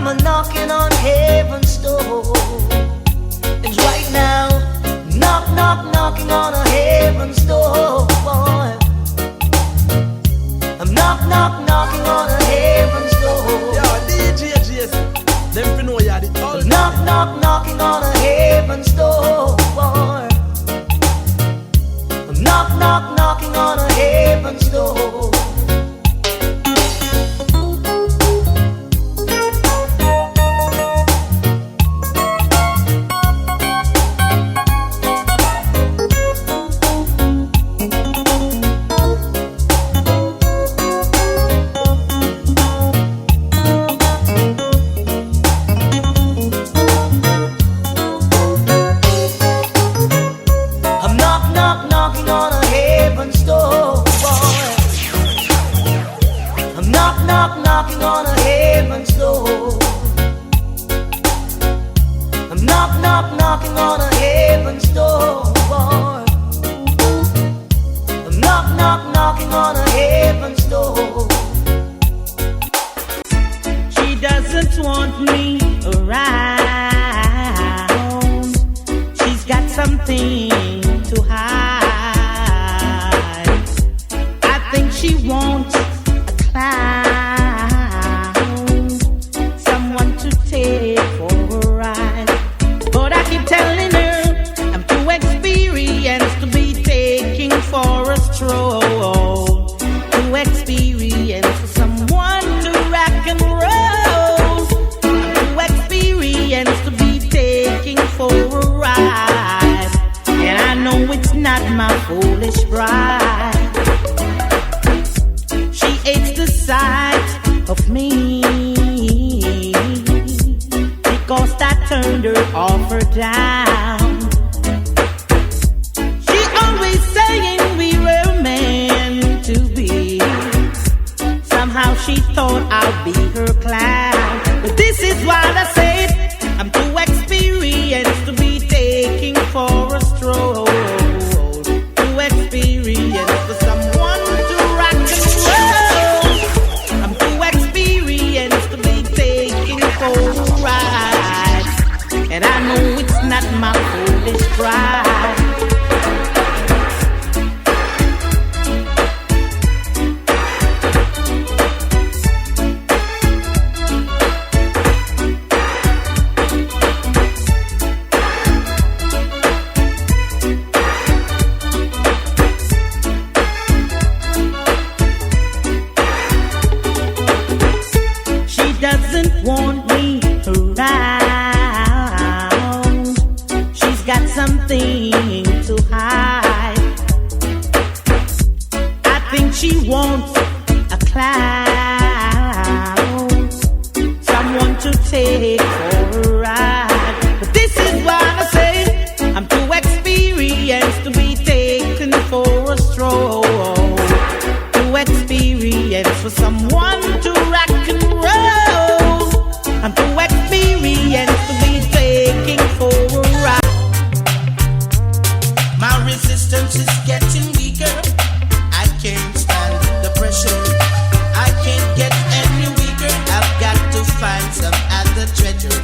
I'm a knocking on heaven's door. And right now, knock, knock, knocking on a heaven's door, boy. I'm knock, knock, knocking on a heaven's door. Yo, DJ Jason, them fi know ya the all. Knock, knock, knocking on a heaven's door, boy. I'm knock, knock, knocking on a heaven's door. Knocking on a heaven's door. I'm knock, knock, knocking on a heaven's door, boy. I'm knock, knock, knocking on a heaven's door. She doesn't want me around. She's got something to hide. I think she wants a clown. To experience someone to rock and roll, to experience to be taking for a ride, and I know it's not my foolish bride. She hates the sight of me because I turned her off or down. She always saying we were meant to be. Somehow she thought I'd be her clown. But this is what I said, I'm too experienced to be taking for a stroll. Too experienced for someone to rock and roll. I'm too experienced to be taking for a ride, and I know it's not my foolish pride. Want me around. She's got something to hide. I think she wants a clown, someone to take for a ride. But this is what I say, I'm too experienced to be taken for a stroll. Too experienced for someone to rock and roll. I'm too experienced to be taking for a ride. My resistance is getting weaker. I can't stand the pressure. I can't get any weaker. I've got to find some other treasure.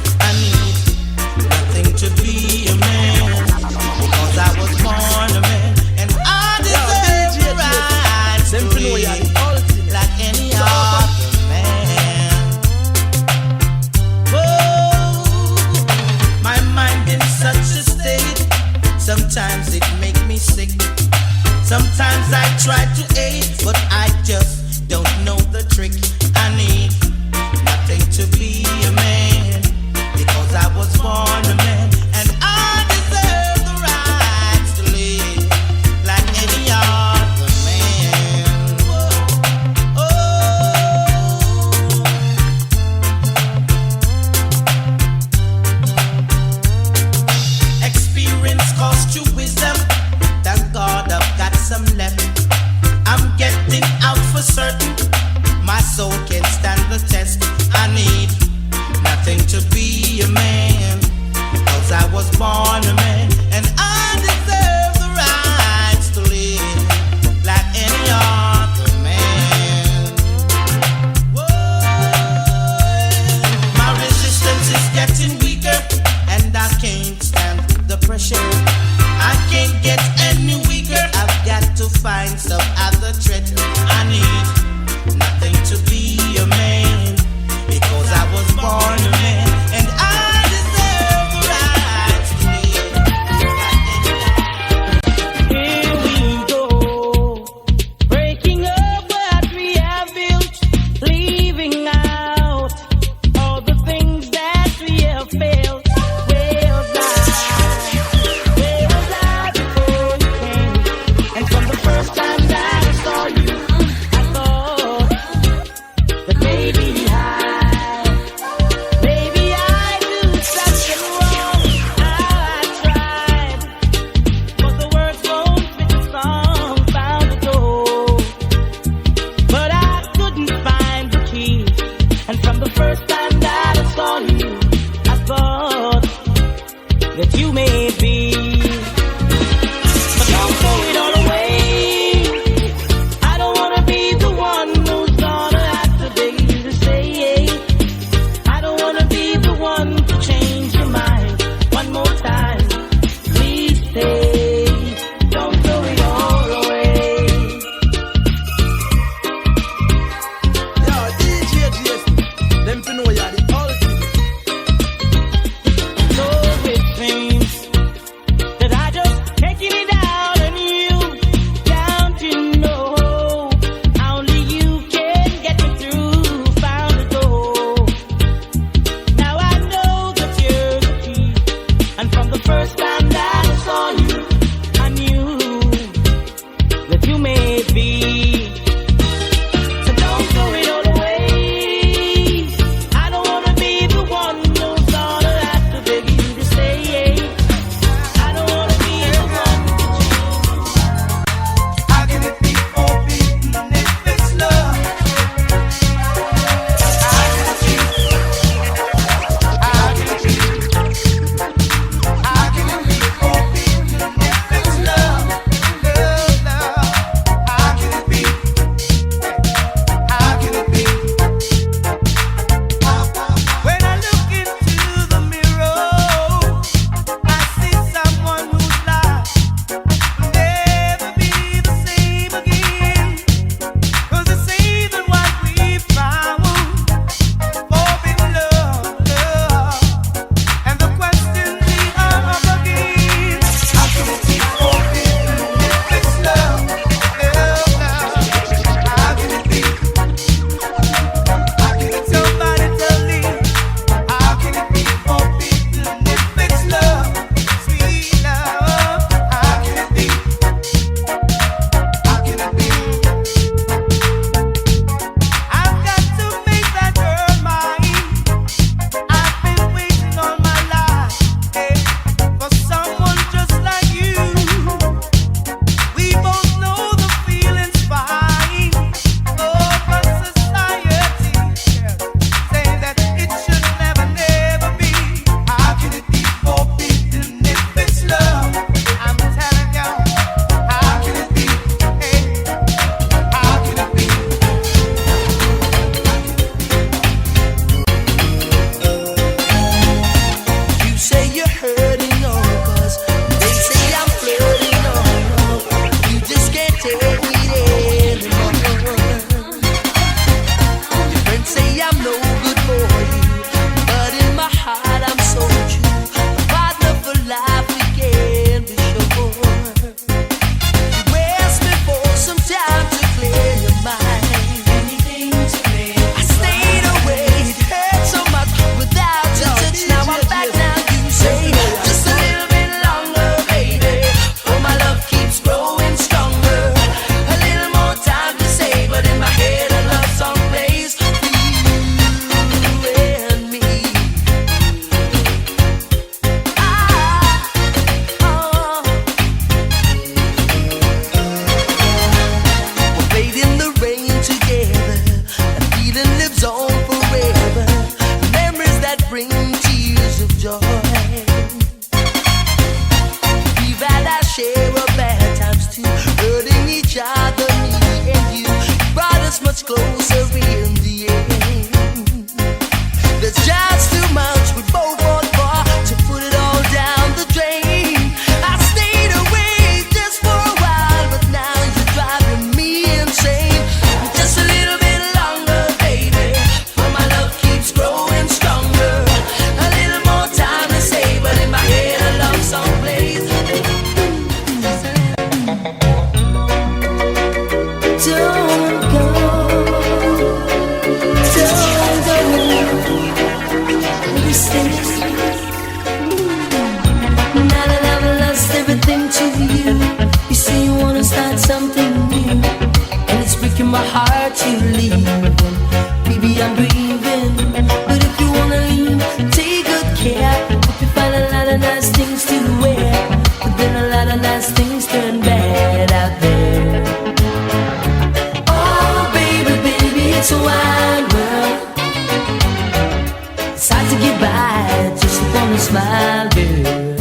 It's hard to get by just upon a smile, girl.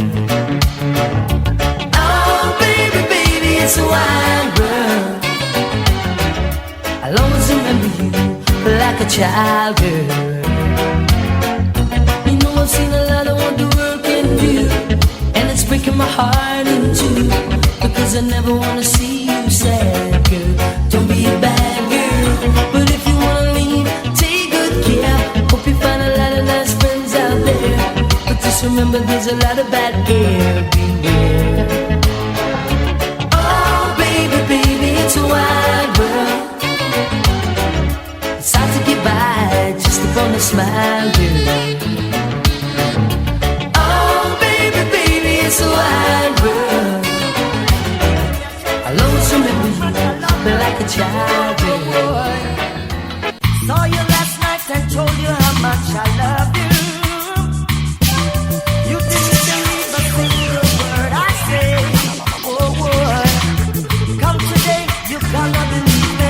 Oh, baby, baby, it's a wild world. I'll always remember you like a child, girl. You know I've seen a lot of what the world can do, and it's breaking my heart in two, because I never wanna see you sad, girl. Don't be a bad girl, but if you wanna leave, take good care. Hope you find a lot of nice friends out there, but just remember there's a lot of bad air, beware. Oh, baby, baby, it's a wide world. It's hard to get by just upon a smile, girl. Oh, baby, baby, it's a wide world. I'll always remember you like a child, boy. Saw you last night and told you how much I love you. You didn't believe a single word I say. Oh, boy. Come today, you gonna believe me.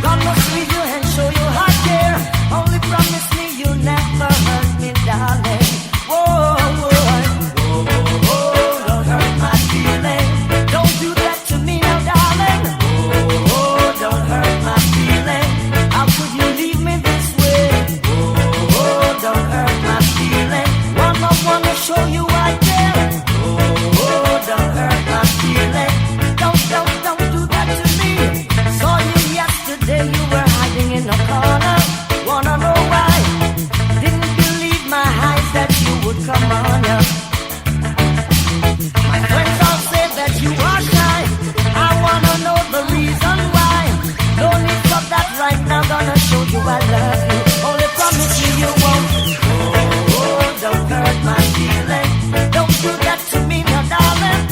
Gonna squeeze you and show you I care. Only promise me you'll never hurt me, darling. Whoa, boy. Oh, don't hurt my feeling. Don't do that to me now, darling. Oh, don't hurt my feeling. How could you leave me this way? Oh, don't hurt my feeling. Wanna show you I care. Oh, don't hurt my feeling. Don't do that to me. Saw you yesterday, you were hiding in a corner. Wanna know why? Didn't believe my eyes that you would come on ya. My friends all say that you are shy. I wanna know the reason why. No need for that right now, gonna show you I love you. Only promise you won't. Oh, don't hurt my feeling. Don't do that to me now, darling.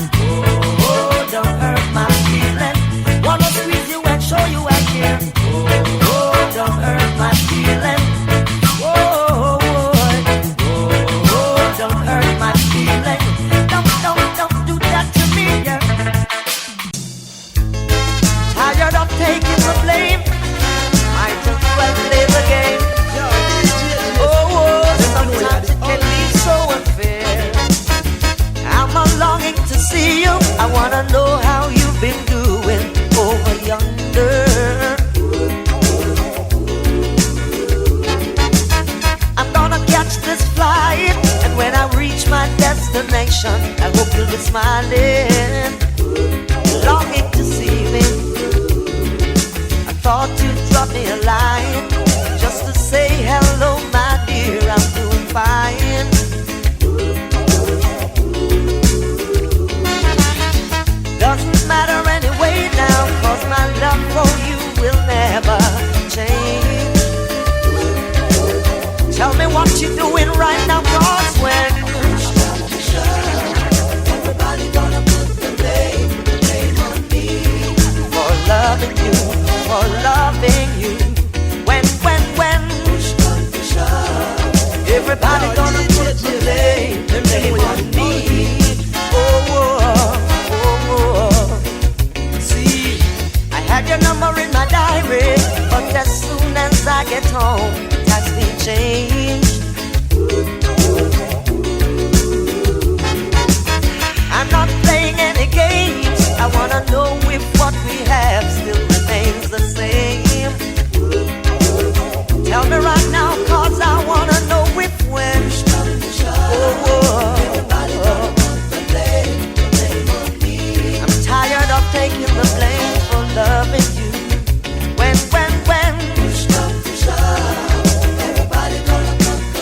Oh, don't hurt my feeling. Wanna squeeze you and show you I care. Oh, don't hurt my feeling. Oh, don't hurt my feeling. Don't do that to me, yeah. Tired of taking the blame. Might as well play the game. Oh, sometimes it can be so unfair. I'm a longing to see you. I wanna know how you've been doing over yonder. I'm gonna catch this flight, and when I reach my destination, I hope you'll be smiling, longing to see me. I thought you'd drop me a line just to say hello, my dear, I'm doing fine. Doesn't matter anyway now, 'cause my love for you will never change. Tell me what you're doing right now, 'cause when everybody gonna put the blame on me for loving you, for loving you. When everybody gonna put the blame on me. See, I had your number in my diary, but as soon as I get home, it has been changed. I'm not playing any games. I wanna know if what we have still remains the same. Tell me right now, 'cause I wanna know if when. I'm tired of taking the blame for loving you. When everybody gonna put the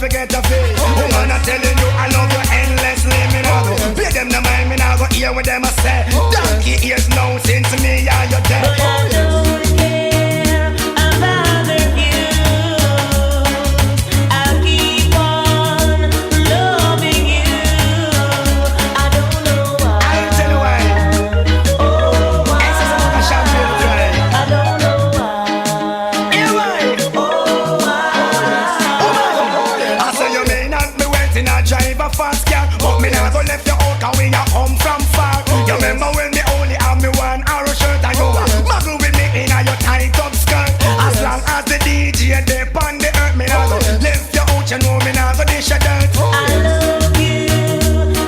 forget to feel. Woman, I'm telling you, I love you endlessly. Me now go pay them the mind, me now go hear what them a say. Donkey ears now since me and you dead. But I don't care about you. I'll keep on loving you. I don't know why. I'll tell you why. Oh, why? This is a champion try. I don't know why. Yeah, why? Oh, why? I say you may not be waiting a drive a fast car, but me not go left you out 'cause we a come from far. You remember when me only have me one arrow shirt and you a muggle with me in a your tight up skirt. As long as the DJ dey on the earth, me not go left you out. You know me not go dish a dirt. I love you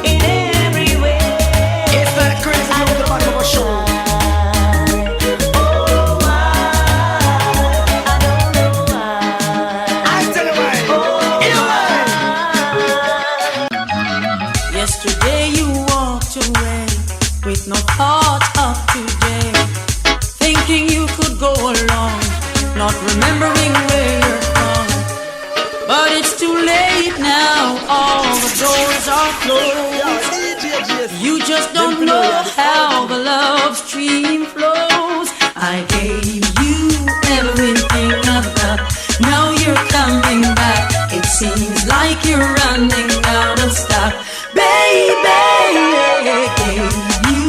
in every way. It's like crazy on the back of a show. Oh, why? I don't know why. I tell you why. You why? Yesterday you walked away with no thought of today, thinking you could go along, not remembering where you're from. But it's too late now, all the doors are closed. You just don't know how the love stream flows. I gave you everything I've got, now you're coming back. It seems like you're running out of stock. Baby, I gave you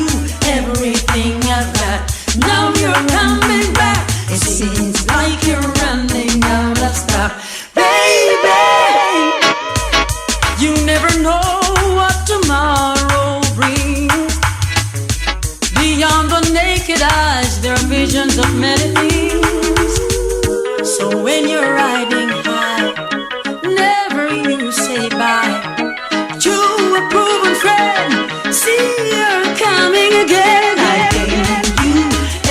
everything I've got, now you're coming back. It seems like you're running out of stock. Baby, you never know what tomorrow brings. Beyond the naked eyes, there are visions of many things. So when you're riding high, never you say bye to a proven friend. See, you're coming again. I gave you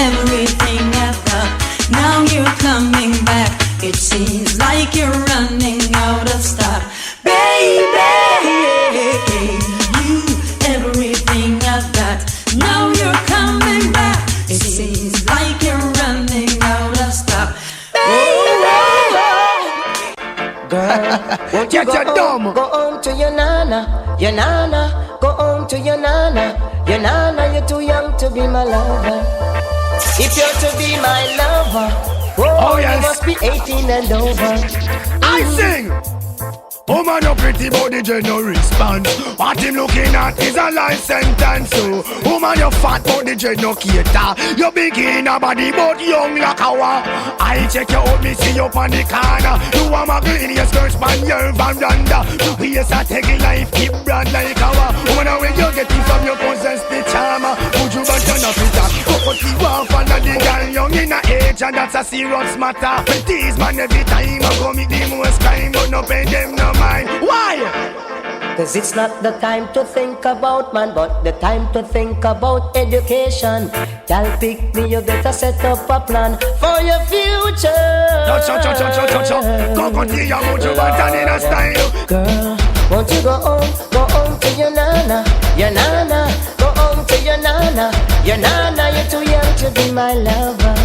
everything I've got, now you're coming back. It seems like you're running out of stock. Baby, I gave you everything I've got, now you're coming back. It seems like you're running out of stock. Girl, won't you Get your dumb. go home to your nana, your nana, go home to your nana, your nana, you're too young to be my lover. If you're to be my lover, Oh, yes. you must be 18 and over. I sing. Woman, you pretty body, you no response. What him looking at is a life sentence. So, woman, you fat body, you no cater. You big in a body, but young like a wa. I check you out, me see you on the corner. You a muggle in your skirt, span your veranda. Yes, I take a life, keep brand like a wa. Woman, when you get it from your possess the charmer. Put you back on the filter. Cut you off under the girl, young in a age, and that's a serious matter. But these man every time I go meet the most crime, but no pay them no mind. Why? Cause it's not the time to think about man, but the time to think about education. Y'all pick me, you better set up a plan for your future. Go to your mojo button in a style. Girl, won't you go home to your nana, go home to your nana, you're too young to be my lover.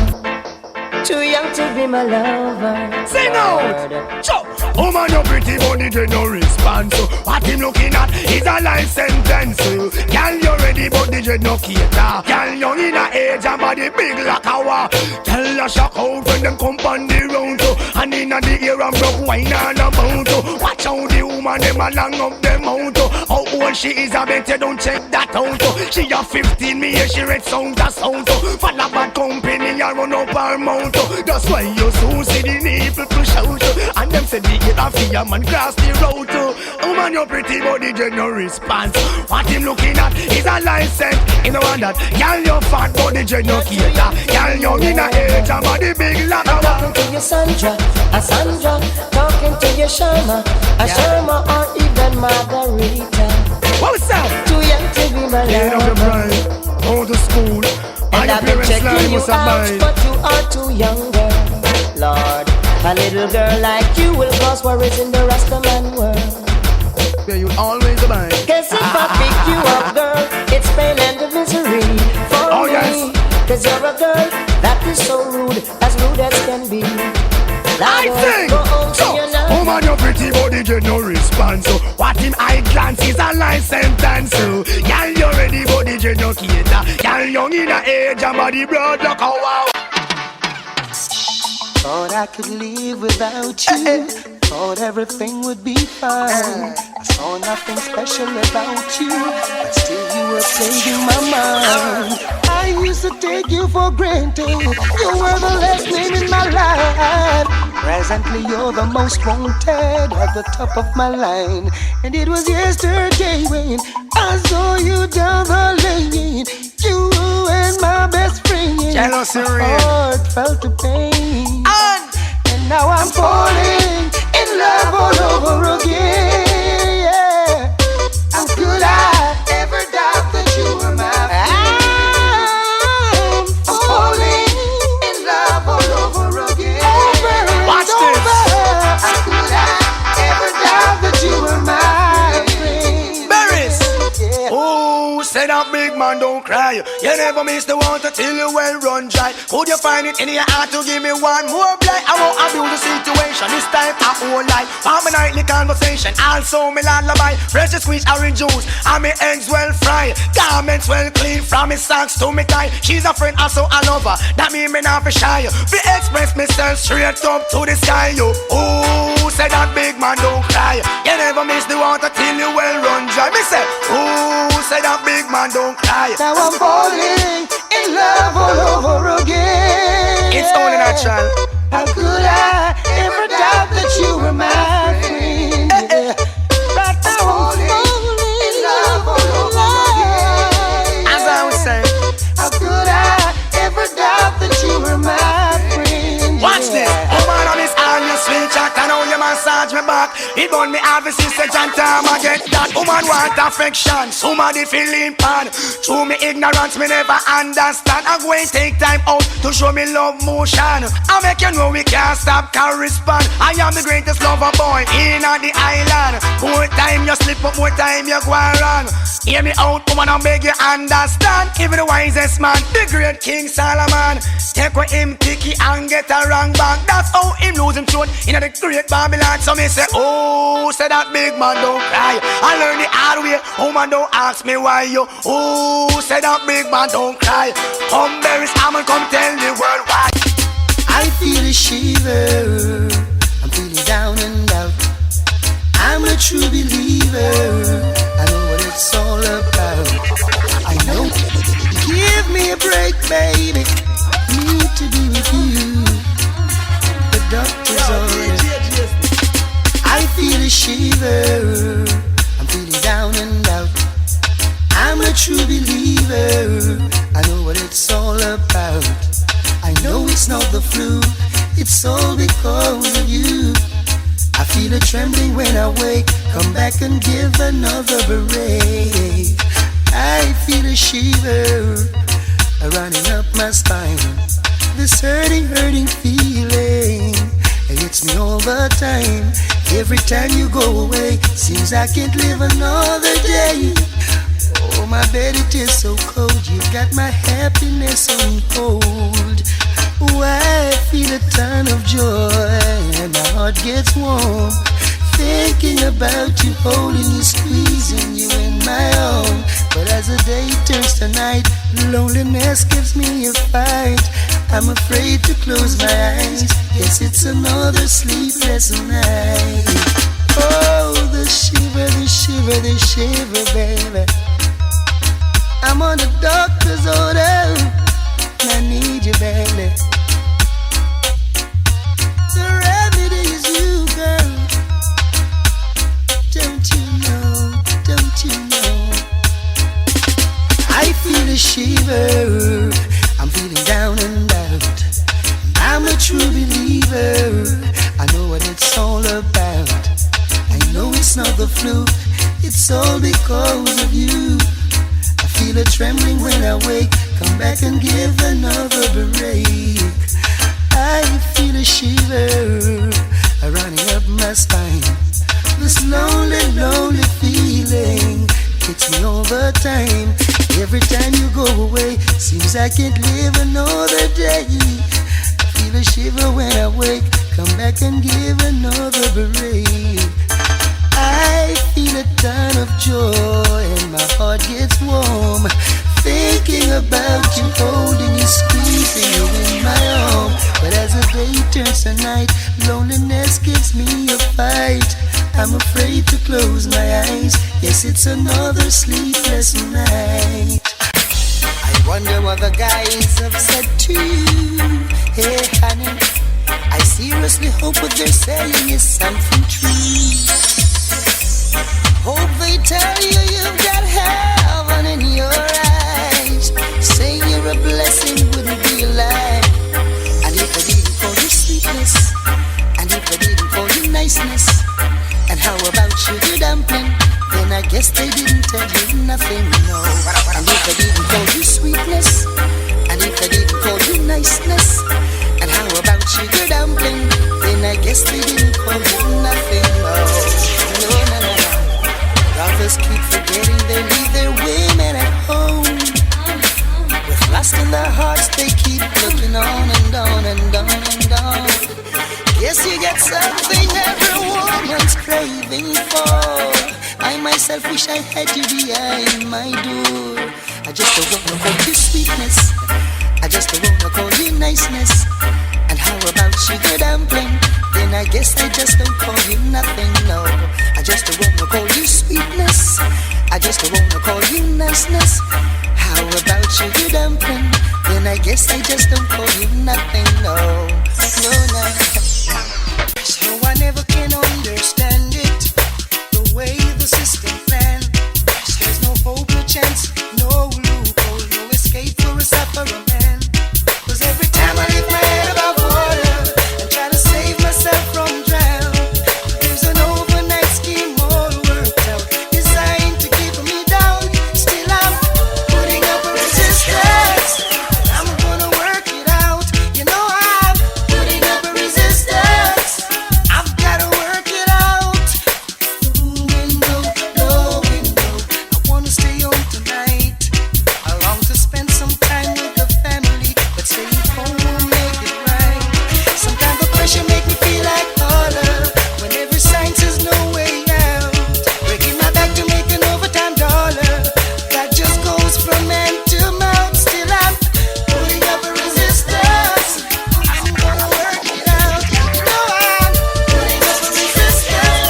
Too young to be my lover. Sing out! Chop! Woman, you pretty body, you no response. What him looking at is a life sentence. Girl, you ready, but the dread no cater. Girl, you in a age and body big like a wa. Tell you shock out when them come on the round. And in the ear and broke wine and a mount. Watch out the woman, them along up them out. How old she is, I bet you don't check that out. She a 15, me here, she read sound to sound. Fall a bad company and run up her mouth. That's why you soon see the nipple push out. And them say the ear of fear man cross the road. Woman, your pretty body, you no response. What him looking at is a license. You know that. Girl, your fat body, you no cater. Girl, young in a age and body big like a talking to your Sandra, a Sandra. Talking to your Sharma, a Sharma, or even Margarita. What's up? Too young to be my Get up the lover. bride, go to school. And I've been checking you out, but you are too young, girl. Lord, a little girl like you will cause worries in the Rastaman world. Yeah, you always mind. Cause if I pick you up, girl, it's pain and misery for me. Yes. Cause you're a girl that is so rude as can be. I sing! Go home to your nana. Woman, your pretty body, DJ no response. So what him eye glance is a life sentence. So y'all you ready but DJ no cater. Y'all young in a age and body broad look how wow. Thought I could live without you. Thought everything would be fine. I saw nothing special about you, but still you were plaguing my mind. I used to take you for granted. You were the last name in my life. Presently you're the most wanted at the top of my line. And it was yesterday when I saw you down the lane. You and my best friend. Jealousy my real. heart felt the pain. And now I'm falling in love all over again. Yeah. How could I ever doubt that you were my friend? I'm falling in love all over again. Watch this. How could I ever doubt that you were my friend? Berries. Yeah. Oh, say that big man don't cry. You never miss the water till you well run dry. Could you find it in your heart to give me one more blight? I won't abuse the situation. This time I won't lie. For my nightly conversation, also me lullaby. Fresh squeeze orange juice and me eggs well fried. Garments well clean from me socks to me tie. She's a friend also a lover. That mean me not be shy. Be express myself straight up to the sky. You oh, say that big man don't cry. You never miss the water till you well run dry. Me say oh, say that big man don't cry. Now I'm falling in love all over again. It's only natural. How could I ever doubt that you were my friend? Yeah. Right now I'm falling in love all over again. As I was saying, how could I ever doubt that you were my friend? watch this. Woman on this arm, you sweet chat. I know you massage me back. It burn me half a sister and time I get that. Woman want affection, somebody feeling pan. Through me ignorance, me never understand. I'm going to take time out to show me love motion. I make you know we can't stop, can't respond. I am the greatest lover boy in the island. More time you slip up, more time you go wrong. Hear me out, woman, I beg you understand. Even the wisest man, the great King Solomon, take what him picky and get a wrong back. That's how him lose him throne in the great Babylon. So me say, oh, say that big man don't cry. I learn the hard way, woman don't ask me why you. Oh, say that big man don't cry. Come Berries Hammond, come tell the world why. I feel a shiver. I'm feeling down and out. I'm a true believer. I know what it's all about. I know. Give me a break, baby. Need to be with you. The doctor's order. I feel a shiver. I'm feeling down and out. I'm a true believer. I know what it's all about. I know it's not the flu. It's all because of you. I feel a trembling when I wake. Come back and give another break. I feel a shiver running up my spine. This hurting feeling, it hits me all the time. Every time you go away, seems I can't live another day. Oh, my bed, it is so cold. You've got my happiness on hold. Oh, I feel a ton of joy and my heart gets warm. Thinking about you, holding you, squeezing you in my arm. But as the day turns to night, loneliness gives me a fight. I'm afraid to close my eyes. Guess it's another sleepless night. Oh, the shiver, the shiver, the shiver, baby. I'm on the doctor's order. I need you, baby. The remedy is you, girl. Don't you know? Don't you know? I feel a shiver. I'm feeling down and out. I'm a true believer. I know what it's all about. I know it's not the flu. It's all because of you. I feel a trembling when I wake. Come back and give another break. I feel a shiver running up my spine. This lonely, lonely feeling hits me all the time. Every time you go away, seems I can't live another day. I feel a shiver when I wake. Come back and give another break. I feel a ton of joy and my heart gets warm, thinking about you, holding you, squeezing you in my arm. But as the day turns to night, loneliness gives me a fight. I'm afraid to close my eyes. Yes, it's another sleepless night. I wonder what the guys have said to you. Hey honey, I seriously hope what they're saying is something true. Hope they tell you you've got heaven in your eyes. Say you're a blessing, wouldn't be a lie. And if I didn't call you sweetness, and if I didn't call you niceness, and how about sugar dumpling, then I guess they didn't tell you nothing, no. And if I didn't call you sweetness, and if I didn't call you niceness, and how about sugar dumpling, then I guess they didn't call you nothing, no. No, no, no, no. Brothers keep forgetting they leave their women at home. With lust in their hearts they keep looking on and on and on and on. Guess you get something every woman's craving for. I myself wish I had you behind my door. I just don't wanna call you sweetness, I just don't wanna call you niceness. And how about sugar dumpling? Then I guess I just don't call you nothing, no. I just don't wanna call you sweetness, I just don't wanna call you niceness. How about sugar dumpling? Then I guess I just don't call you nothing, no. No, no. So I never can understand it, the way the system planned. There's no hope, no chance, no loophole, no escape for a sufferer man. 'Cause every time I lift my head above water and try to save myself from drown, there's an overnight scheme all worked out, designed to keep me down. Still I'm putting up a resistance, I'm gonna work it out. You know I'm putting up a resistance, I've gotta work it out. Window, no window, I wanna stay home tonight. I long to spend some time with the family, but staying home won't make it right. Sometimes the pressure make me feel like harder, when every sign says no way out. Breaking my back to make an overtime dollar, that just goes from hand to mouth. Still I'm putting up a resistance, I'm gonna work it out. You know I'm putting up a resistance,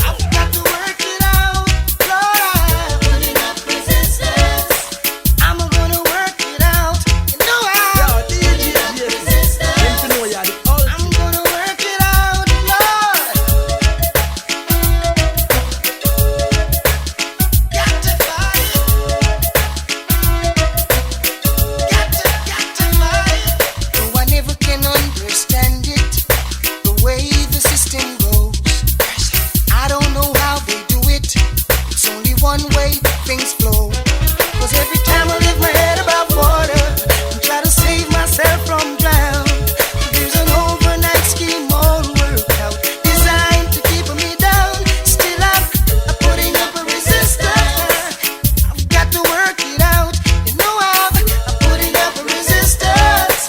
I've got to work it out. Lord, I'm putting up resistance, I'm gonna work it out. You know Yo, I'm DJ Jason, them to know you're the ultimate. I'm gonna work it out, Lord. Got to fight it. Got to fight it. Though I never can understand it, the way the system goes. I don't know how they do it. It's only one way things flow. 'Cause every time I lift my head above water and try to save myself from drown, there's an overnight scheme all worked out, designed to keep me down. Still I'm putting up a resistance, I've got to work it out. You know I'm putting up a resistance,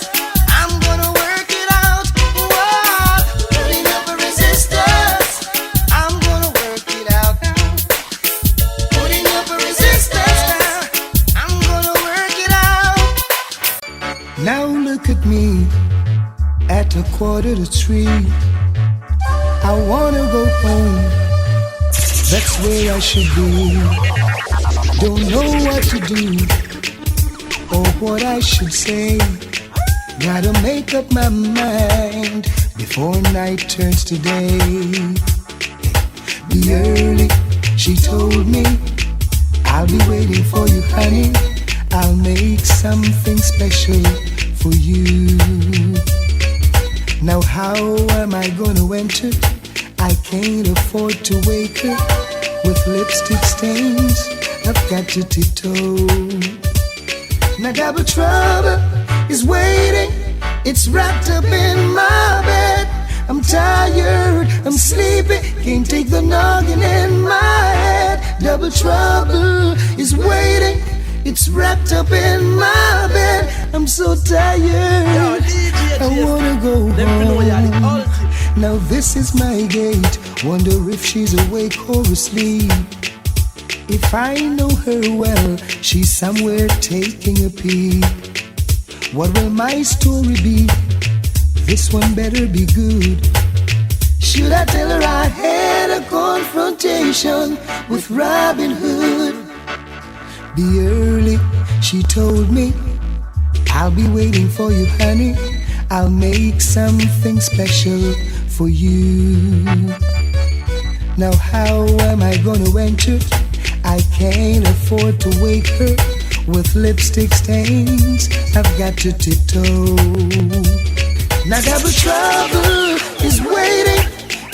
I'm gonna work it out. Whoa, putting up a resistance, I'm gonna work it out. Putting up a resistance, I'm gonna work it out. Now look at me at 2:45. I wanna go home, that's where I should be. Don't know what to do or what I should say. Gotta make up my mind before night turns to day. Be early, she told me. I'll be waiting for you, honey. I'll make something special for you. Now how am I gonna enter? I can't afford to wake her with lipstick stains. I've got to tiptoe. Now double trouble is waiting, it's wrapped up in my bed. I'm tired, I'm sleepy, can't take the noggin in my head. Double trouble is waiting, it's wrapped up in my bed. I'm so tired, Yo, DJ I wanna go them to know you're the home. ultimate. Now this is my gate. Wonder if she's awake or asleep. If I know her well, she's somewhere taking a peek. What will my story be? This one better be good. Should I tell her I had a confrontation with Robin Hood? Be early, she told me. I'll be waiting for you, honey. I'll make something special for you. Now how am I gonna enter? I can't afford to wake her with lipstick stains. I've got to tiptoe. Now double trouble is waiting.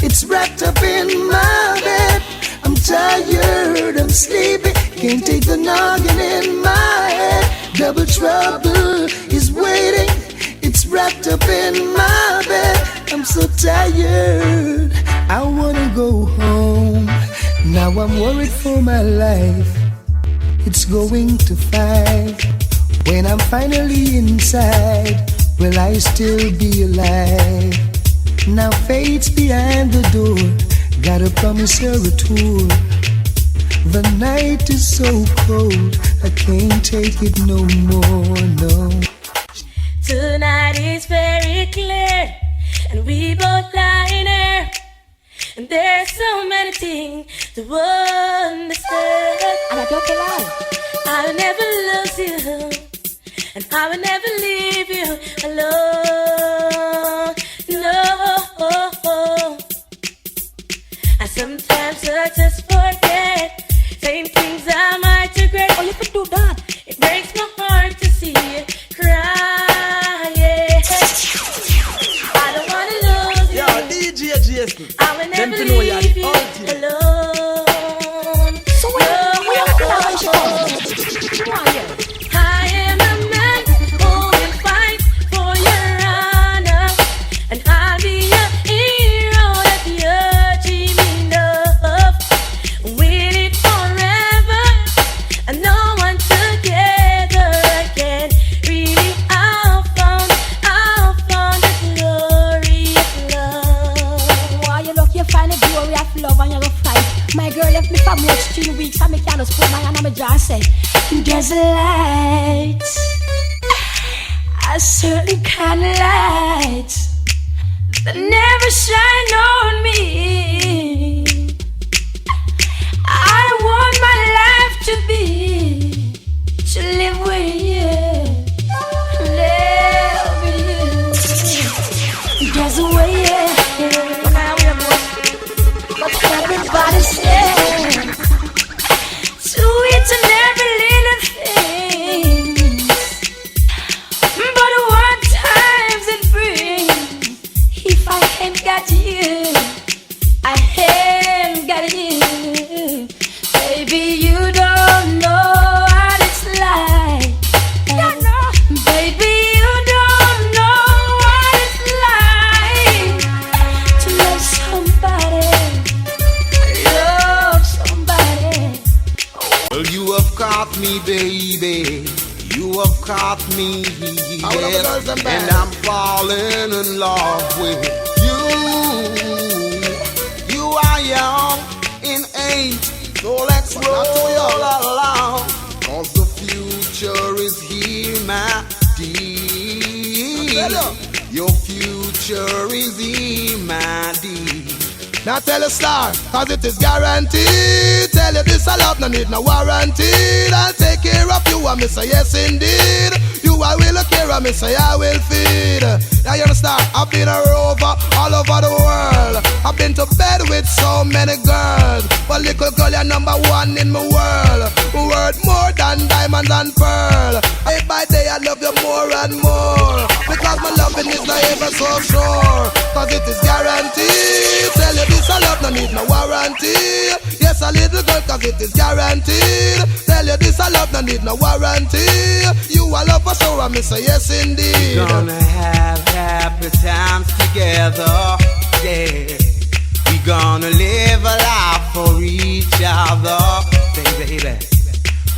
It's wrapped up in my bed. I'm tired, I'm sleepy. Can't take the noggin in my head. Double trouble is waiting. It's wrapped up in my bed. I'm so tired, I wanna go home. Now I'm worried for my life. It's going to 5. When I'm finally inside, will I still be alive? Now fate's behind the door. Gotta promise her a tour. The night is so cold, I can't take it no more, no. Tonight is very clear, and we both lie in air. And there's so many things to understand. And I don't lie. I'll never lose you, and I will never leave you alone. No. And sometimes I just forget, saying things I might regret. Oh, you can do that. It breaks my heart to see you cry. Yeah. I don't wanna lose you. Yo, DJ GST. I will never leave you alone. So we are I am a man who will fight for your honor, and I'll be a hero that you're dreaming of. With it forever, and no one together again. Really, I'll found the glory of love. Why you look, you find the glory of love and you're gonna fight. My girl left me for much 3 weeks, and me can't just put my hand on my jaw and say, there's a light, a certain kind of light that never shine on me. I want my life to live with you, live with you. There's a way, but everybody says to each and every little thing. But what times it brings, if I ain't got you, I ain't got you. Baby, you don't know what it's like. Baby, you don't know what it's like to love somebody, love somebody. Well, you have caught me, baby. You have caught me, and I'm falling in love with you. You are young in age, so let's roll along. 'Cause the future is here, my dear. Your future is here, my dear. Now tell a star, 'cause it is guaranteed. Tell you this I love, no need no warranty. I'll take care of you, I say yes indeed. You I will care, I say I will feed. Now you understand, I've been a rover all over the world. I've been to bed with so many girls, but little girl you're number one in my world. Worth more than diamonds and pearl. Day by day I love you more and more, because my loving is not ever so sure. 'Cause it is guaranteed. Tell you this I love, no need no warranty. Yes, a little girl, 'cause it is guaranteed. Tell you this I love, no need no warranty. You I love for sure, I say yes indeed. Gonna have happy times together, yeah. We gonna live a life for each other, baby.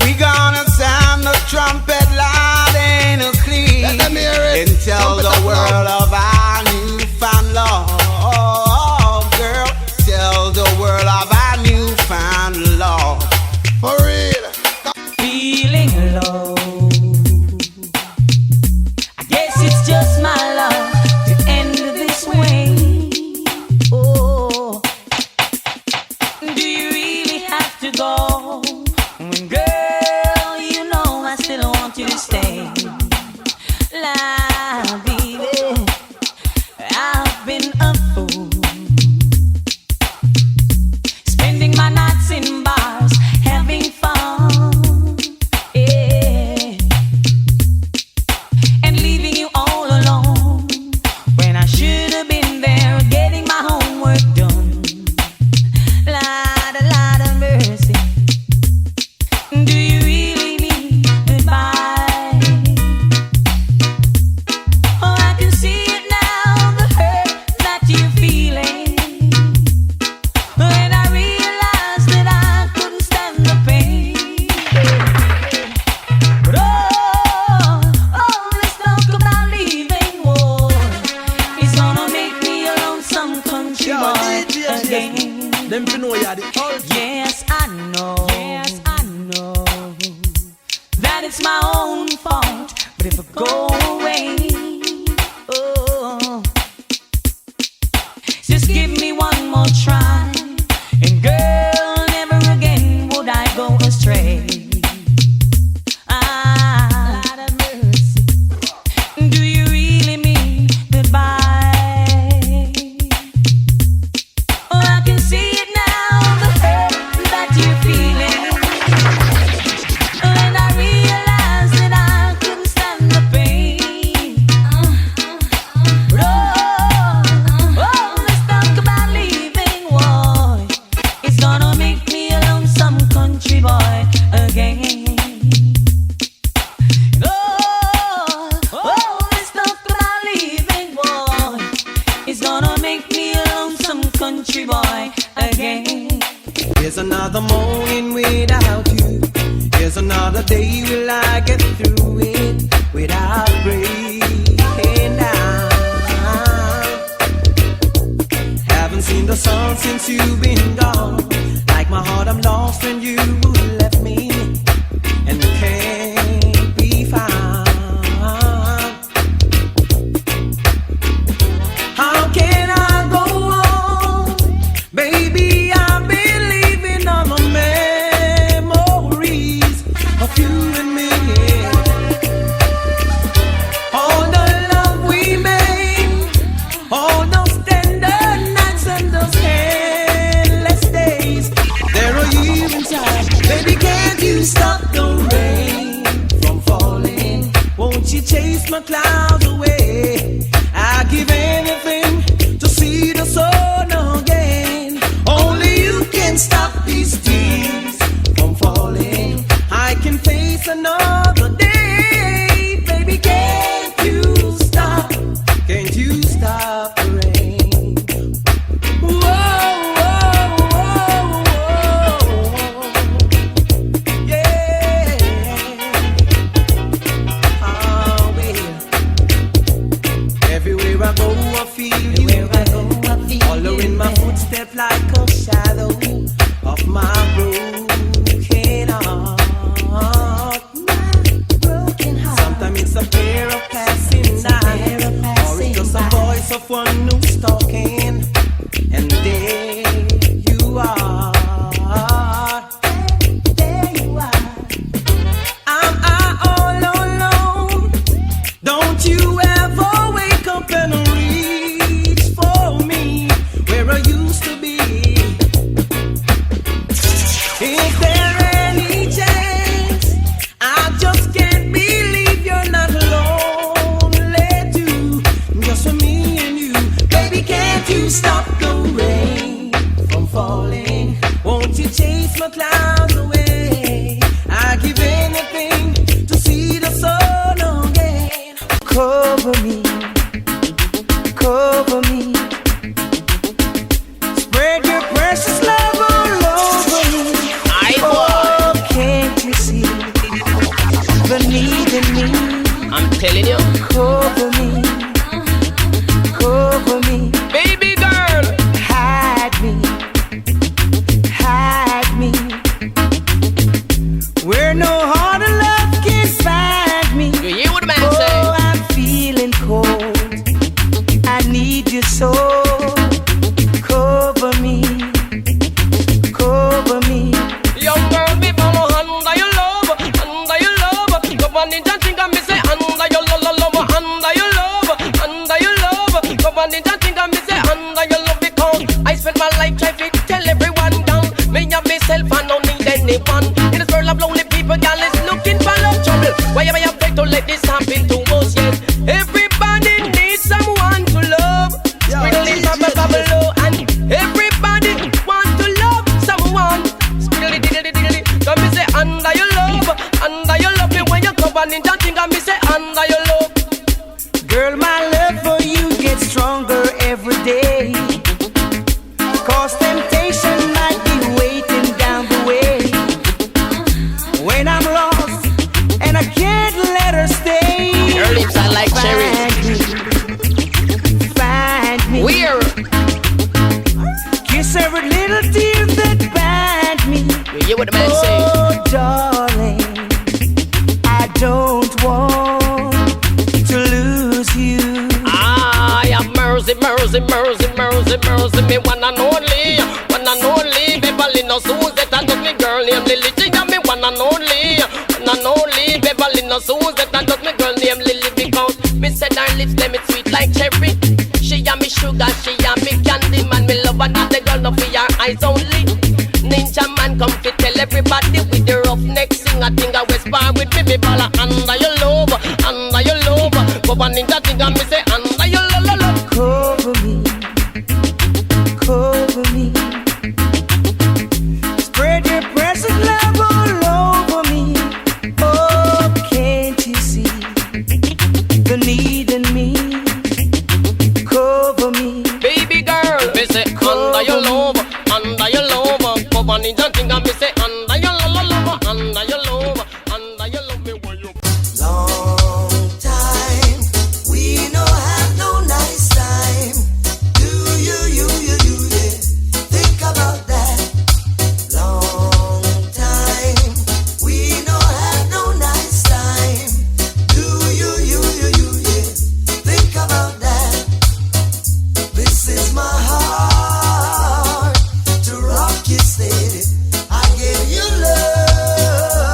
We gonna sound the trumpet loud and clean, Let them hear it. and tell the world of our newfound love. again. Them to know you're the ultimate. Yes, I know. Yes, I know that it's my own fault. But if I go away, oh, just give me one more try, and girl, never again would I go astray. Do you really mean goodbye? Oh, I can see it now, the hurt that you're feeling. And I realized that I couldn't stand the pain. Let's talk about leaving, boy. It's gonna make me a lonesome country boy again. Let's talk about leaving, boy. It's gonna make me a lonesome country boy again. Here's another morning without you. Here's another day will I get through it without breaking down. Haven't seen the sun since you've been gone. Like my heart, I'm lost when you left me and can't be found. How can I go on, baby? I've been living on the memories of you and me. All the love we made, all those tender nights and those endless days. There are even times, baby, can't you stop the rain from falling? Won't you chase my clouds away? I give anything to see the sun again. Only you can stop these tears from falling. I can face another day. Baby, can't you stop? Can't you stop the rain? Whoa, yeah. Oh, well. Everywhere I go, I feel you. Following my footsteps like a shadow of my broken heart. Sometimes it's a pair of passing nights, or it's just a voice of one who's talking. And there you are. Am I all alone? Don't you ever wake up and reach for me where I used to be? Is there any chance? I just can't believe you're not lonely too. Just for me and you, baby, can't you stop the rain from falling? Won't you chase my clouds away? I give anything to see the sun again. Cover me, cover me. Spread your precious love all over me. Oh, can't you see the need in me? I'm telling you, Cover me, cover me. baby girl. Hide me, hide me. Where no heart of love can find me. You hear what the man say? Oh, I'm feeling cold. I need you so. Cover me, cover me. Young girl, me from under your love, under your love. Go on in and think of me say under your love, under your love. every little tear that bind me. You hear what the man say? Oh, darling, I don't want to lose you. I have mercy, mercy, mercy, mercy, mercy. Me one and only, one and only. Beverly no Suzette, and just me girl named Lily. She got me one and only, one and only. Beverly no Suzette, and just me girl named Lily. Because me said her lips, them it sweet like cherry. She a me sugar, she a me candy man. Me love her, not the girl, no for your eyes only. Ninja man come to tell everybody with the rough neck sing a thing I whisper with me. Me ball under your love, under your love. Go on ninja thing and me say under your love. Cover me, cover me. Spread your present love all over me. Oh, can't you see the need in me? Cover me, baby girl. Me say under your love, under your love. Go on ninja thing and me say under your love, under your love, under your love. Me want you. Long time, we no have no nice time. Do you, yeah. Think about that. Long time, we no have no nice time. Do you, yeah. Think about that. This is my heart to rock you steady. I give you love.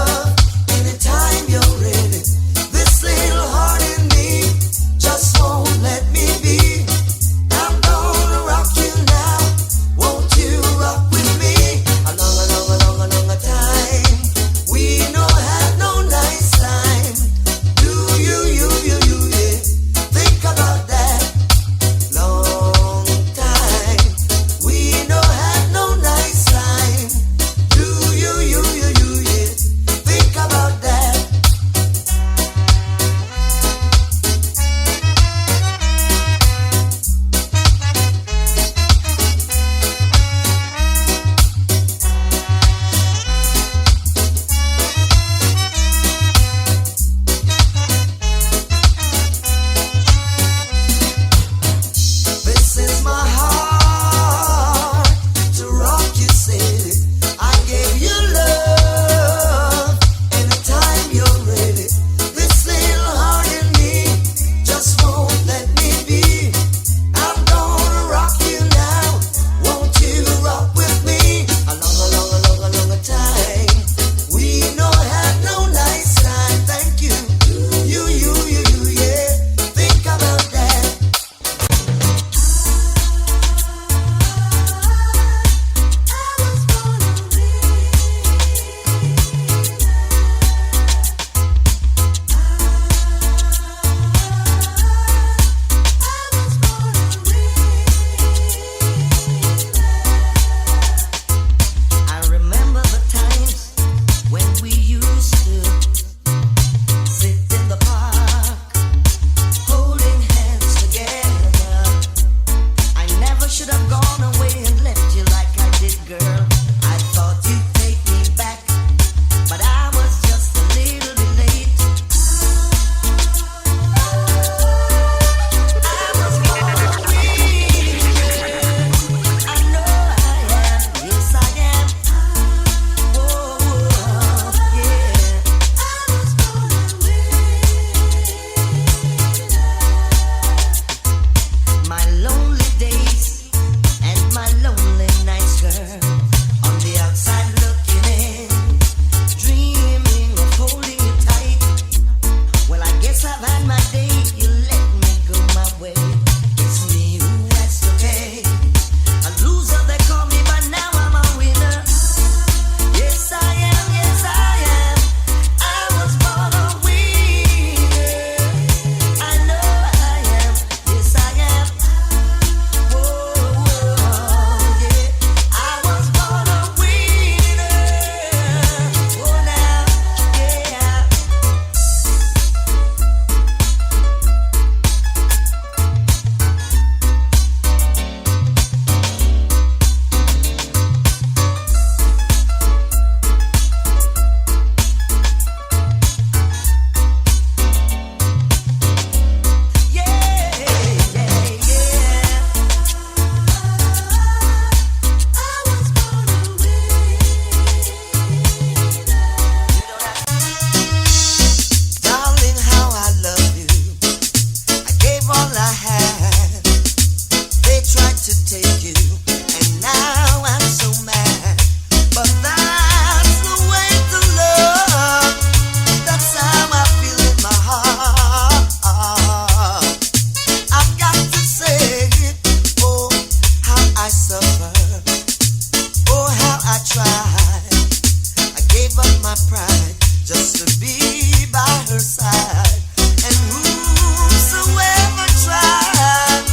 my pride just to be by her side. And whosoever tried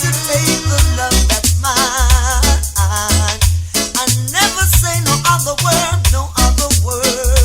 to take the love that's mine, I never say no other word, no other word.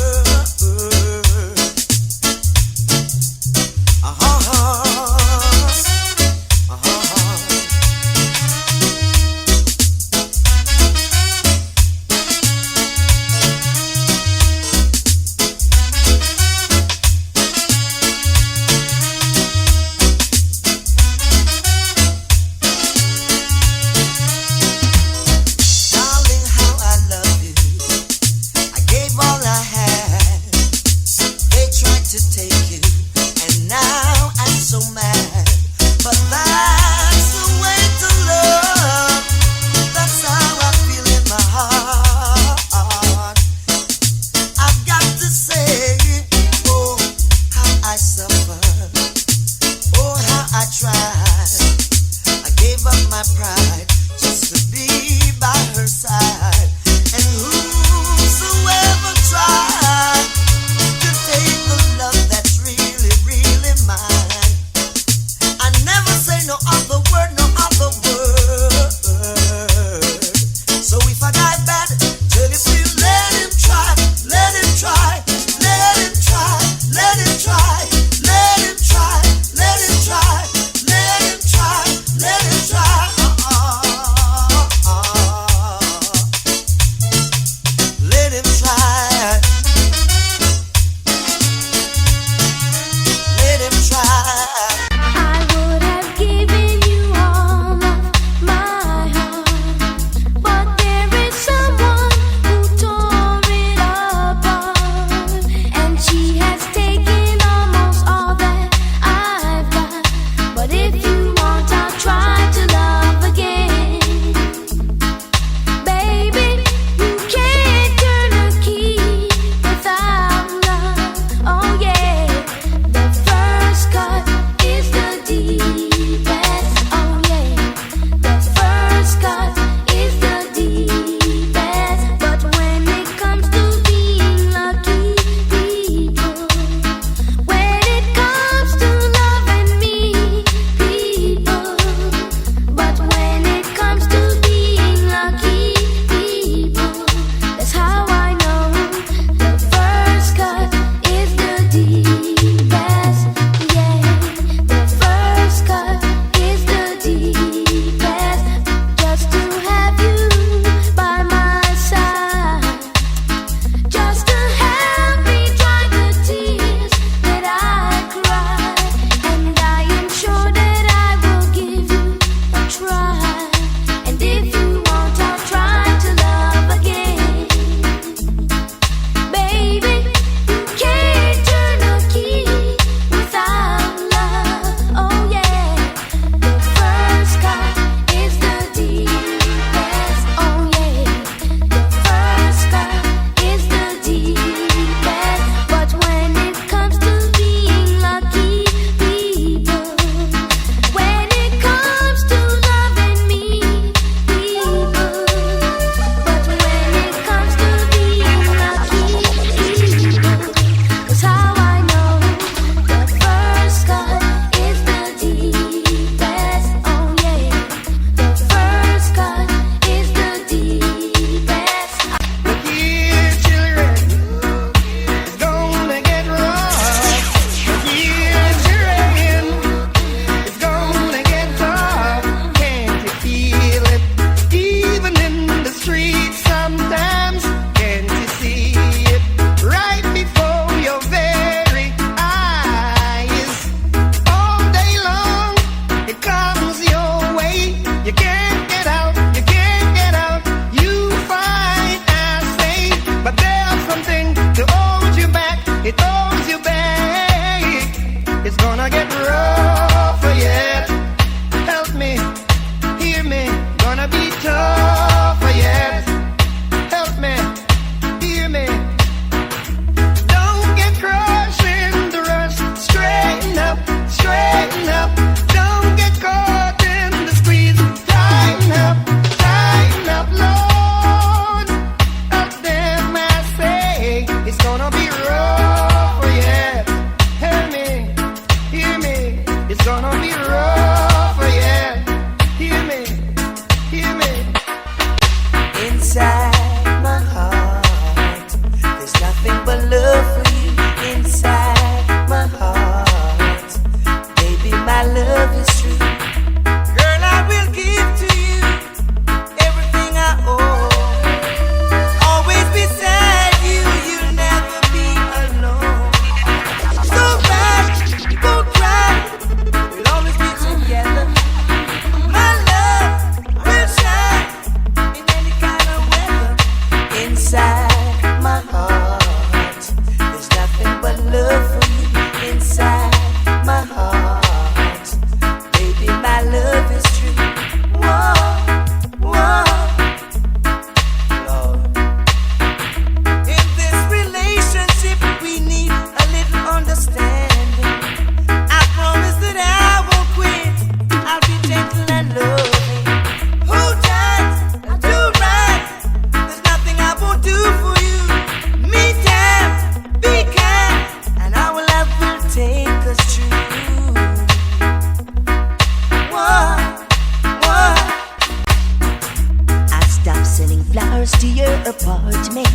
flowers to your apartment.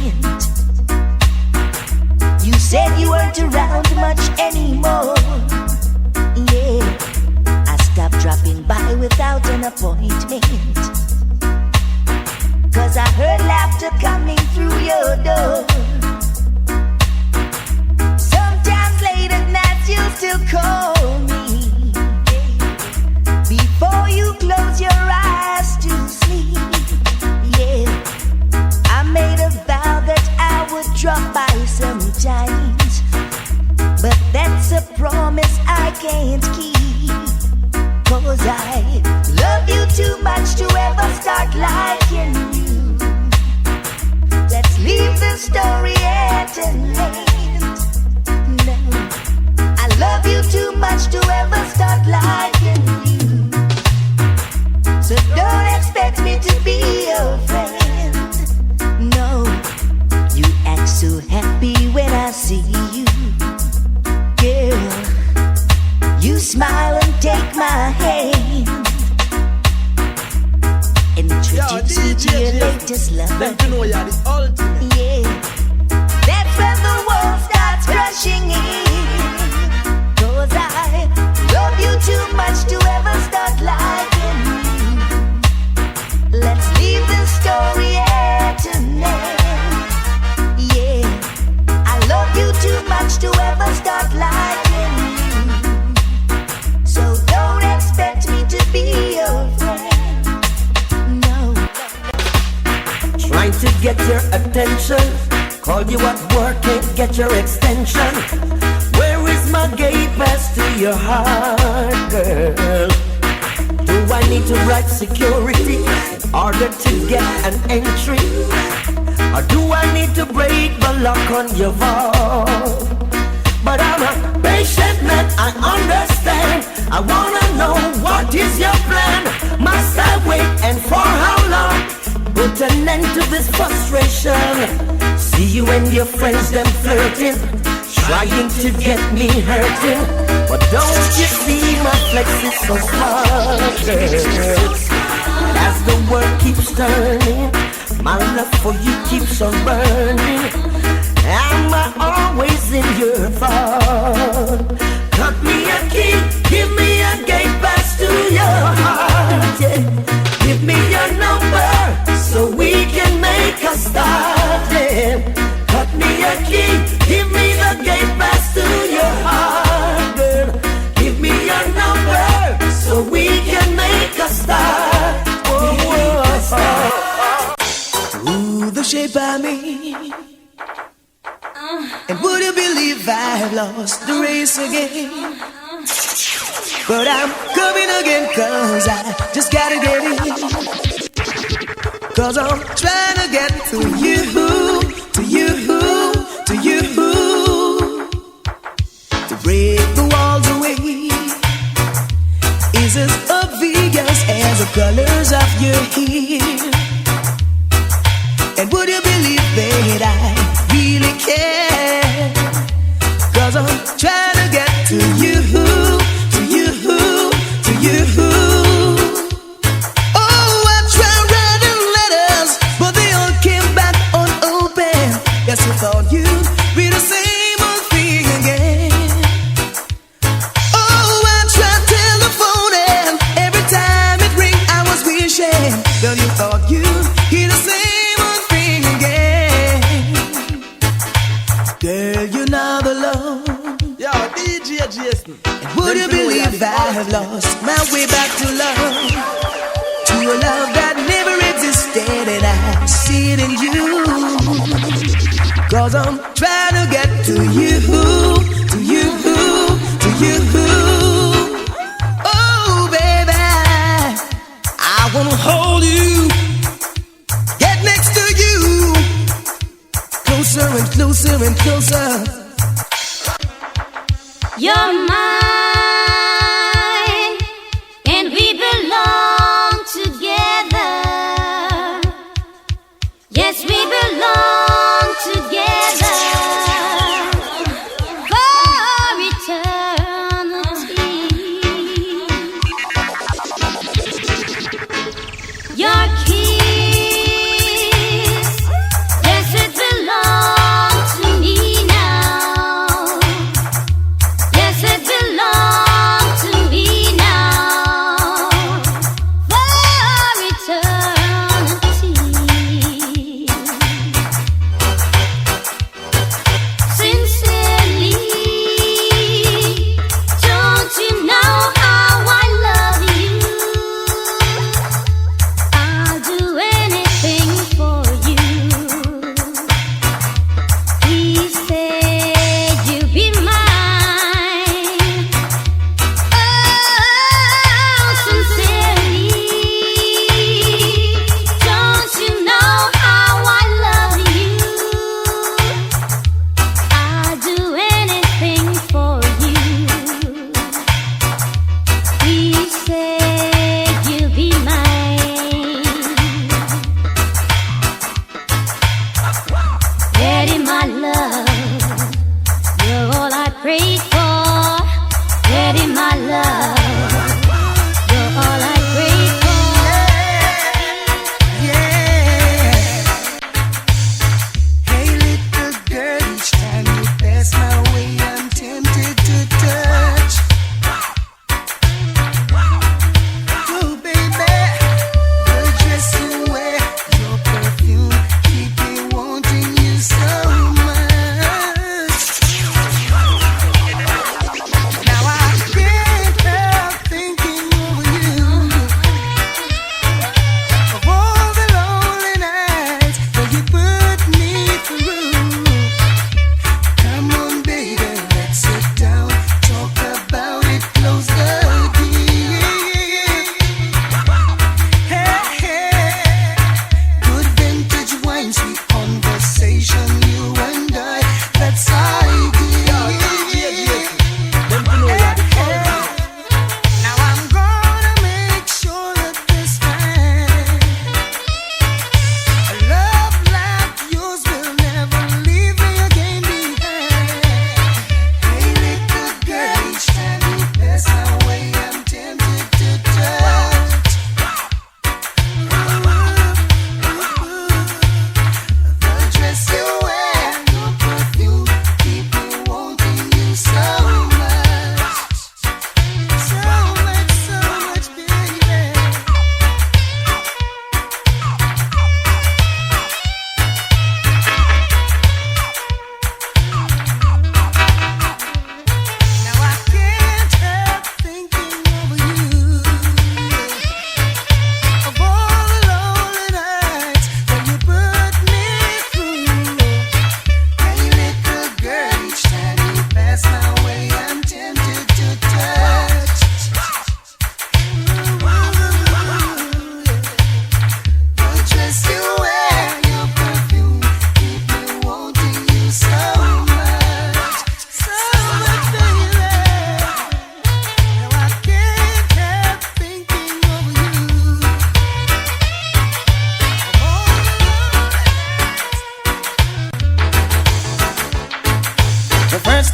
You said you weren't around much anymore. Yeah, I stopped dropping by without an appointment. 'Cause I heard laughter coming through your door. Sometimes late at night you still call me. Before you close your eyes to sleep. Yeah, I made a vow that I would drop by sometimes, but that's a promise I can't keep. 'Cause I love you too much to ever start liking you. Let's leave the story at an end. No, I love you too much to ever start liking you. So don't expect me to be your friend. No, you act so happy when I see you. Girl, you smile and take my hand. Introduce me to your latest love. Let you know you're the ultimate. Yeah, that's when the world starts crushing in. 'Cause I love you too much to ever start liking you. Let's leave the story at an end. Yeah, I love you too much to ever start liking you. So don't expect me to be your friend. No. Trying to get your attention, call you at work, can't get your extension. Where is my gate pass to your heart, girl? Do I need to write security in order to get an entry? Or do I need to break the lock on your vault? But I'm a patient man, I understand. I wanna know what is your plan. Must I wait and for how long? Put an end to this frustration. See you and your friends them flirting, trying to get me hurting. But don't you see my flex is so smart, girls? As the world keeps turning, my love for you keeps on burning. Am I always in your thought? Cut me a key, give me a gate pass to your heart. Yeah. Give me your number so we can make a start. Yeah. Cut me a key, give me the gate pass to your heart, girl. Give me your number so we can make a start. Ooh, the shape I made. And would you believe I've lost the race again? But I'm coming again 'cause I just gotta get in. 'Cause I'm trying to get to you, to you, to you. To break the walls away is as obvious as the colors of your hair. And would you believe that I really care? 'Cause I'm trying to get to you, to you, to you. Oh, I tried writing letters, but they all came back unopened. Yes, I thought you'd be the same old thing again. Oh, I tried telephoning, every time it rang I was wishing that you thought you'd hear the same old thing again. Girl, you're not alone. Yo, DJ Jason. Would you believe I have lost my way back to love? To a love that never existed, and I see it in you. 'Cause I'm trying to get to you, to you, to you. Oh, baby, I wanna hold you, get next to you, closer and closer and closer. You're mine, and we belong together. Yes, we belong together for eternity. Your kiss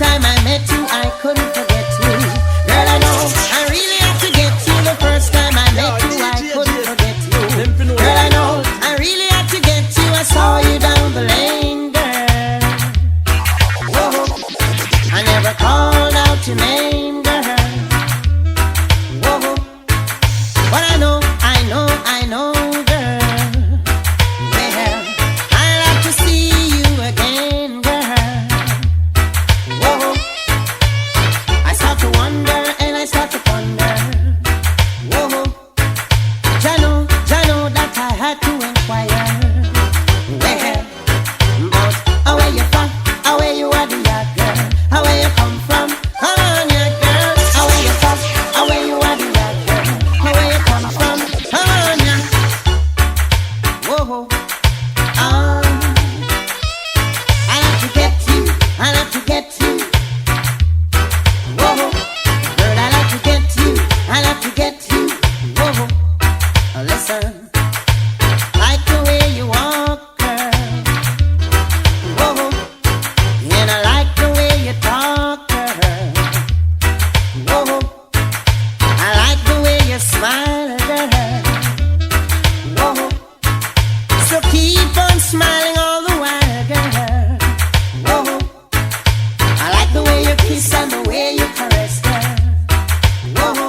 time I met you, I couldn't forget you. Girl, I know I really have to get you. The first time I met you, I couldn't forget you. Girl, I know I really have to get you. I saw you down the lane, girl. Whoa, I never called out your name, girl. Whoa, but I know, girl. Well, I'd like to see you again, girl. Whoa, I start to wonder and I start to ponder. Whoa, Jah know that I had to inquire. Well, but where you from? Where you are, the yard girl? Where you come from? Come on, yard girl. Where you from? Where you are, the yard girl? Where you come from? Come on, yard. Whoa, I have to get you. I have to get you. Whoa, girl, I have to get you. I have to get you. Whoa, listen, like the way you walk, girl. Whoa, and I like the way you talk, girl. Whoa, I like the way you smile, girl. Whoa, so keep on smiling all the while, girl. Whoa, I like the way you kiss and the way you caress, girl. Whoa,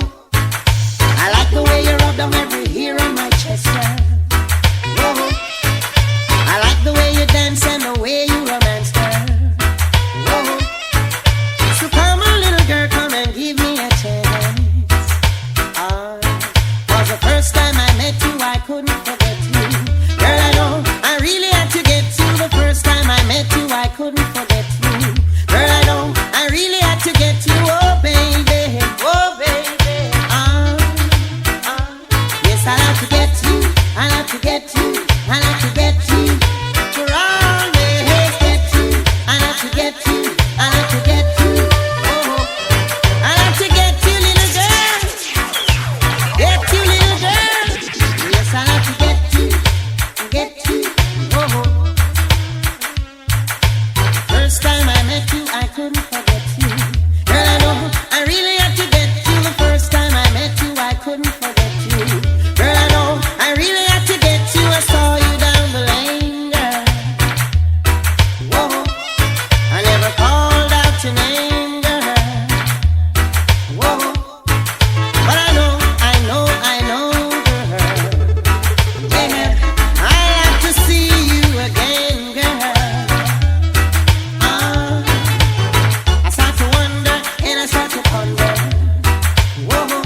I like the way you rub down every hair on my chest, girl. Whoa, I like the way you dance and the way you romance, girl. Whoa, so come on, little girl, come and give me a chance. Was the first time I met you, I couldn't forget you. Girl, I know I really had to get you. The first time I met you, I couldn't forget you. Girl, I know I really had to get you. Oh baby, oh baby. Yes, I have to get you. I have to get you. I have to get you. For always get you. I have to get you. I have to get you. Oh, I have to get you, little girl. Get you, little girl. Yes, I have to get you. Get you. Oh, first time I met you, I couldn't forget you. Girl, I know I really had to get you. The first time I met you, I couldn't forget you. Girl, I know I really had to get you. I saw you down the lane, girl. Whoa, I never called out your name, girl. Whoa, but I know, girl. Yeah, I like to see you again, girl. I start to wonder and I start to ponder. Whoa,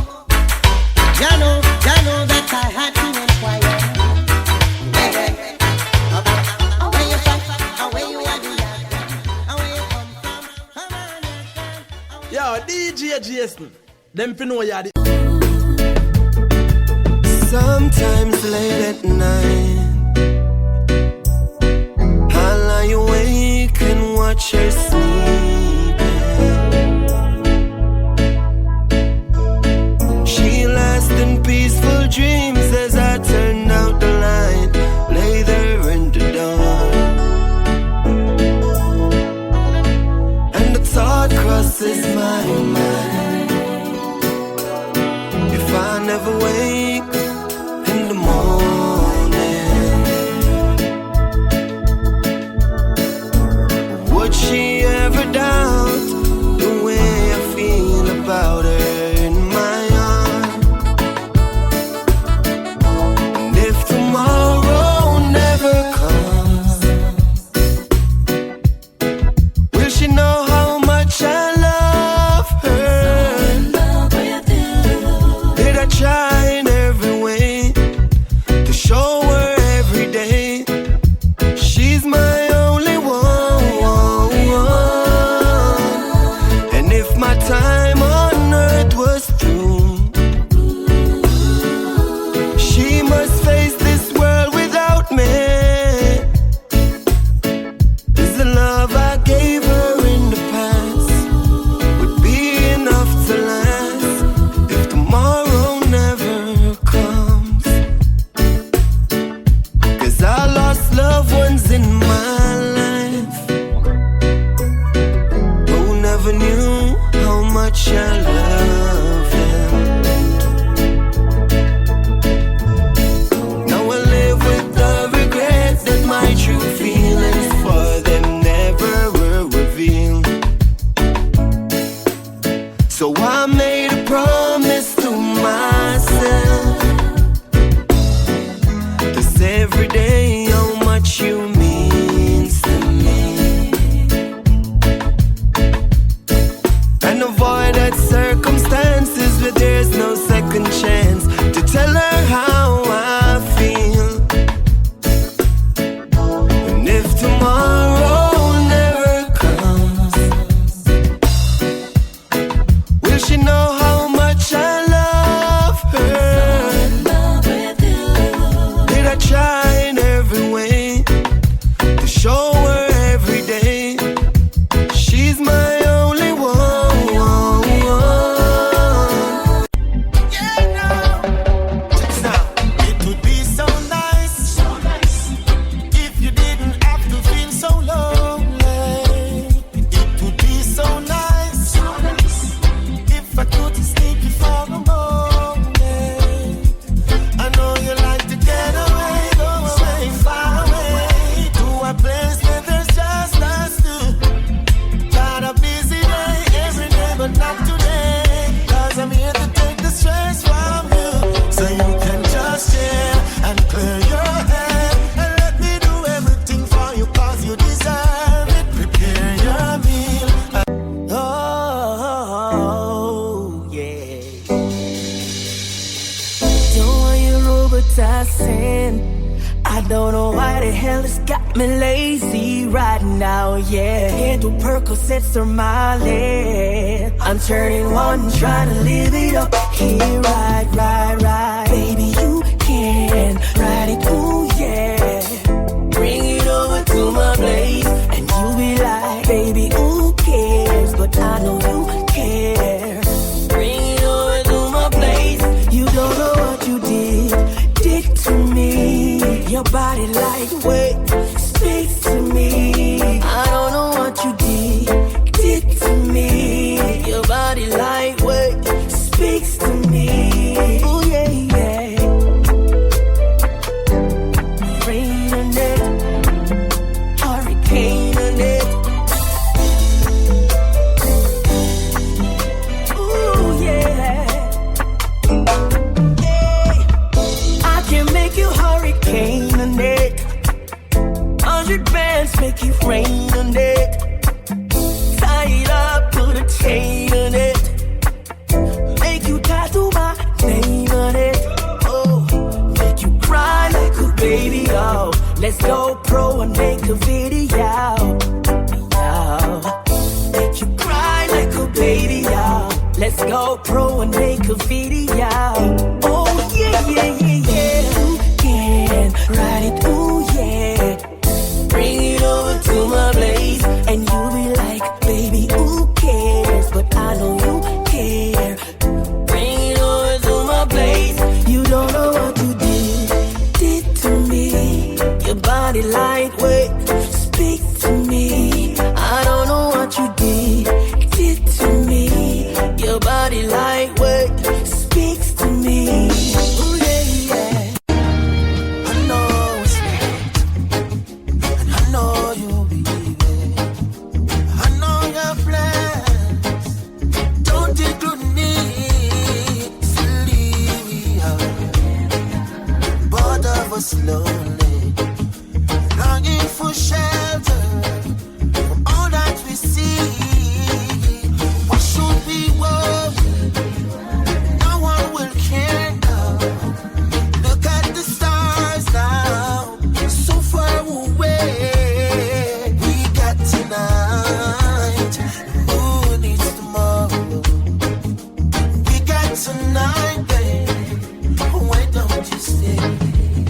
Jah know that I had to inquire. Where you from? Where you are, the yard girl? Where you come from? Come on, yard girl. Yo, DJ Jason. Them fi know ya the. Sometimes late at night, I'll lie awake and watch her sleeping. She lasts in peaceful dreams as I turn out the light, lay there in the dark, and the thought crosses my mind: if I never wake in the morning, would she hell has got me lazy right now, yeah. Into Percocets or Molly. I'm turning one, trying to live it up. Here, right. Baby, you can ride it, ooh, yeah. Bring it over to my place, and you be like, baby, who cares? But I know you care. Bring it over to my place. You don't know what you did to me. Your body lightweight speaks to me. I don't know what you did to me. Your body lightweight speaks to me. Oh yeah, yeah. Rain on it, hurricane on it. Ooh yeah. Hey, I can make you hurricane on it. 100 bands make it rain on it. Tie it up, put a chain on it. Make you tattoo my name on it. Oh, make you cry like a baby, oh. Let's go pro and make a video. Make you cry like a baby, oh. Let's go pro and make a video. Oh yeah. You can ride it, ooh yeah. Bring it over to my place, and you be like, baby, who cares? But I know you care. Bring it over to my place. You don't know what you did to me. Your body lightweight, speak to me. I don't know what you did to me. Your body lightweight speaks to me. Ooh, yeah. I know it's late, and I know you'll be leaving. I know your plans don't include me. Silly we are, both of us lonely, longing for shelter from all that we see. Why should we worry? No one will care now. Look at the stars now, so far away. We got tonight, who needs tomorrow? We got tonight, babe. Why don't you stay?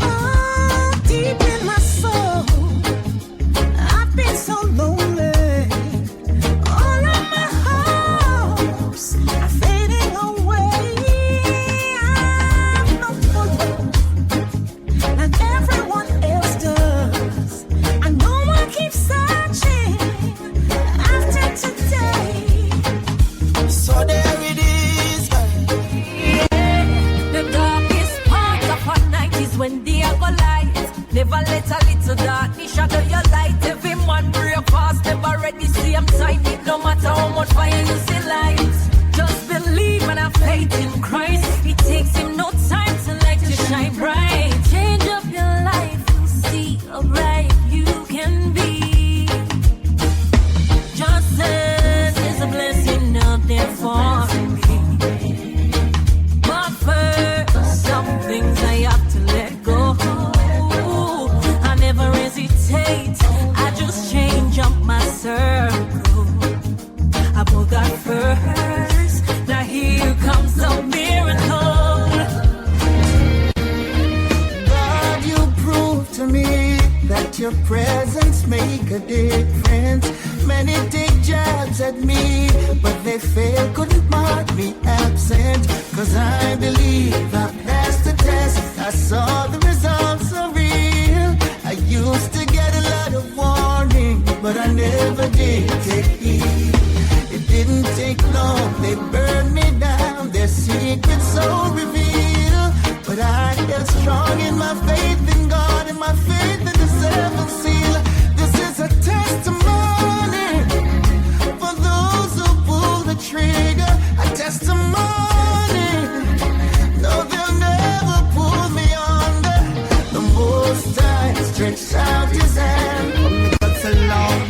Oh, deep in my soul, I've been so lonely. All of my hopes are fading away. I'm not for you, like everyone else does. I know I keep searching after today. So there it is, the darkest part of our night is when day go light. Never let a little darkness shadow your light. Every man break fast, never ready, same time. It no matter how much fire you see light. Just believe and have faith in Christ. It takes him no time to let you shine bright. Change up your life, you'll see how bright you can be. Just as there's a blessing out there for me. But first, some things I have to let go. I never hesitate, I just change up my circle. I put God first, now here comes the miracle. God, you prove to me that your presence make a difference. Many take jabs at me, but they fail, couldn't mark me absent. Cause I believe I passed the test, I saw the results are real. I used to get a lot of warning, but I never did take heed. It didn't take long, they burned me down, their secrets so revealed. But I held strong in my faith in God, and my faith in the seventh seal. This is a testimony for those who pull the trigger. A testimony, no, they'll never pull me under. The Most High stretched out his hand from the guts along.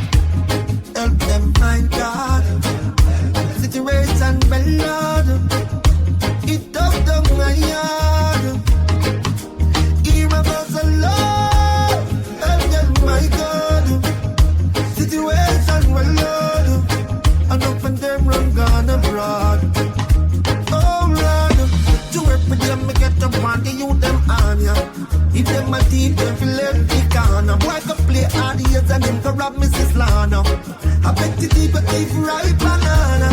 Help them find God. Situation well, Lord. It took them a yard. Hear about them a teeth, them feel left the corner. Why go play all the years and them go rob Mrs. Lana? I bet the people keep right banana.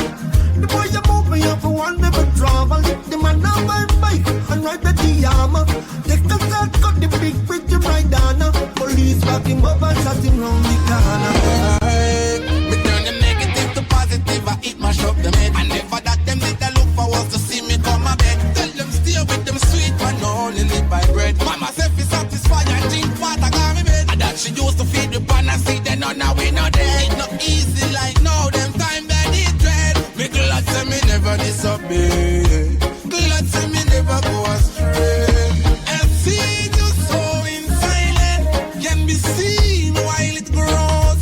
The boy you move me up for one never travel. Lick the man on my bike and ride the Diama. Take a shot, cut the big bridge and ride down. Police back him up and shot him round the corner. Me turn the negative to positive, I eat my shop them head. And never that them did I look for was to see me come a bed. Tell them stay with them sweet man, only live by bread. Mama said fi satisfy and drink water, got me bed. And that she used to feed the pan and see them now we not dead. It not easy like now, them time bad it dread. Me glad say me never disobey. Glad say me never go astray. And see you sowing silent can be seen while it grows.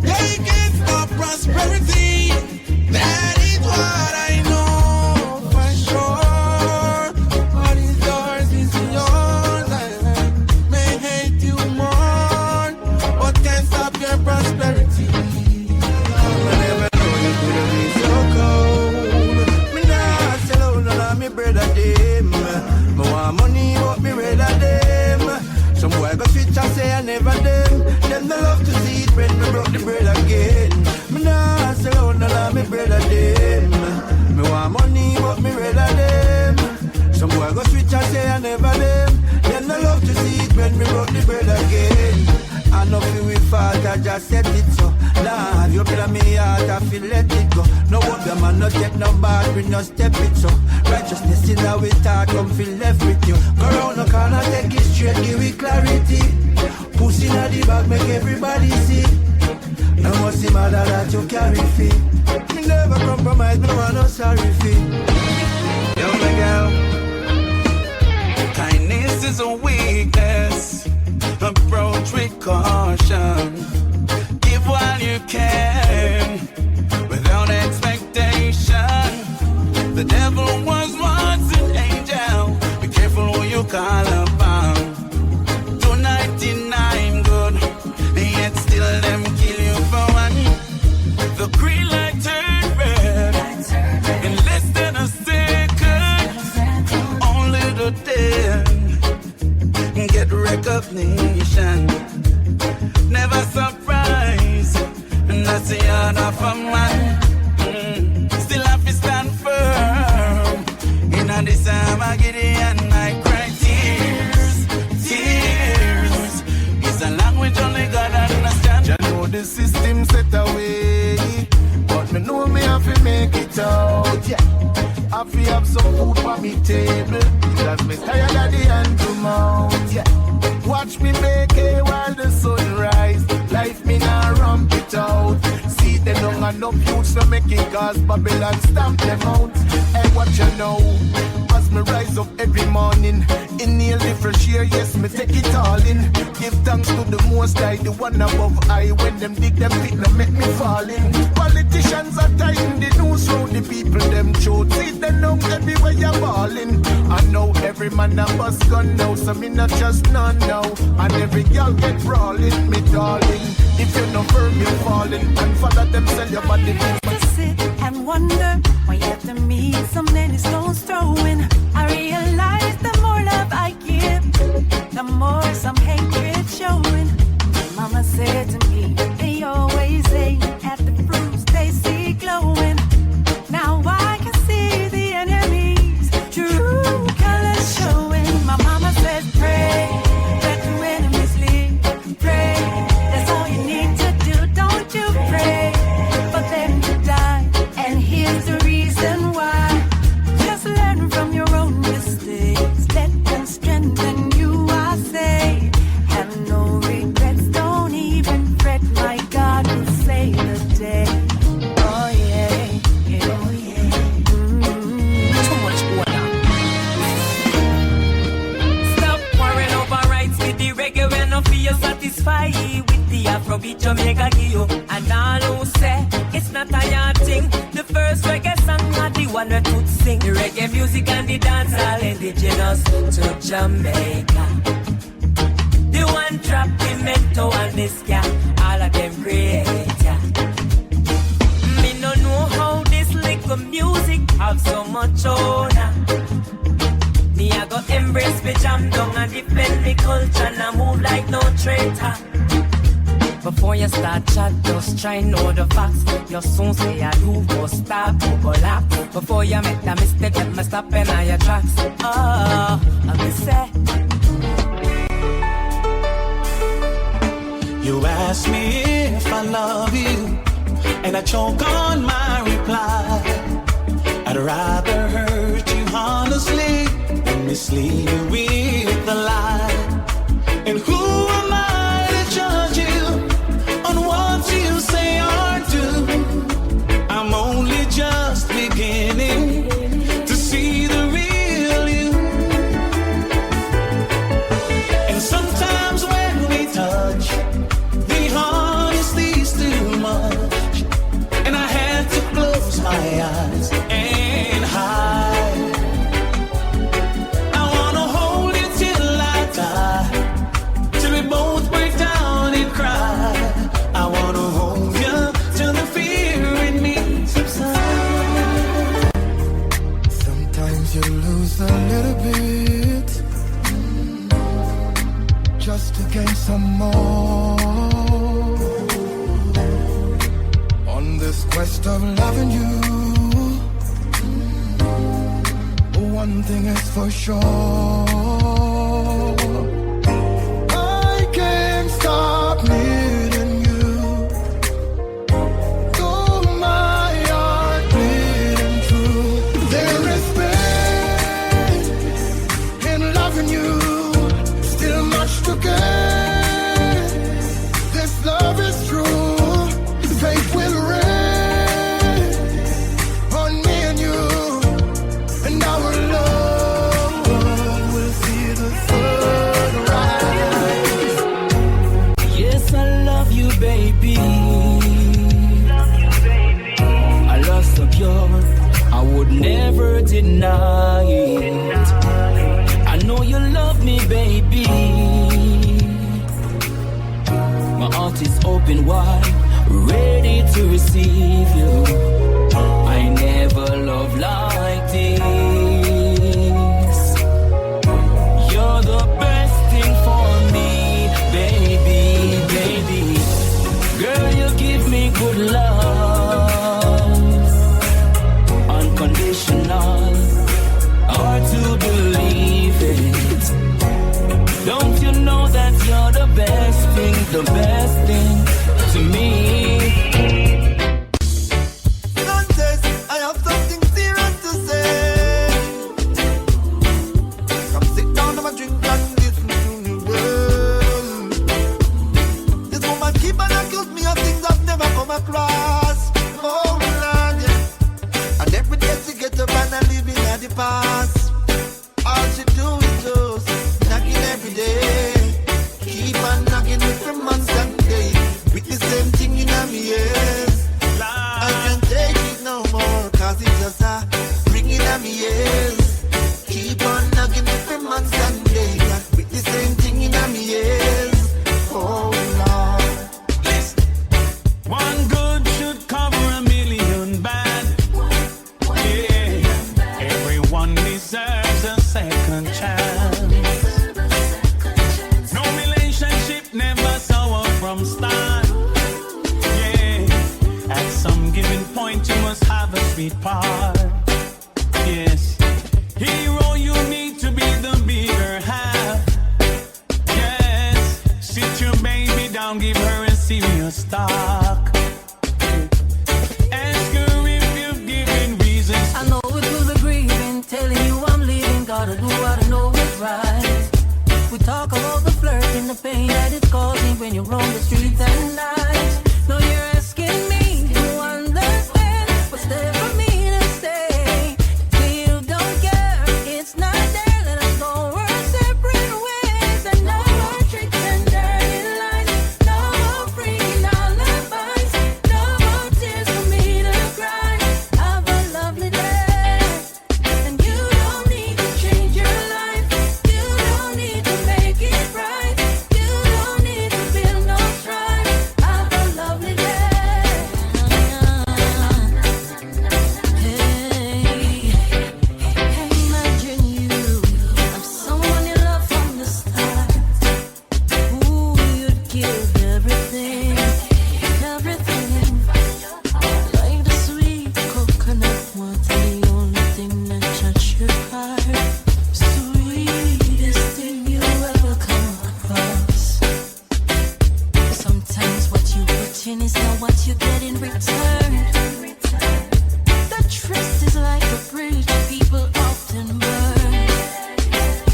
They can't stop prosperity. That is what I know for sure. What is yours is yours. I may hate you more, but can't stop your prosperity. I never know you could be so cold. Me not sell out none of me brother them. Me want money, but me rather them. Some boy go switch and say I never them. Them no love to see it when me broke the bread again. Me nah sell out none of me brother them. Me want money but me rather them. Some boy go switch and say I never them. Them no love to see it when me broke the bread again. I know feel we fought, I just said it so. Lord, you better me heart, I feel let it go. No one them and no take no bad, we no step it so. Righteousness in our thought, come feel left with you. Go round the corner, take it straight, give it clarity. Pussy in the bag, make everybody see. No must see matter that you carry feet. Me never compromise, me no want no sorry fee. Yo, my girl, kindness is a weakness. Approach with caution. Give while you can, without expectation. The devil was once an angel. Be careful who you call upon. 299 good, yet still them kill you for one. The green light turned red in less than a second. Only the dead get recognition. Never surprise, and that's the art of a man. Still have to stand firm. In this time I get it and I cry tears. Tears is a language only God understands. I know the system set away, but me know me have to make it out. Yeah, I have to have some food for me table, because me tired of the hand to mouth. Yeah, watch me make it while the sun rise. Life me now ramp it out. See them don't have no youths to make it, cause Babylon stamp them out. Hey, what you know? As me rise up every morning, inhale the fresh air, yes, me take it all in. Give thanks to the Most High, the one above I. When them dig them pit, they make me fall in. Politicians are tighten the news round the people, them chote. See them know everywhere you're balling. I know every man a bus gun now, so me not just none now. And every girl get brawling, me darling. If you're not firm, you're falling. And follow them, sell your body. Sit and wonder why you have to meet so many stones throwing. I realize the more love I give, the more some hatred showing. Mama said to me, they always aim at the fruits they see glowing. Now I can see the enemy's true colors showing. My mama said, pray that your enemies leave. Pray, that's all you need to do. Don't you pray for them to die. And here's the reason why. Just learn from your own mistakes. Let them strengthen you, I say. Have no regrets, don't even fret. My God will save the day. Oh yeah, yeah, oh yeah. Too much going on. Stop worrying over rights with the reggae when no feel satisfied with the Afrobeat Jamaica give you. And all who say it's not a yard thing. The first reggae song are the one we could sing. The reggae music and the dance all indigenous to Jamaica. The one drop the mento and the ska, all of them creator. Me no know how this little music have so much honor. Me I go embrace me, jam down and defend me culture, and I move like no traitor. Before you start chat, just try know the facts. You soon say I do go stop, go lap. Before you make the mistake, let me stop in all your tracks. Oh, I'm say. You ask me if I love you, and I choke on my reply. I'd rather hurt you honestly than mislead you with a lie. And who am I to judge you on what you say or do? I'm only just beginning to see the real you. And sometimes when we touch, the honesty's too much, and I had to close my eyes and hide. I wanna hold you till I die, till we both break down and cry. I wanna hold you till the fear in me subsides. Sometimes you lose a little bit just to gain some more. On this quest of loving you, one thing is for sure, I can't stop needing you. Though my heart beating true, there is pain in loving you, still much to gain. This love is true, faith will reign on me and you, and our love will see the sunrise. Yes, I love you, baby. I love so pure, I would never deny it. I know you love me, baby. My heart is open wide, ready to receive you. I never loved like this. You're the best thing for me, baby, baby. Girl, you give me good love, unconditional, hard to believe it. Don't you know that you're the best thing to me? Sanchez, I have something serious to say. Come sit down and drink and listen to me well. This woman keep on accuse me of things I've never come across. Oh Lord, yeah. And every day she get up and I living at the past. All she do is just knocking every day. Keep on knocking with from months and days, with the same thing in my ears. I can't take it no more, cause it's just ringing at me ears. Keep on knocking with from months and days, with the same thing in my ears. Oh Lord. Listen. One good should cover a million bad. Yeah. Everyone deserves a second chance. No relationship never sour from start. Yeah. At some given point you must have a sweet part. Yes. Hero, you need to be the bigger half. Yes. Sit your baby down, give her a serious talk. Ask her if you've given reasons. I know it was a grieving, telling you I'm leaving. Gotta do what I know is right. We talk about the flirt and the pain that it's causing when you roam the streets at night. No, you're asking me to understand what's there for me to say. You don't care, it's not there. Let us go our separate ways. And no more tricks and dirty lies, no more freaking alibis, no more tears for me to cry. Have a lovely day, and you don't need to change your life. You don't need to make it right. You don't need to feel no strife. Have Giving is not what you get in return. The trust is like a bridge people often burn.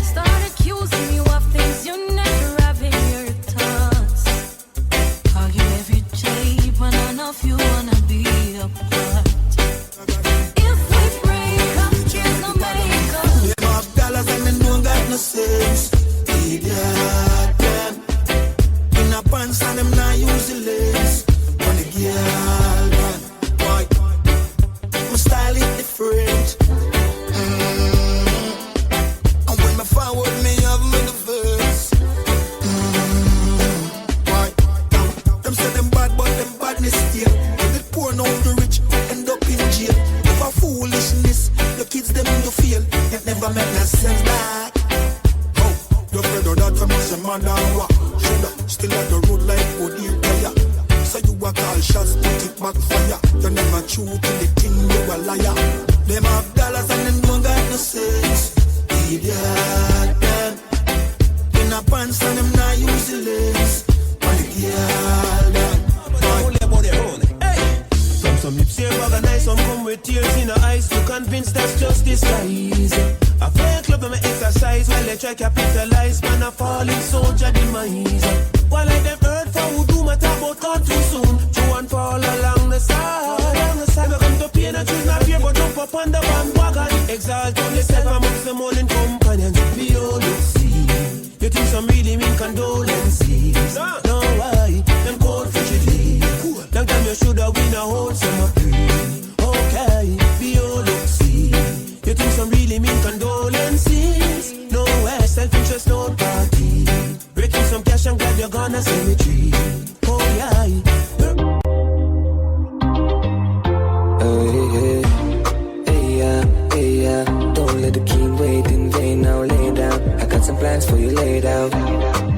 Start accusing you of things you never have in your thoughts. Call you every day, but none of you wanna be apart. If we break up, there's no makeup. Them have dollars and they don't got no sense. Idiot, them. In a pants and them not use the lace. On the girl, man. Why? My style is different. And when my forward, me have me the verse. Why? Them say them bad, but them badness still. They poor now the rich end up in jail. If a foolishness, the kids them in the field. It never make no sense like. Oh, you afraid of that? I'm a man and what? Shoulda still on the road like Woody player. So you a call shots, put it back fire. You never true to the thing, you a liar. Them have dollars and them don't got no sense. Idiot, them. In a pants and them not use the lace. On the girl, them. Some hips here organize, some come with tears in the eyes to convince that's just disguise. I fake love and my exercise while they try capitalize. Man, I falling soldier demise. While like them hurt for who do my talk about gone too soon. True and fall along the side. Never come to pain and choose not fear, but jump up on the bandwagon. Exalt on yourself amongst the morning companions. Be all you see. You think some really mean condolences? No, why? Them cold frigidly. Long time you shoulda win a whole summer free. Okay, be all you see. You think some really mean condolences? No way, self-interest, no party. Breaking some cash and grab your gun and cemetery. Oh yeah. Hey, don't let the king wait in vain. Now lay down. I got some plans for you laid out.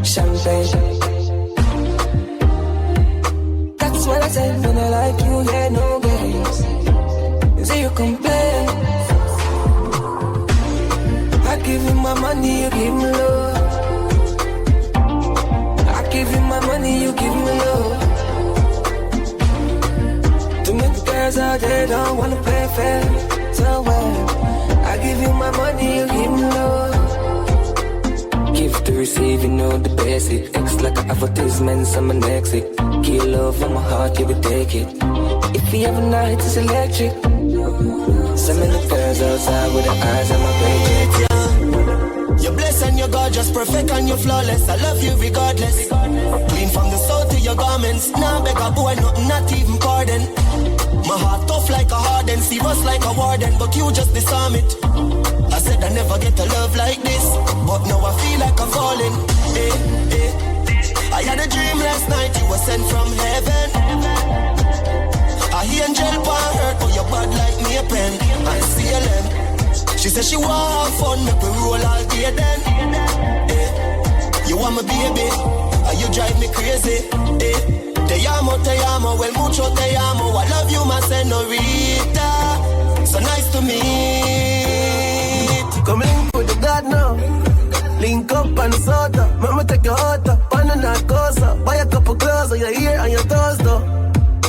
Champagne. That's what I said when I like you. Yeah, no games. Say you complain. I give you my money, you give me love. I give you my money, you give me love. Too many girls out there don't wanna play fair. So well, I give you my money, you give me love. Give to receive, you know the basic. X like an advertisement, someone exit. Give love from my heart, you will take it. If you have a night, it's electric. So many girls outside with their eyes on my paycheck. You're blessed and you're gorgeous, perfect and you're flawless. I love you regardless. Clean from the soul to your garments. Now beg a boy, nothing, not even pardon. My heart tough like a hardened, serious like a warden, but you just disarm it. I said I never get a love like this, but now I feel like I'm falling. I had a dream last night, you were sent from heaven. I hear angel pan hurt, but you're bad like me a pen. I see a lamb. She said she want have fun, make we roll all day then. You want my baby, and you drive me crazy. Te amo, well mucho te amo. I love you, my senorita. So nice to meet. Come link with the God now. Link up and soda. Mama take your heart up, on and narcosa. Buy a couple clothes on your ear and your toes though.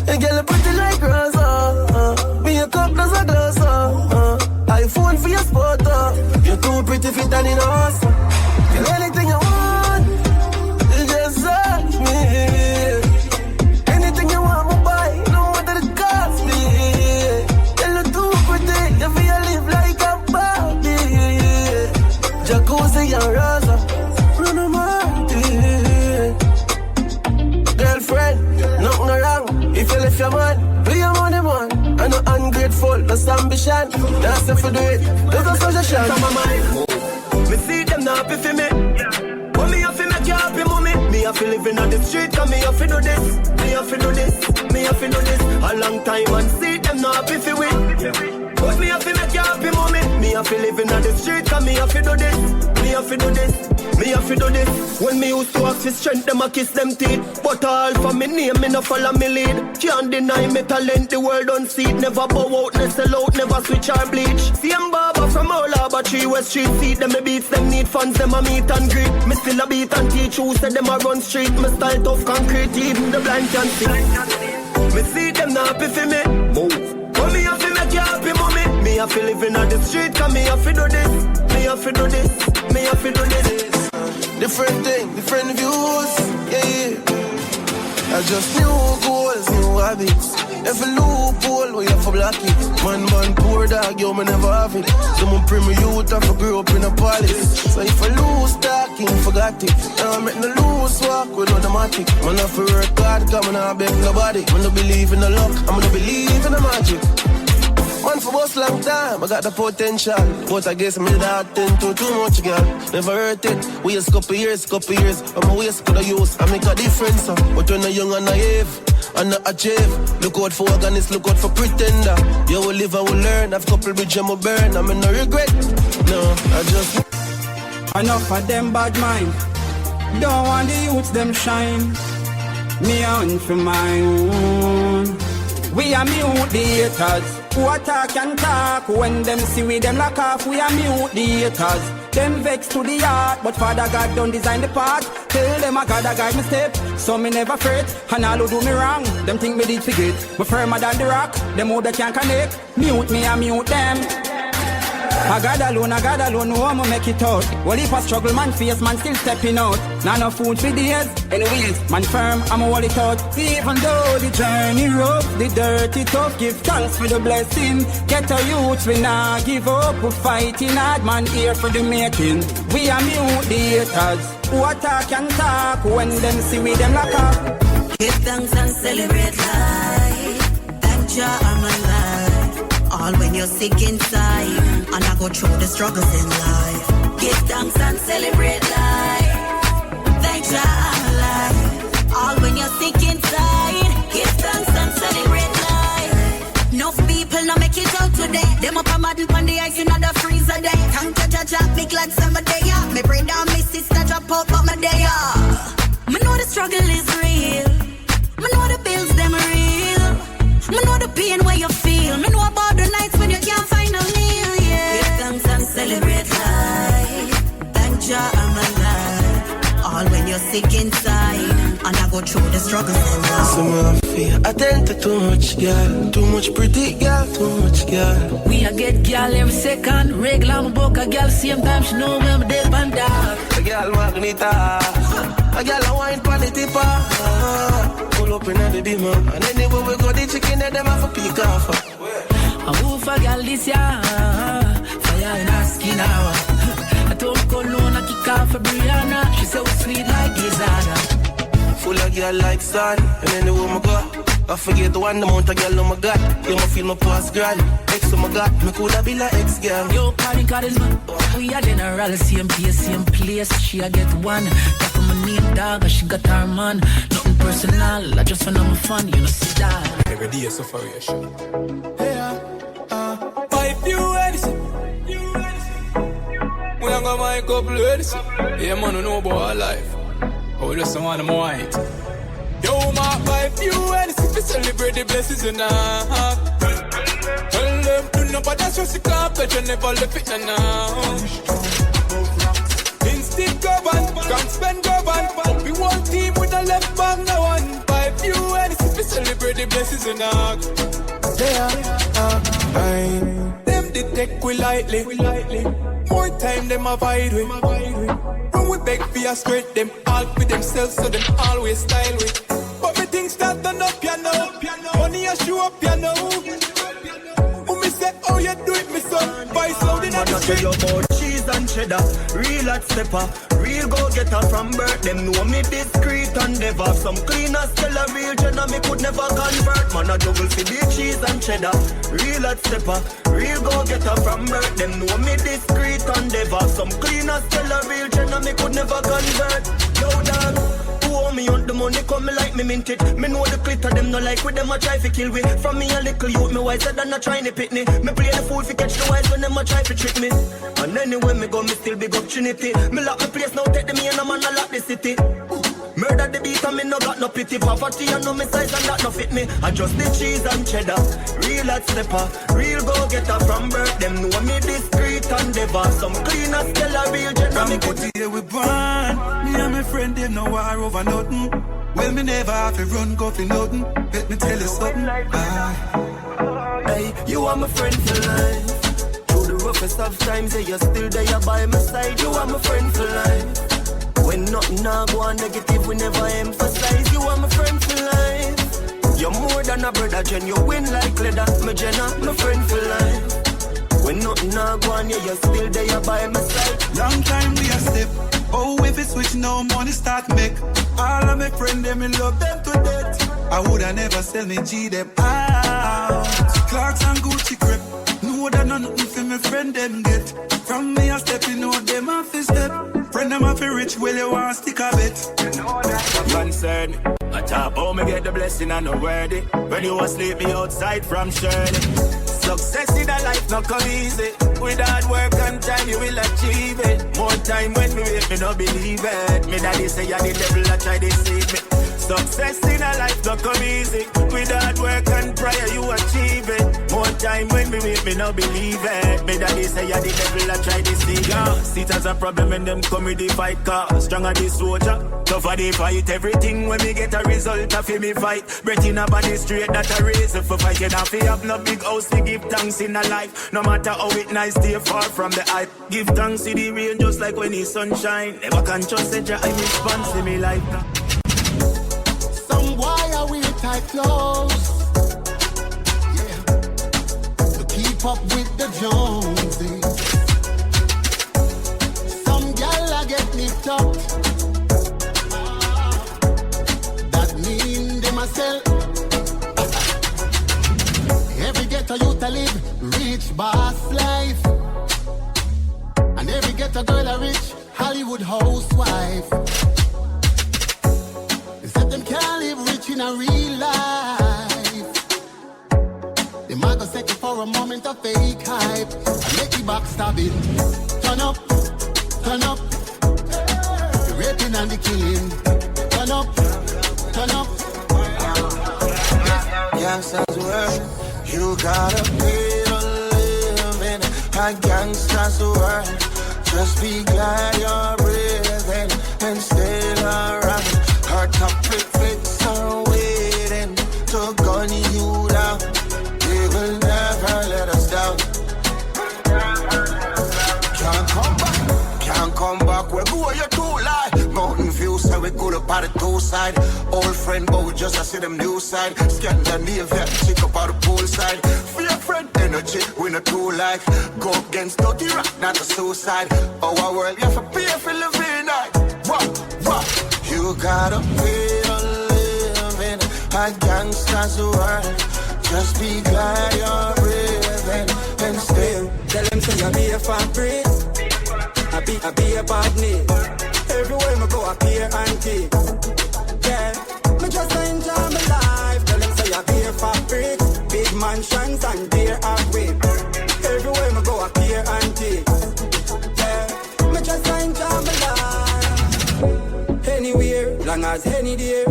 You get a pretty like Rosa. Be a cup does a glass. iPhone for your spot. You're too pretty fit and in a house. Feel anything you want. You just ask me. Anything you want, me buy. No matter the cost me. You look too pretty. You feel live like a Barbie. Jacuzzi and Rosa. Bruno Marty. Girlfriend, nothing wrong. If you left your man, be your money man. I'm not ungrateful, that's ambition. That's if you do it, there's a suggestion. From my mind, me see them not happy for me. But me have to make you happy, mommy. Me have to live in on the street, cause me have to do this. Me have to do this, me have to do this. A long time and see them not happy for me. But me have to make you happy, mommy. Me have to live in on the street, cause me have to do this. Me have to do this, me have to do this. When me used to ask for strength, them a kiss them teeth. But all for me name, me no follow me lead. Can't deny me talent, the world don't see it. Never bow out, no sell out, never switch or bleach. Same barber from all Harbour Tree, West Street. See them me beats, them need funds, them a meet and greet. Me still a beat and teach who said them a run street. Me style tough concrete, even the blind can see. Me see them not happy for me. Move. But me have to make you happy, mommy. Me have to live in on the street, cause me have to do this. Me have to do this. Me have to do this. Different thing, different views. Yeah. I just new goals, new habits. Every loophole we have to block it. Man, poor dog, yo, me never have it. Someone bring me youth and I grew up in a palace. So if I lose talking, forgot it. Now I'm making a loose walk with automatic. Man, I feel work hard, cause I'm not beg nobody. Man, I believe in the luck, I'm gonna believe in the magic. Man, for most long time, I got the potential. But I guess me that too much, girl. Never hurt it. Waste couple years. I'm a waste could I use. I make a difference. But when I'm young and naive, and not achieve. Look out for organist, look out for pretender. You will live and will learn. I've couple bridges I will burn. I'm in no regret. No, I just. Enough of them bad mind. Don't want the youths them shine. Me on for mine. We are mute the haters. Who attack and talk. When them see we them lock off. We are mute the haters. Them vex to the heart, but Father God don't design the path. Tell them I gotta guide me step, so me never fret. And all who do me wrong, them think me did forget. But firmer than the rock, them who they can't connect. Mute me and mute them. I got alone, no one make it out. Well, if I struggle, man face, man still stepping out. Now no food for days, anyways, man firm, I'm a wall it out. Even though the journey rough, the dirty tough, give thanks for the blessing. Get our youths, we not give up, we fighting hard, man here for the making. We are mute the haters, who attack and talk, when them see we them lock up. Give thanks and celebrate life, thank Jah I'm alive. All when you're sick inside, and I go through the struggles in life. Give thanks and celebrate life. Thank Jah I'm alive. All when you're sick inside, give thanks and celebrate life. Enough people now make it out today. Them up a madden on the ice in the freezer day. Thank Jah Jah, big glad summer day. Me bring down my sister drop out but my day. Me know the struggle is real. Me know the bills them real. Me know the pain where you feel. Me know about the nights when you can't find a meal, yeah. Give thanks and celebrate life. Thank Jah I'm alive. All when you're sick inside, and I go through the struggles in life. Some feel attentive too much, girl. Too much pretty, girl. Too much, girl. We a get girl every second. Regular I'm book a girl same time. She know me I'm deep and dark. A girl magneta. A girl a wine pan the tipper. Pull up in the beamer. And anywhere we go, the chicken that them have a peek off. I move a girl this year. Fire in her skin hour. I told Cologne I kick off for Brianna. She so sweet like Gizana. Full of girl like sun. And anywhere we go, I forget the one amount of girl oh my God. You ma feel my past grand. Ex oh my God, me coulda be like ex girl. Yo, carry charisma. We a general, same place. She a get one. Talk on my name dog, she got her man. Nothing personal, I just wanna have fun. You know see that. Every day is sufferation. Pipe you Edison. We ain't got my couple Edison. Yeah, man, I know about our life. Oh, just want them white. Yo, my pipe you Edison. To celebrate the blessings in our heart. Tell them to nobody just a carpet. You never left it now. Instinct govern, can't spend govern. We one team with a left bang no one. Pipe you Edison. To celebrate the blessings in our heart. Them they take we lightly. More time them avoid we. When we beg for a straight, them all with themselves, so them always style we. But me things start turn up, you know. Money a show up, you know. Who me say, oh you do it, me son. Vice loud in the street. About cheese and cheddar, real hot stepper, real go-getter from birth. Them know me discreet and never. Some cleaners tell a real cheddar, me could never convert. Man a juggle for the cheese and cheddar, real hot stepper, real go-getter from birth. Them know me discreet and never. Some cleaners tell a real cheddar, me could never convert. Yo dog, who owe me on the money come me like me mint it. Me know the glitter them no like with them a try to kill we. From me a little youth me wiser than a trying to pick me. Me play the fool fi catch the wise when them a try to trick me. And anywhere me go me still big up Trinity. Me lock my place now take the me and a man a lock the city. Murder the beat and me no got no pity. Poverty and no me size and that no fit me. I just the cheese and cheddar. Real hot stepper, real go-getter from birth. Them know me discreet and never. Some clean as stellar, real general. From put here we born. Me and my friend, them no war over nothing. Well, me never have to run, go for nothing. Let me tell you something. Hey, you are my friend for life. Through the roughest of times, yeah, you're still there by my side. You are my friend for life. When nothing now go on negative, we never emphasize. You are my friend for life. You're more than a brother, Jen. You win like leather, my Jenna, my friend for life. When nothing now go on, yeah, you're still there by my side. Long time we a step. Oh, if it switch now, money start make. All of my friends, them in love them to death. I woulda never sell me G them out. Clarks and Gucci crep. Know that nothing for my friend them get. From me a step, you know them off his step. Friend them off rich, well you want stick a bet. You know that's a concern. I top how me get the blessing and no worthy. When you asleep me outside from Shirley. Success in a life not come easy. With hard work and time you will achieve it. More time when me wait me no believe it. Me daddy say ya the devil a try deceive me. Success in a life not come easy. With hard work and prayer you achieve it. More time when me wait me no believe it. Me daddy say ya the devil a try deceive me. See it as a problem when them come with the fight car. Stronger the soldier, tougher the fight. Everything when me get a result of me fight. Breath in a body straight that a reason for fight. You don't have no big house to give thanks in a life. No matter how it nice, stay far from the hype. Give thanks to the rain just like when the sunshine. Never can trust it, I'm response to me like that. Some why are we tight clothes? Yeah, to keep up with the Joneses. Some gal I get nipped up. That mean they must sell. Every ghetto youth I live rich boss life, and every ghetto girl a rich Hollywood housewife. They said them can't live rich in a real life. They might go second for a moment of fake hype and make the back stab it. Turn up, turn up. The raping and the killing. Turn up, turn up. Gangsters world, you gotta pay to live in a gangster's world. Just be glad you're breathing and stay around. Our top flicks are waiting to gun you down. They will never let us down. Can't come back, can't come back. Where go you too light? Mountain view, so we go up at the two side. Old friend, but we just see them new side. Scan the name, chick up at the pool side. Fear friend, energy, we not too like. Go against dirty rock, not a suicide. Our world, you have to pay for living night. What? You gotta pay to live in a gangster's world. Just be glad you're breathing and stay. Tell them say I be a fabric, I be a badness. Everywhere me go I appear antique. Yeah, me just enjoy my life. Tell them say I be a fabric, big mansions and beer and whip. Everywhere me go I appear antique. Yeah, me just enjoy my life. Anywhere, long as any day.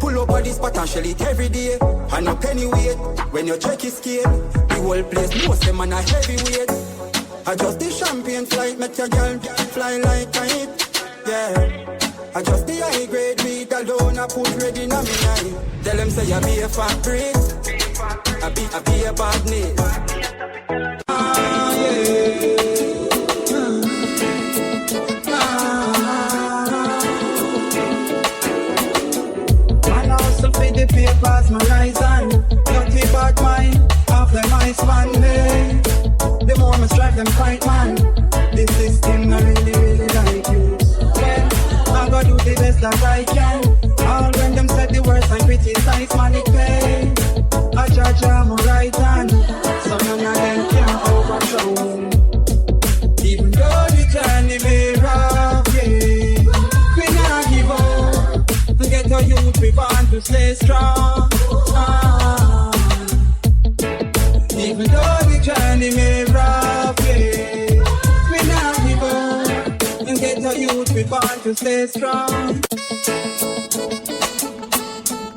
Pull up at this spot and shell it every day. And no penny weight, when you check his scale. The whole place most them on a heavyweight. I just the champagne flight, make your girl fly like a kite. Yeah, I just the high grade weed alone, I put ready in a me eye. Tell them say I be a fabric, I be a badness. The papers my rise on, not me bad mind, half them ice man me. The more me strike them fight man, this system I really like you. Well, I gotta do the best that I can. All when them said the words and criticize man it pay. I judge I'm right hand, so none of them can overthrow. Even though the journey may rough, yeah, we not give up. Get a youth, we want to stay strong. Even though the journey may rough, yeah, we not give up. And get a youth, we want to to stay strong.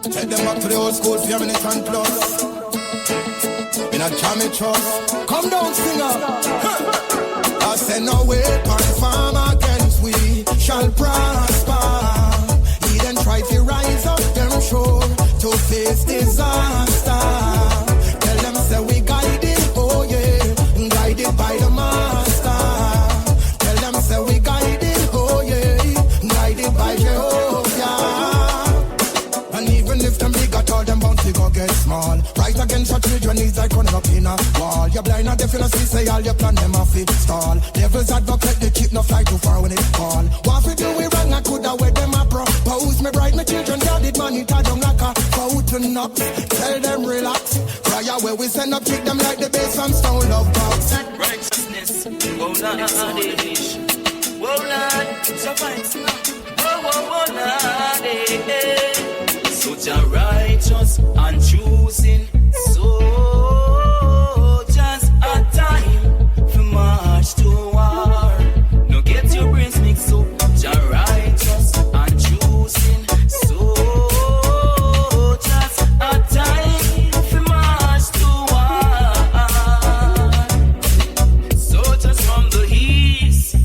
Take them back to the old school, 4 minutes and plus. In a jammy trust. Come down, singer. I said no weapon form against we shall prosper. He then try to rise up them shore to face disaster. Tell them say we guided, oh yeah, guided by the master. Tell them say we guided, oh yeah, guided by Jehovah. And even if them big at all, them bound to go get small. Right against your children is like running up in a wall. You're blind and deaf, you see, say all your plan them off it stall. Devil's advocate, they keep no fly too far when it fall. What we do we wrong, I coulda wear them a propose. Me bright, my children, God did money, tie down like a fountain up. Tell them relax. Fire where we send up, kick them like the bass from Stone Love Box. Righteousness, oh Lord, oh Lord, so fine, oh Lord, such a righteous and choosing soldiers a time for march to war. No get your brains mixed up. Such a righteous and choosing soldiers a time for march to war. Soldiers from the east,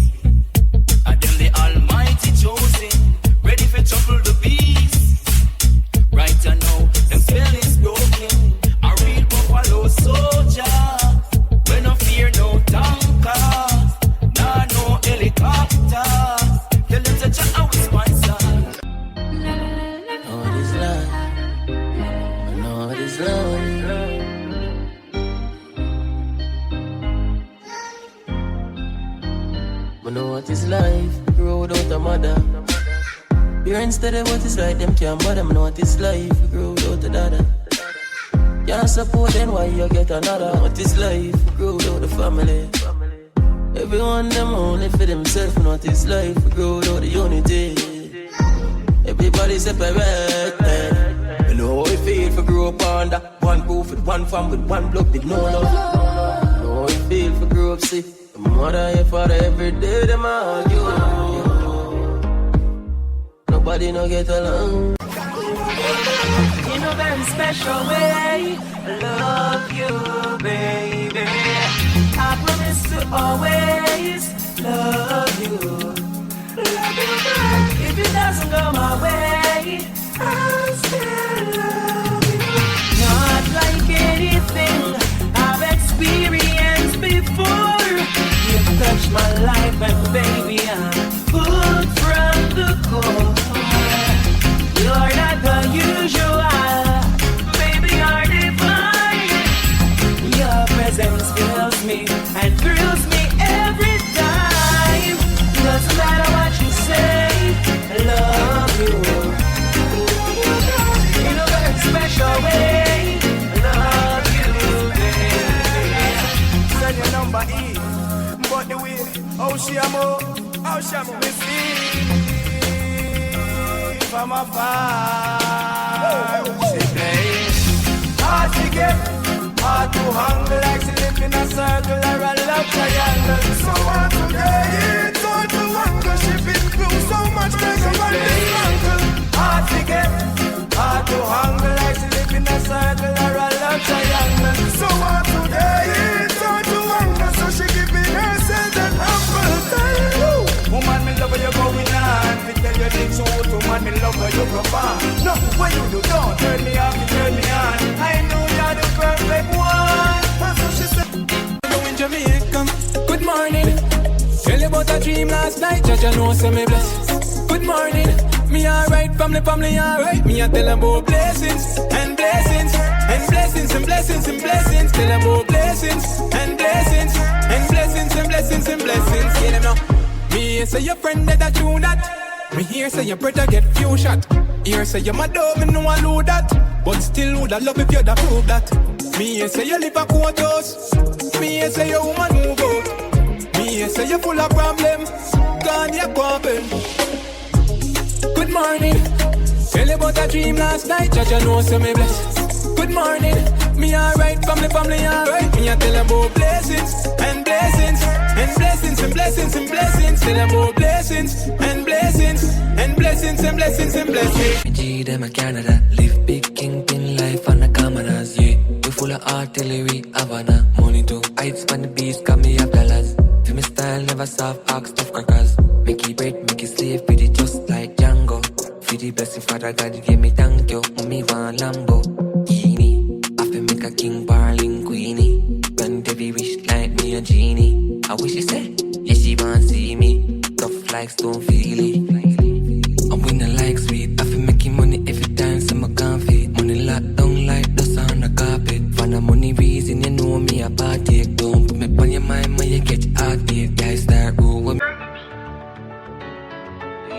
and them the Almighty chosen, ready for trouble the beast. Right I know, them spell is broken. A real buffalo soldier. When no fear, no tanker. Nah, no helicopter. Tell them to check out sponsor. Know it is love. I know it is love. I know what is life. Grow without a mother. Parents tell them what it's like, them can't bother. I know what it's life, we grow without a dada. Can't support them, why you get another? What is life, we grow without the family. Everyone them only for themselves, know what it's life, we grow without the unity. Everybody separate. You know how it feel for grow up under one roof with one fam with one blood with no love. You know how it feel for grow up sick. Your mother and your father every day them argue. Nobody no get along. In a very special way, I love you, baby. I promise to always love you. Love you, girl. If it doesn't go my way, I'll still love you. Not like anything I've experienced before. You touched my life and baby, I'm full from the core. You're not the usual, baby, you're divine. Your presence fills me and thrills me every time. Doesn't matter what you say, I love you. In a very special way, I love you, baby. Send your number E, but the way, oh she amo, me see. From afar, she plays hard to get, hard to handle, like she live in a circle or a love triangle. So hard to get, it's hard to handle. She been through so much pressure on this uncle. Hard to get, hard to handle, like she live in a circle or a love triangle. So hard to get, it's hard to handle. So she giving herself an humble time. Woman, me love where you going on. Me tell you things so good, woman, me love where you perform. No, what you do, don't turn me off, you turn me on. I know you're the perfect one. So she said, Hello in Jamaica, good morning. Tell you about a dream last night, Jah know say me blessed. Good morning, me alright, family alright. Me I tell them about blessings and blessings and blessings and blessings and blessings. Tell them about blessings and blessings and blessings and blessings and blessings. Hear them now. Me here say your friend that you that. Me here say your brother get few shot. Here say your mother, me know I know that. But still would I love if you da prove that. Me here say you live a quarters. Me here say your woman move out. Me here say you full of problems. Gone your problem. Good morning. Tell you about a dream last night. Jah know say me blessed. Good morning. Me alright, family alright. Me I tell them about blessings and blessings and blessings and blessings and blessings. Tell them about blessings and blessings and blessings and blessings and blessings. Me G them a Canada, live big kingpin life on the cameras, yeah. We full of artillery, Havana, money too. I spend the beats, got me up dollars. For me style never soft, ask tough crackers. Make it bread, make it slave, with it just like Django. For the blessing, Father God, give me thank you. Me want Lambo, Genie. I feel make a king, parling queenie. Grant every wish like me a genie. I wish she said, yeah, she want see me. Tough like stone feely. I'm winning like sweet. I feel making money every time, so I can't fit. Money locked down like dust on the carpet. For the money reason, you know me a party. Don't put me on your mind when you get heartbeat. Guys start rule with me.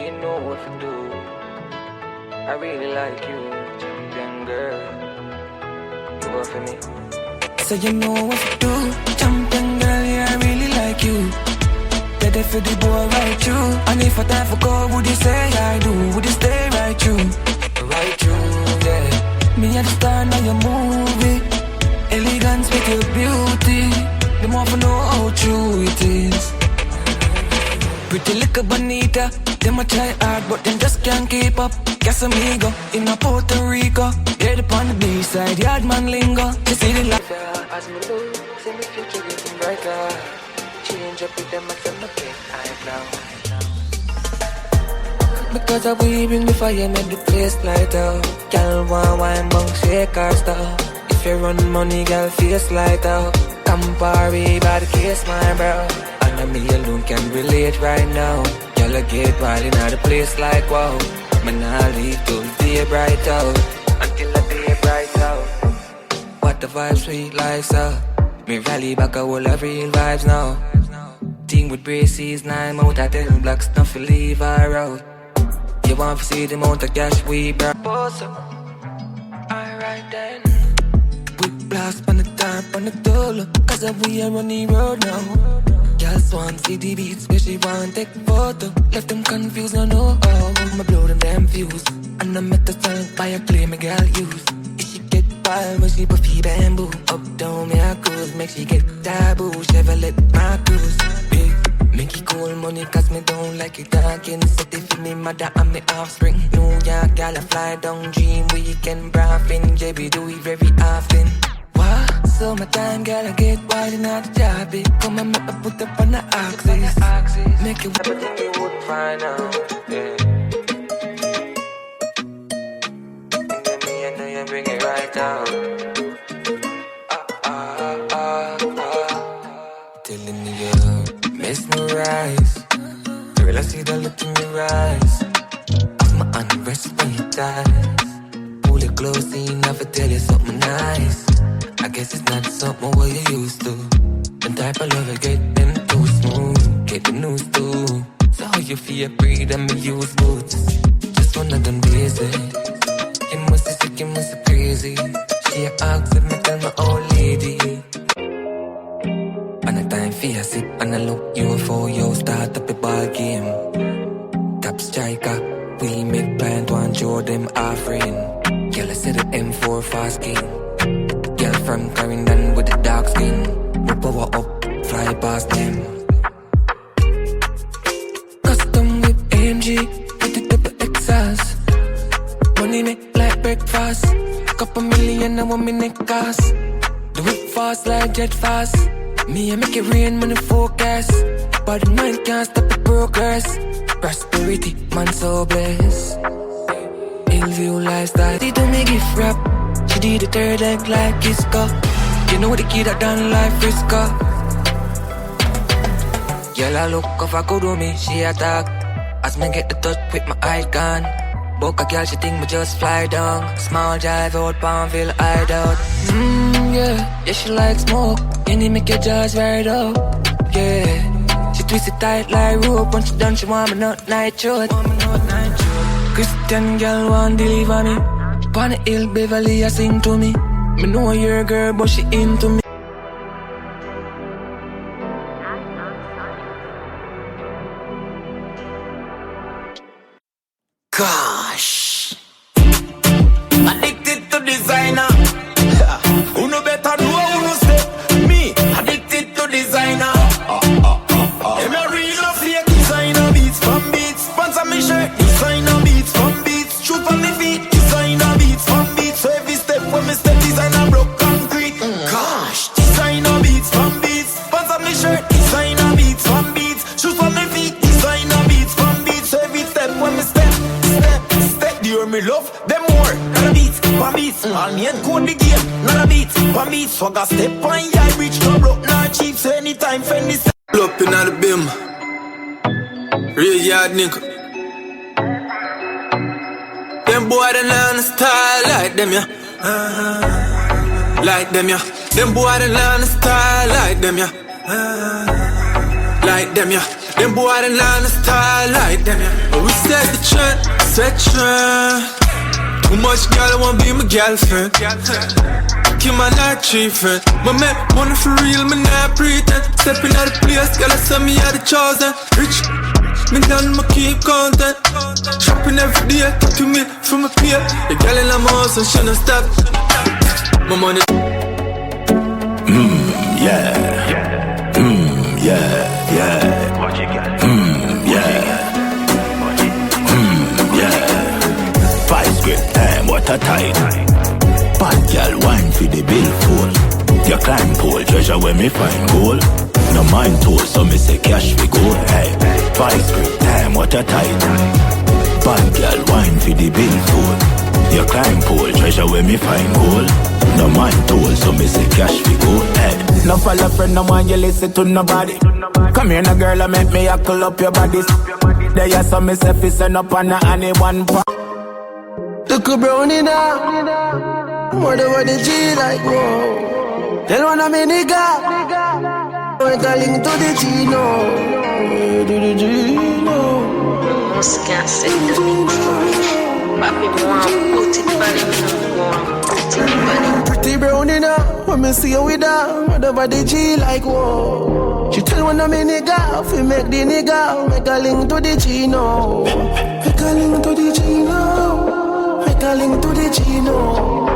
You know what to do. I really like you, champion girl. You work for me. So you know what to do, champion girl, yeah, I really like you. Ready for the boy right through. And if I time for go, would you say I do? Would you stay right through? Right through, yeah. Me and the star now your movie. Elegance with your beauty. The more for know how true it is. Pretty little bonita. Them a try hard but them just can't keep up. Casamigo in a Puerto Rico. Dead upon the B-side, yard man lingo. You see the life. As me look, see me future getting brighter. Change up with them and send me big high now. Because of we bring the fire, make the place lighter. Girl want wine, bunk, shake our stuff. If you run money, girl, face lighter. Campari by the case, my bro. And me alone can relate right now. Girl, I get wild in the place like wow. Man, I leave till the day bright out. Until the day bright out. What the vibes sweet like so. Me rally back a whole of real vibes now. Team with braces, 9 out of 10 blocks, not to leave her out. You want to see the amount of cash we brought. Alright then. We blast on the top, on the dollar. Cause we are on the road now. Girls want see the beats, where she want take photo. Left them confused, no know how. My blow them damn fuse. And I met the talent by a play my girl use. If she get wild when she puffy bamboo. Up down me a cruise, make she get taboo. Chevrolet my cruise, yeah. Make it cool money cause me don't like it talking. Set it for me mother and me offspring. New York gal I fly down dream weekend braffing. JB do it very often. What? So my time girl I get wild in the job. Come and make me put up on the axis. Make it everything you would find out, yeah. And then me and you bring it right out. Telling me you mesmerize. Girl I see the look in your eyes. Have my unrest when you die. Pull it close and you never tell you something nice. I guess it's not something what you used to. The type of love I get them too smooth. Get the news too. So how you feel breathe and me use boots. Just one of them days, You must be sick, you must be crazy. She asks if me tell my old lady. And the time for you sit and I look you for you start up a ball game. Top striker, we make plan to enjoy them offering. Girl I said the M4 fast king. Girl from Clarendon with the dark skin. We power up, fly past them. Custom with AMG, with the double exhaust. Money make like breakfast. Couple million I want me neck cost. Do it fast like jet fast. Me I make it rain when the forecast. But the mind can't stop the progress. Prosperity, man so blessed. Hillview lifestyle, they do me gift wrap. She did the third leg like Kisco. You know the kid that done like Frisco. Girl I look off I could do me, she attack. As me get the touch with my icon. Boca girl she think me just fly down. Small drive out Palmville hideout. Yeah, she like smoke. And it make your jaws right up. Yeah, she twist it tight like rope. When she done she want me not night short. Christian girl want deliver me. Pon the hill Beverly, I sing to me. Me know you're a girl, but she into me. Gosh, addicted to designer. Who no So me step designer broke concrete. Gosh, designer beats from beats. Pants on me shirt, designer beats from beats. Shoes on me feet, designer beats from beats. So every step when me step, do you hear me love? Them more, not a beats, from beats. All me head code the game, not a beats, from beats. Swagger step on ya, reach no broke, not cheap. So anytime, friend this. Pull up in the beam. Real yard nigga. Them boy they learn the style like them, yeah. Like them, yeah. Them boy they learn the style like them, yeah. Like them, yeah. Them boy they learn the style like them, yeah. But we set the trend. Too much girl want be my girlfriend. Keep my night tree friend. My man, money for real, me not pretend. Stepping out the place, girl I saw me are the chosen. Rich, me done, me keep content. Shopping every day, to me from a peer. The girl in my house and she don't stop. My money. Yeah. Yeah. What you got? Yeah. Spice great time, what a time. Bad girl wine for the billfold. Your climb pole, treasure when me find gold. No mind tool, so me say cash we go. Hey, Spice great time, what a time. Bad girl wine for the billfold. Your climb pole, treasure when me find gold. No mind tool, so me say cash we go. Hey, no follow friend, no one you listen to nobody. Come here, no girl, I make me huckle up your bodies. There you saw me say fi send up on anyone. Took a brownie now. Whatever the G like, whoa. Tell one of me nigga. We're calling to the Gino. To the Gino. Most can't say the mix. Papi want put it body, want put it body. Pretty brownie now. When me see you with her, whatever the G like, whoa. She tell one of me nigga, if we make the nigga, make a link to the Gino. Make a link to the Gino. Make a link to the Gino.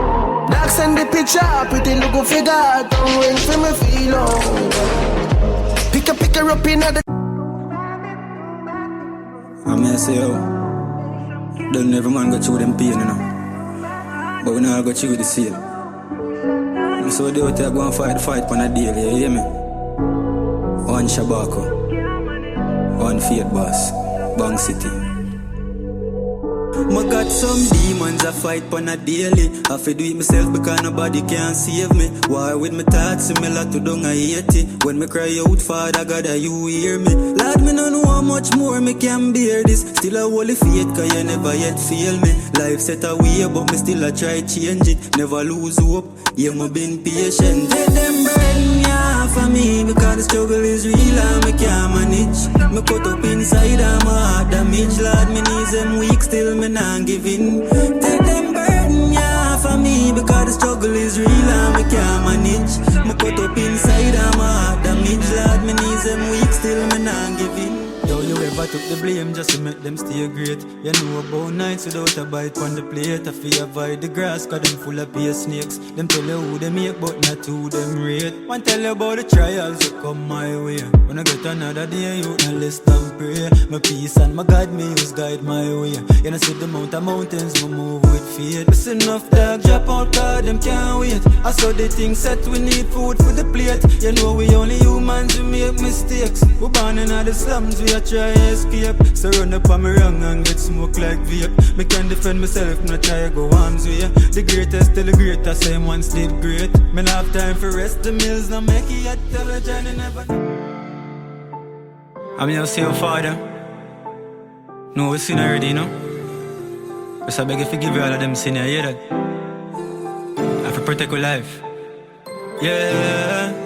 Dark send the picture, pretty look figure. Don't ring for me feel on. Pick her up in the. I may say, oh, don't every man go through them pain, you know. But we not go through the same. So they out there go and fight on a daily, you hear me? One Shabako, one Fiat Boss, Bang City. I got some demons I fight on a daily. I have to do it myself because nobody can save me. War with my thoughts similar to dung I hate it. When me cry out, Father God, you hear me? Lord, me no know how much more me can bear this. Still a holy faith cause you never yet fail me. Life set away but me still a try change it. Never lose hope, yeah me been patient. Take them burden yeah for me because the struggle is real and me can't manage. Me cut up inside and my heart damage. Lord, me knees them weak still me not giving. Take them burden, yeah, for me because the struggle is real and we can't manage. Me cut up inside and my heart damage. Lord, me knees them weak, still me not giving. Yo, you ever took the blame just to make them stay great? You know about nights without a bite on the plate. I feel avoid the grass cause them full of pea snakes. Them tell you who they make but not who them rate. One tell you about the trials that come my way. When I get another day you no less than pray. My peace and my God me use guide my way. You know see the mountains we move with faith. It's enough dog drop out cause them can't wait. I saw the things set we need food for the plate. You know we only humans we make mistakes. We born in the slums we try escape. So run up on me wrong and get smoke like vape. Me can defend myself, me try go arms way. The greatest till the greatest, same ones did great. Me not have time for rest, the mills not make it yet. Tell a Johnny never. I'm your say father. No, we sin already, you know. Just I beg you forgive all of them sin, you hear that? I have to protect your life. Yeah.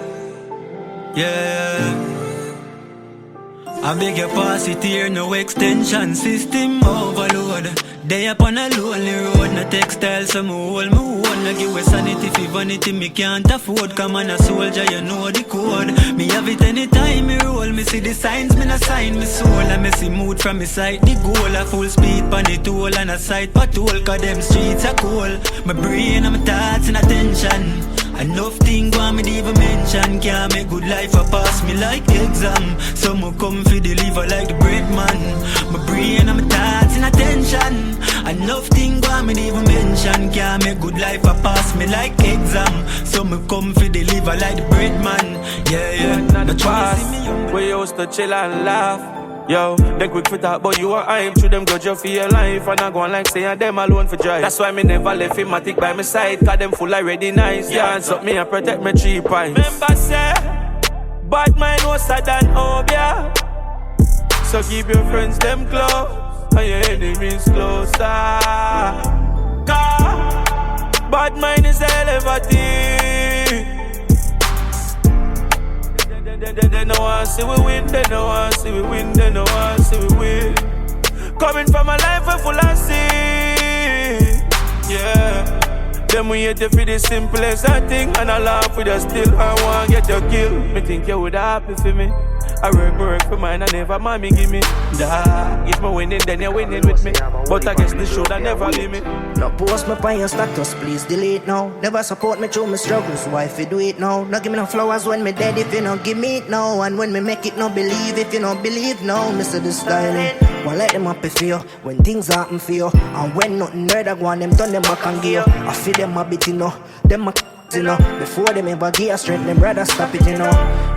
I beg you pass it here, no extension system overload. They up on a lonely road, no textile, so me hold. No give a sanity for vanity, me can't afford. Come on a soldier, you know the code. Me have it anytime me roll, me see the signs, me not sign me soul. And me see mood from me side, the goal. A full speed pan the toll and a side patrol. Cause them streets are cold. My brain and my thoughts in attention. Enough things want me to even mention. Can't make good life a pass me like the exam. Some will come for deliver like the bread man. My brain and my thoughts in attention. Enough things want want me to even mention. Can't make good life a pass me like exam. So me come for deliver like the bread man. Yeah. Not the past. We used to chill and laugh. Yo, they quick for talk, but you are hype. To them grudge you for your life. And I go on like saying them alone for drive. That's why me never left him a tick by my side. Cause them full already nice. Yeah, hands up me and protect me 3 pints. Remember say, bad mind was sad than obia. So keep your friends them close and your enemies closer. Cause bad mind is elevating. They no want see we win, they no want see we win, they no want see we win. Coming from a life full of sin. Yeah. Them we hate you for the simplest thing. And I laugh with you still, I want get your kill. Me think you would happy for me. I work for mine, I never mommy give me that. If me winning, then you're winning with me. But I guess this show that never leave me. No post me on your status, please delete now. Never support me through my struggles, why if you do it now? No give me no flowers when me dead if you don't give me it now. And when me make it, no believe if you don't believe now. Me say the styling, won't let them happy for you when things happen for you. And when nothing heard, I go on them turn them back and gear. I feel them a bit, you know, them a you know. Before them ever give a strength, them rather stop it, you know.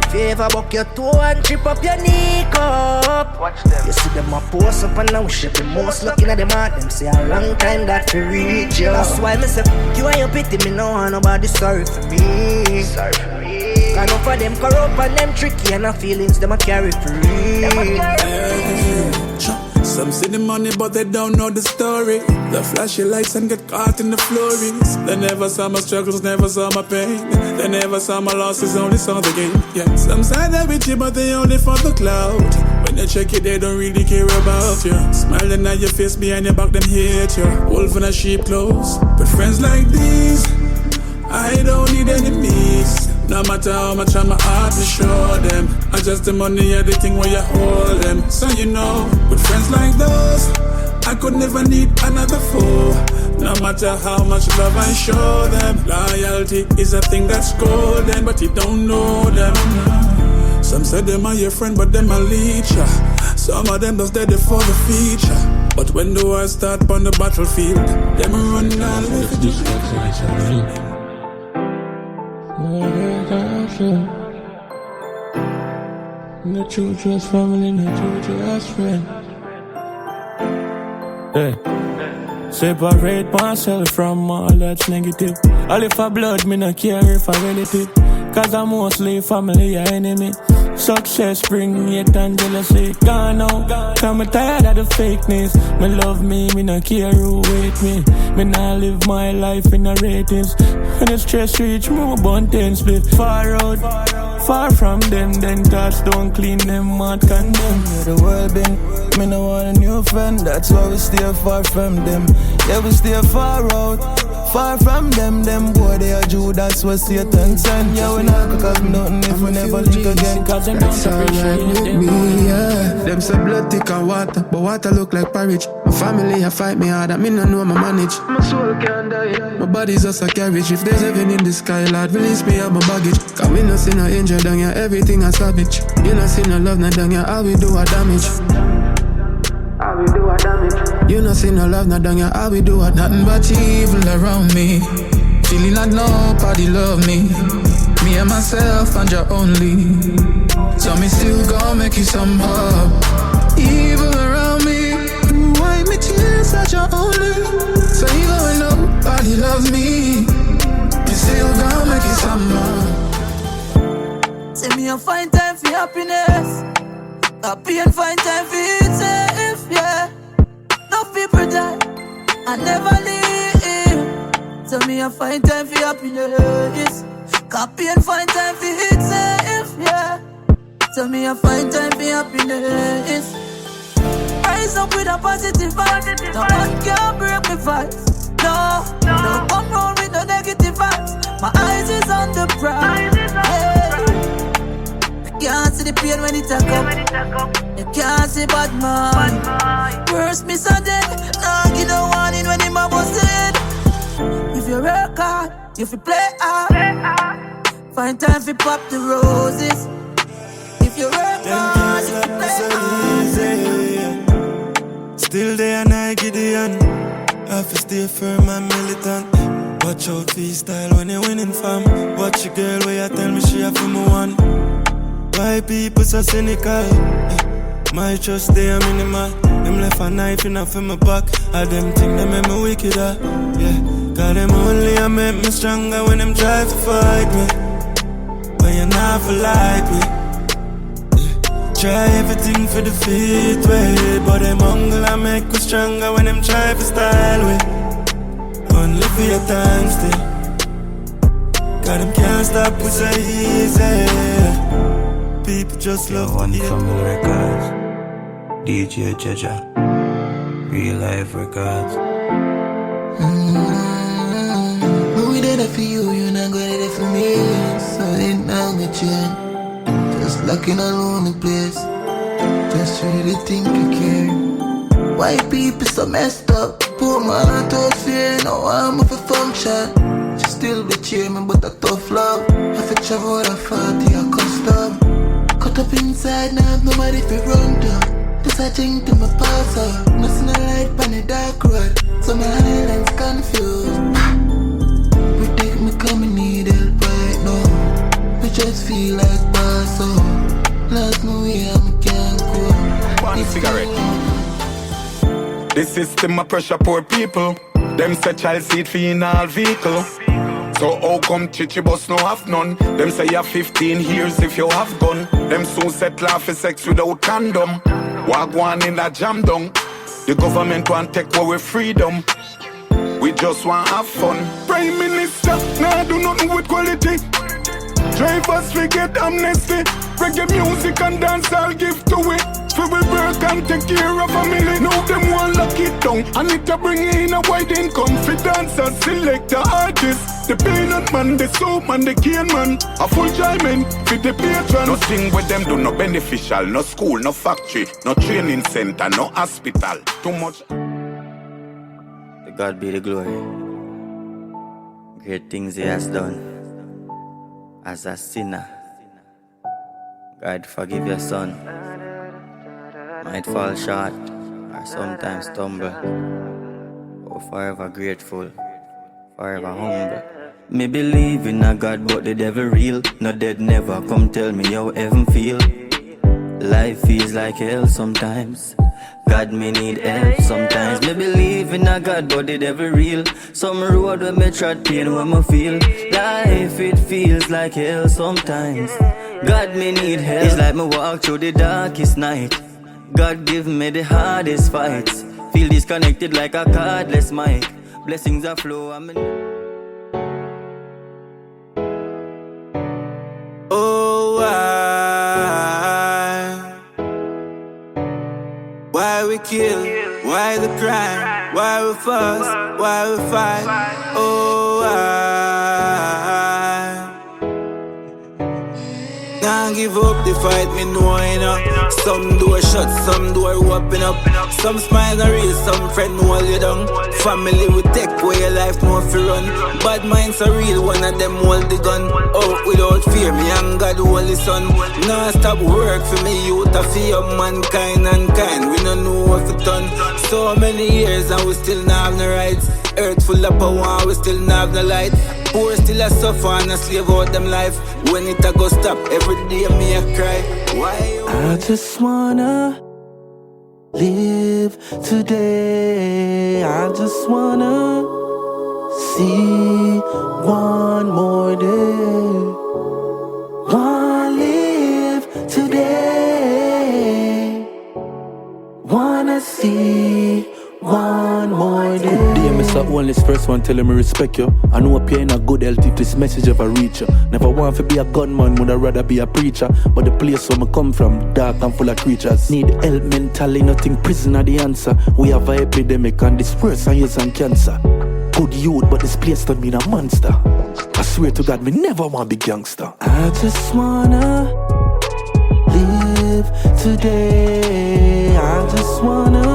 If you ever buck your toe and trip up your knee cup, watch them. You see them a post up and now shit. The most looking at them at them say a long time that to reach you. That's why me say you and your pity me no want nobody sorry for me. Sorry for me. Cause enough of them corrupt and them tricky and the feelings them a carry free. Some see the money but they don't know the story. They flash your lights and get caught in the flurries. They never saw my struggles, never saw my pain. They never saw my losses, only saw the game. Yeah, some say they're with you but they only for the clout. When they check it they don't really care about you. Smiling at your face, behind your back them hate you. Wolf in a sheep clothes. But friends like these, I don't need enemies. No matter how much I'm hard to show them. I just the money, everything where you hold them. So you know, with friends like those, I could never need another foe. No matter how much love I show them. Loyalty is a thing that's golden, but you don't know them. Some say them are your friend, but them a leech ya. Some of them just dead for the feature. But when the war start on the battlefield, them run down with the no true trust family, no true trust friend. Hey. Separate myself from all that's negative. All if I blood, me no care if I relative. Cause I'm mostly family or enemy. Success bring hate and jealousy. Gone now, cause I'm tired of the fakeness. Me love me no care who hate me. Me nah live my life in the ratings. When the stress reach, more buntings split. Far out, far from them. Then thoughts don't clean them, out condemn. Yeah, the world been, me no want a new friend. That's why we stay far from them. Yeah, we stay far out, far from them. Them boy, they are Judas, what Satan send. Yeah, we not cook up nothing if we never link again. Cause them that's alright with me, yeah. Them say blood thick and water, but water look like porridge. My family, I fight me hard, I me no know my manage. My soul can't die, my body's just a carriage. If there's heaven in the sky, Lord, release me out my baggage. Cause we no see no angel down here, everything a savage. You no see no love, no down here, all we do a damage. All we do a damage. You no see no love, no down here, all we do a nothing but evil around me. Feeling like nobody love me. Me and myself and you only. So me still gon' make you somehow. Evil around me. Wipe me tears that you only. So even when nobody loves me, me still gon' make you somehow. Say me a find time for happiness. Happy and find time for it safe, yeah. No people die, I never leave. So me a find time for happiness. Copy and find time for it safe, yeah. So me a find time for happiness. Rise up with a positive vibe. No one can break me vibes. No, don't come round with no negative vibes. My eyes is on the prize. You can't see the pain when it a come. You can't see bad mind. Worst miss a dead. Nah, give no warning when him a busted. If you work hard, if you play hard, find time for pop the roses. If you work hard, if you play hard. Still there and I Gideon. have to stay firm and militant. Watch out for your style when you're winning, fam. Watch your girl where you tell me she have for me one. Why people so cynical? My trust they are minimal. Them left a knife in for my back. All them think they make me wicked, yeah. Cause them only a make me stronger when them try to fight me. When you're not for like me, yeah. Try everything for defeat, wait. But them hunger I make me stronger when them try to style me. Only for your time still. Cause them can't stop with so easy. People just love one to eat. from the records. DJ Jaja, real life records. But we did it for you, you not gonna do it for me. So ain't now with you. Just like in a lonely place. Just really think you care. Why people so messed up? Put my heart out fear, now I'm off a function. She still be cheer me, but a tough love. If I travel with a 40, I custom. Cut up inside, now have nobody to run down. Just a drink to my pass out. Nothing a light on the dark road. So my island's confused. Protect me coming need help right now. We just feel like boss out. Last no way I can't go. One cigarette. The system a pressure poor people. Them say child seat fee in all vehicle. So how come chichi boss no have none? Them say you have 15 years if you have gun. Them soon settle for sex without condom. Walk one in that jam down. The government want take away freedom. We just want have fun. Prime Minister, nah do nothing with quality. Drivers forget amnesty. Reggae music and dance I'll give to it. So we work and take care of family. Now them want lock it down. I need to bring in a wide income for dancers, select the artists. The peanut man, the soap man, the cane man. A full enjoyment for the patron. Nothing with them do no beneficial. No school, no factory, no training center, no hospital. Too much. To God be the glory. Great things he has done. As a sinner, God forgive your son. Might fall short or sometimes stumble. Oh, forever grateful, forever humble. Me believe in a God, but the devil real. No dead never come tell me how heaven feel. Life feels like hell sometimes. God me need help sometimes. Me believe in a God, but the devil real. Some road when me trod pain when me feel. Life it feels like hell sometimes. God me need help. It's like me walk through the darkest night. God give me the hardest fights. Feel disconnected like a cardless mic. Blessings are flow. Oh, why we kill? Why the crime? Why we fuss? Why we fight? Oh, can't give up the fight, me know enough. Some door shut, some door open up. Some smiles are real, some friend hold you down. Family will take away your life, no fear run. Bad minds are real, one of them hold the gun. Out without fear, me and God hold the sun. Nah stop work for me, youth a fear mankind and kind. We don't know what to done. So many years and we still not have no rights. Earth full of power, we still not have no light. Poor still a suffer and a slave out them life. When it a go stop, every day me a cry. Why? I just wanna live today. I just wanna see one more day. Wanna live today. Wanna see one more day. Good day, Mr. Only's first one telling me respect you. I know you're in a good health if this message ever reach you. Never want to be a gunman, would I rather be a preacher. But the place where I come from, dark and full of creatures. Need help mentally, nothing prison are the answer. We have an epidemic and this worse than years and cancer. Good youth, but this place don't mean a monster. I swear to God, me never want to be gangster. I just wanna live today. I just wanna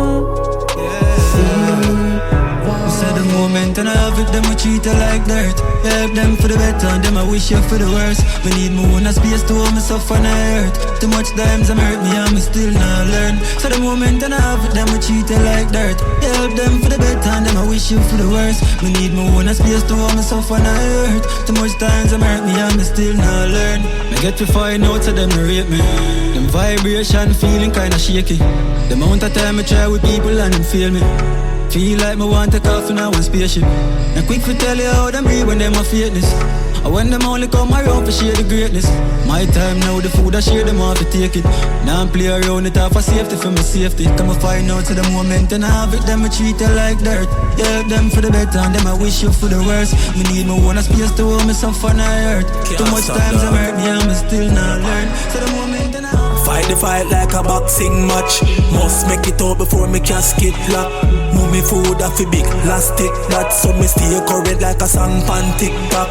Say the moment and I have it, them I treat you like dirt. You help them for the better and them I wish you for the worst. Me need more own space to hold myself on the earth. Too much times I'm hurt me and me still not learn. So the moment and I have it, them I treat you like dirt. You help them for the better and them I wish you for the worst. Me need more own space to hold myself on the earth. Too much times I'm hurt me and me still not learn. Me get to find out so them rate me. Them vibration feeling kinda shaky. The amount of time I try with people and them feel me. Feel like me want to cough in a one spaceship. And quick to tell you how them breathe when them a fakeness. And when them only come around to share the greatness. My time now, the food I share them off to take it. Now I'm play around it off for safety for my safety. Come and find out to the moment and I have it, them I treat you like dirt. You help them for the better and them I wish you for the worst. Me need my own space to hold myself on the earth. Too much times I'm hurt me and me still not learn. So the moment and I fight the fight like a boxing match. Must make it out before me casket lock. Move me food off a big plastic. That's so me stay current like a song pan TikTok.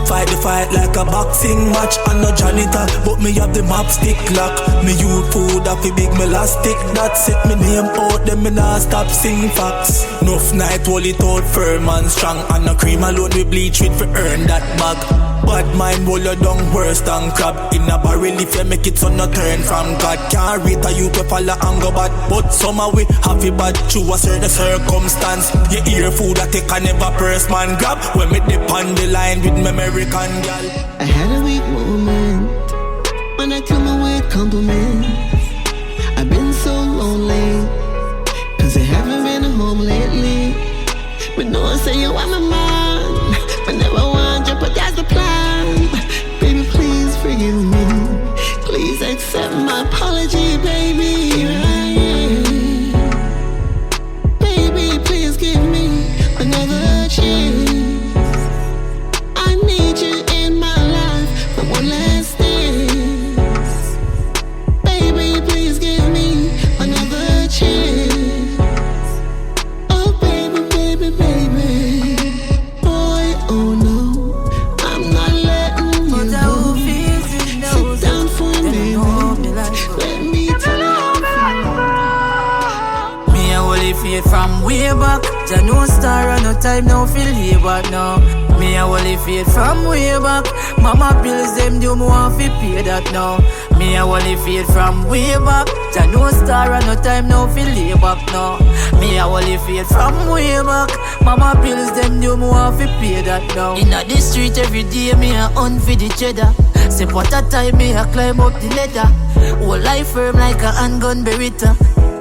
Fight the fight like a boxing match. I'm no janitor, but me have the map stick lock. Me use food off a big elastic. That's it, me name out, them me nah stop sing facts. Enough night, hold it out firm and strong. And no cream alone we bleach with for earn that bag. Bad mind roll you down worse than crab. In a barrel if you make it so no turn from God. Can't rate a youth to follow and go bad. But somehow we have it bad through a certain circumstance. You hear food that take a never first man grab. When me dip on the line with me American girl. I had a weak moment when I come away with compliments. I've been so lonely cause I haven't been home lately. But no one say you are my man, but never want you, but that's the plan. Baby, please forgive me. Please accept my apology, baby. Baby, please give me another chance. I need you in my life for one last dance. Baby, please give me another chance. Oh, baby, baby, baby. Boy, oh no, I'm not letting you go. Sit down for a minute. Let me tell you. Me a holy faith from way back. Jah no star and no time now feel labor now. Me a holy faith from way back. Mama bills them due, me want fi pay that now. Me a holy faith from way back. Jah no star and no time now feel labor now. Me a holy faith from way back. Mama bills them due, me want fi pay that now. Inna the street every day me a hunt for the cheddar. Say what a time me a climb up the ladder. Whole life firm like a handgun beretta.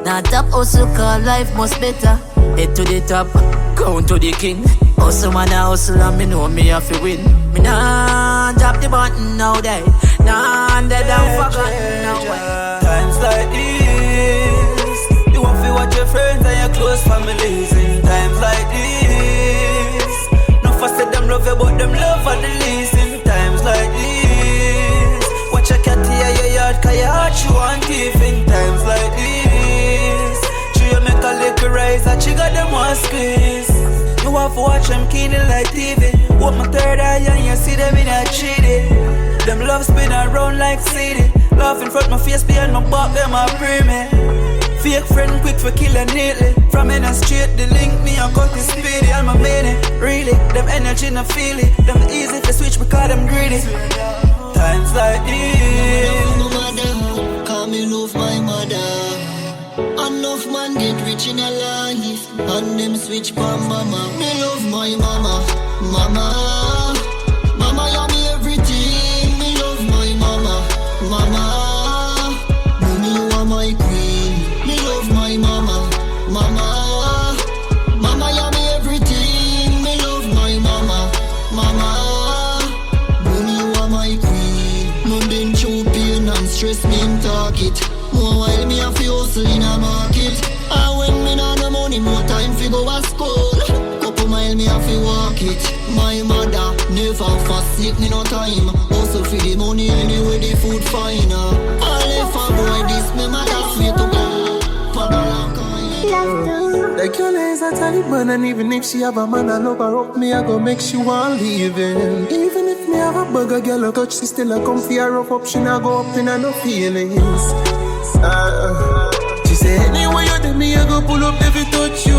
Now top hustle cause life must better. Head to the top, crown to the king. Hustle man a hustle and me know me have to win. Me nah drop the button now day. Nah dead and forgotten now way. Times like this, you want to watch your friends and your close families. In times like this, no fuss say them love you but them love at the least. In times like this, watch your cat here your yard cause your heart she want thief. In times like this, you make a little rise and she got them one squeeze. You have to watch them keenly like TV. What my third eye and you see them in a cheaty. Them love spin around like CD. Love in front my face behind my back them a pray me. Fake friend quick for killing neatly. From in a straight the link me and cut the speedy. I'm a minute, really. Them energy no feel it. Them easy to switch because them greedy. Times like this, Call me love my mother. Enough man get rich in a life, and them switch for mama. Me love my mama, mama, mama, you me everything. Me love my mama, mama, mommy you are my queen. Me love my mama, mama, mama, you me everything. Me love my mama, mama, mommy you are my queen. No been through pain and stress me in target. More while me have to hustle in a market. And when me not no money, more time fi go to school. Couple mile me have to walk it. My mother never forsake me no time. Also for the money anyway the food fine. All if a boy this me mother free to go. Like your lays a Taliban, and even if she have a man I love her up, me I go make she want leaving. Even if me have a bugger girl a touch, she still a come for her up. She not go up in her no feelings. She say anyway you do me I go pull up if it touch you.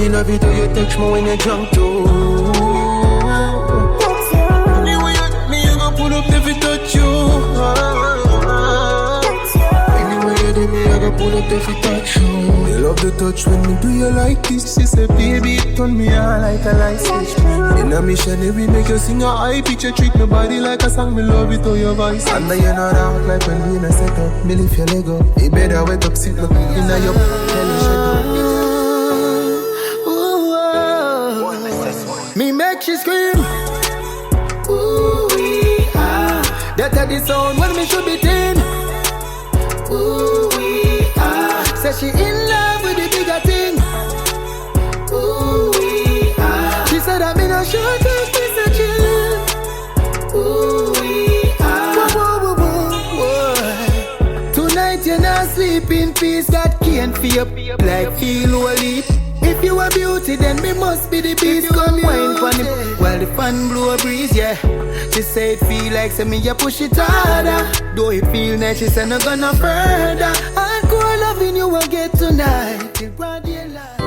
me love it how you touch me when you jump too. Anyway, me you gon' pull up if it touch you. Anyway, you do me I gon' pull up if it touch you. You love the touch when me do you like this. She said, baby, it turn me on like a light switch. In a missionary, make you sing a high picture. Treat my body like a song, me love it how your voice. And now you're not out like when we in a set up. Me lift your leg up, you better wake up, sit up in a your belly shake up. Me make she scream. Ooh, ah. That the sound when me should be thin. Ooh, ah. Say she in love with the bigger thing. Ooh, ah. She said I'm in a short term piece of chill. Ooh, ah. Whoa, whoa, whoa, whoa. Tonight you're not sleep in peace. That can't feel like feel holy. If you a beauty, then me must be the beast. Come wine for the while the fan blow a breeze, yeah. She say it feel like say me ya push it harder. Though it feel nice, she say no gonna further. Hardcore loving you will get tonight till broad daylight.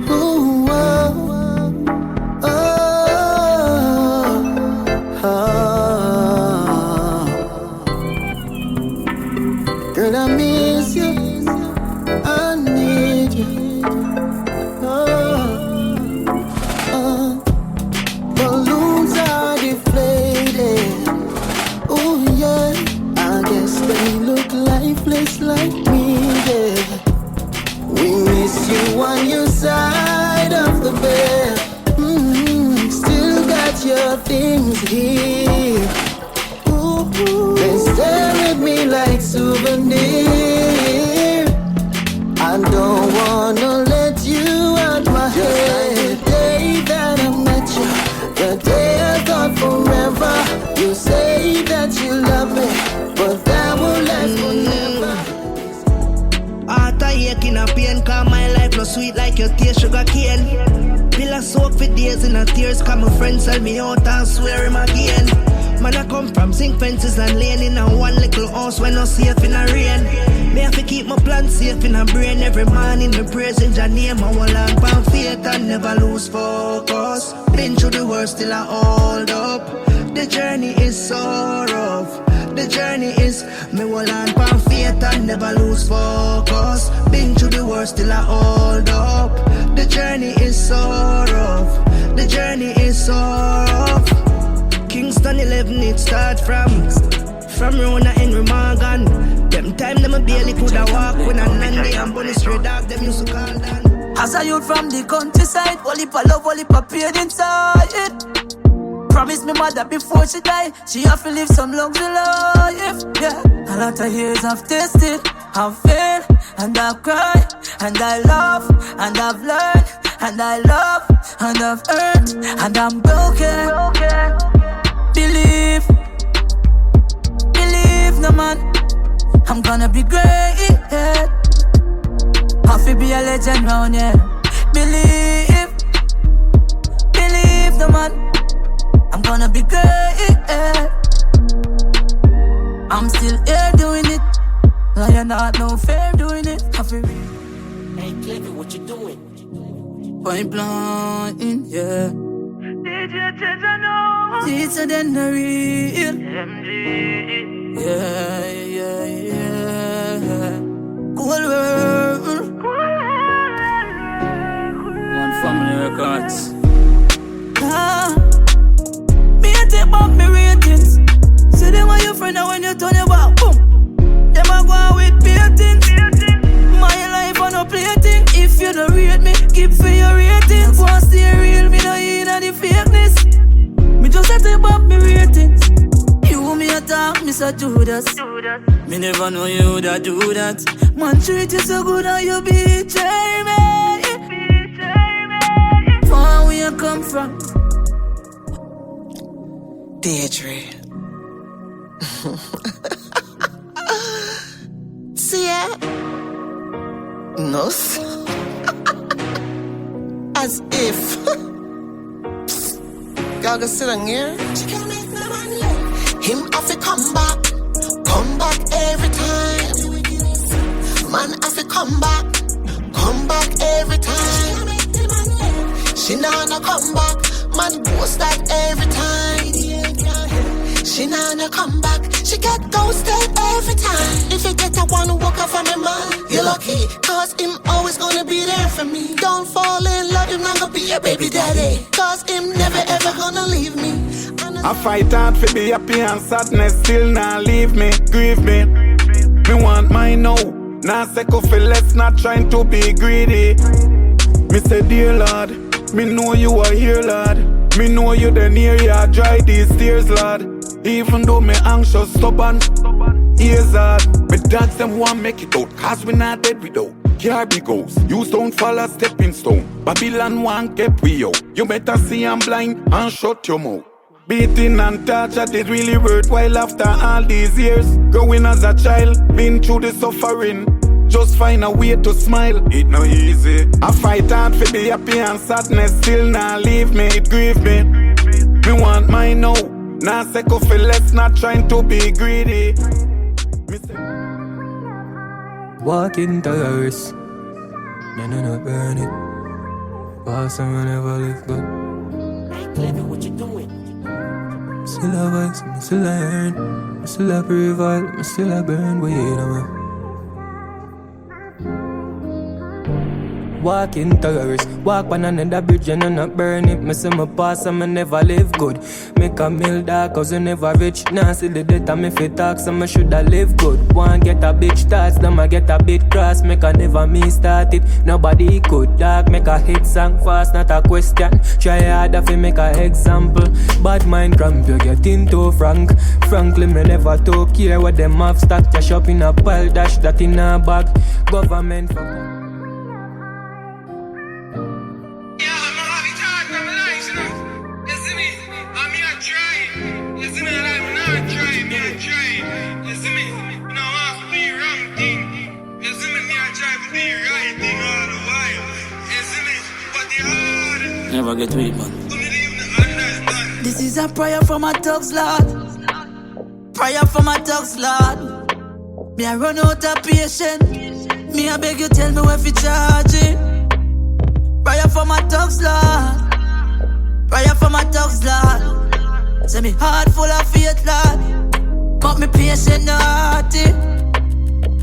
Ooh, oh, oh, oh. Girl, I miss you. I need you. Balloons are deflated. Oh yeah, I guess they look lifeless like me, yeah. We miss you on your side of the bed. Still got your things here. Ooh, they stare at me like souvenir. I don't wanna let you out my head. The day that I met you, the day I thought forever. You say that you love me, but that won't last forever. Heart aching a pain, cause my life no sweet like your tear sugar cane. Pillar soak for days in a tears, cause my friends sell me out and swear him again. Man, I come from zinc fences and laying in a one little house when no safe in a rain. Me have to keep my plan safe in a brain. Every morning me praising Jah name. I want long pound faith and never lose focus. Been through the worst till I hold up. The journey is so rough. The journey is me want long pound faith and never lose focus. Been through the worst till I hold up. The journey is so rough. The journey is so rough. Kingston 11 it start from Rona Henry Morgan. Them time them a barely coulda walk when a Nandy and Bunny straight dog them used to call them. As a youth from the countryside, only for love, only for pain inside it. Promise me mother before she die, she have to live some luxury life, yeah. A lot of years I've tasted, I've failed, and I've cried, and I love, and I've learned, and I love, and I've earned, and I'm broken. Believe no man, I'm gonna be great, yeah. Have to be a legend round, yeah. Believe no man, I'm gonna be great, yeah. I'm still here doing it, like not no fair doing it. Have to be. Hey, Clever, what you doing? Point blank, yeah. Deeper than the real MG. Yeah, yeah, yeah. Cool world. One Family Records. Me a take back me ratings. See them are your friend and when you turn your back, boom. Them a go out with beatings. My life on a plating. If you don't rate me, keep for your ratings. Go and stay real, me no in the fakeness. Me just a take back me ratings. You me a talk, Mr. Judas. Me never know you that do that. Man treat you so good and you betray me. Far where you come from. Deirdre. See ya? No. As if. Y'all gonna sit on here? Him have to come back every time. Man have to come back come back every time. She nah come back, man post that every time. She nah come back, she get ghosted every time. If you get a one who walk up from the man, you're lucky, cause him always gonna be there for me. Don't fall in love, him not gonna be your baby daddy, cause him never ever gonna leave me. I fight hard for be happy and sadness still not leave me, grieve me. Me want mine now, nah second for less, not trying to be greedy. Me say dear Lord, me know you are here Lord. Me know you the near ya dry these tears Lord. Even though me anxious, stubborn, ears hard. Me dogs them want make it out, cause we not dead without. Carby goes, you don't fall a stepping stone. Babylon want get we out. You better see I'm blind and shut your mouth. Beating and torture did really worthwhile after all these years. Growing as a child, been through the suffering. Just find a way to smile, it no easy. I fight hard for be happy and sadness still not leave me, it grieve me. Me want mine now, nah second for less, not trying to be greedy. Walking terrorists, no burn it. Pass and never live good. Clever, what you doing? Still a voice, me still a earn, me still a prevail, me still a burn, wait a minute. Walking terrorist, walk on another bridge and I not burn it. Me say my pass and me never live good. Make a meal dark cause you never rich. Now see the data me fit talk so me shoulda live good. One get a bitch starts, then I get a bit cross. Make a never me start it, nobody could dark. Make a hit song fast, not a question. Try harder fi make a example. Bad mind cramp, you get into frank. Frankly me never talk care what them have stacked. Cash up in a pile, dash that in a bag. Government for never get weak, man. This is a prayer for my thugs, Lord. Prayer for my thugs, Lord. Me I run out of patience. Me I beg you tell me where fi charge it. Prayer for my thugs, Lord. Prayer for my thugs, Lord. Say me heart full of faith, Lord. But me patient, no hearty.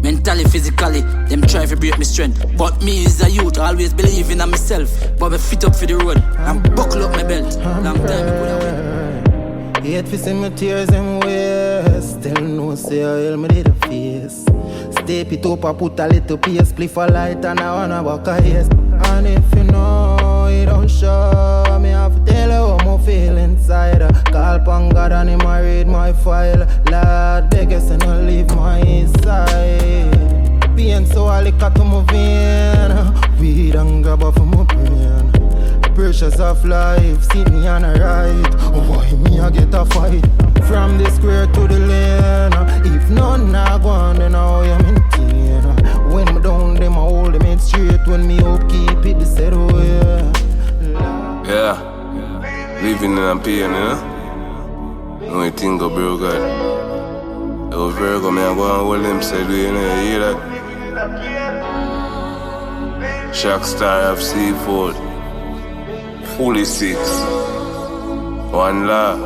Mentally, physically, them try to break me strength. But me as a youth, always believing in myself. But me fit up for the road and buckle up my belt. Long time I could have win. Hate fi see my tears in waste. Still no say I hell me did a face. Step it up, I put a little piece. Spliff a light and I wanna walk a haze. And if you know it don't show me, I have to tell you how I feel inside. Call pon God and him I read my file. Lord, beg you say no leave my side. Pain so I lick to my vein. Weed and grab off my brain. Pressures of life, see me on a ride. Why me I get a fight? From the square to the lane. If none I go on, then how you maintain. When me down, them I hold them head straight. When me up, keep it the set way. Yeah, living in a pain, you know. No you think go bro God. Oh Virgo, me I go and hold them said, you know, you hear that? Shock Star of Seafood. Fully 6. One love.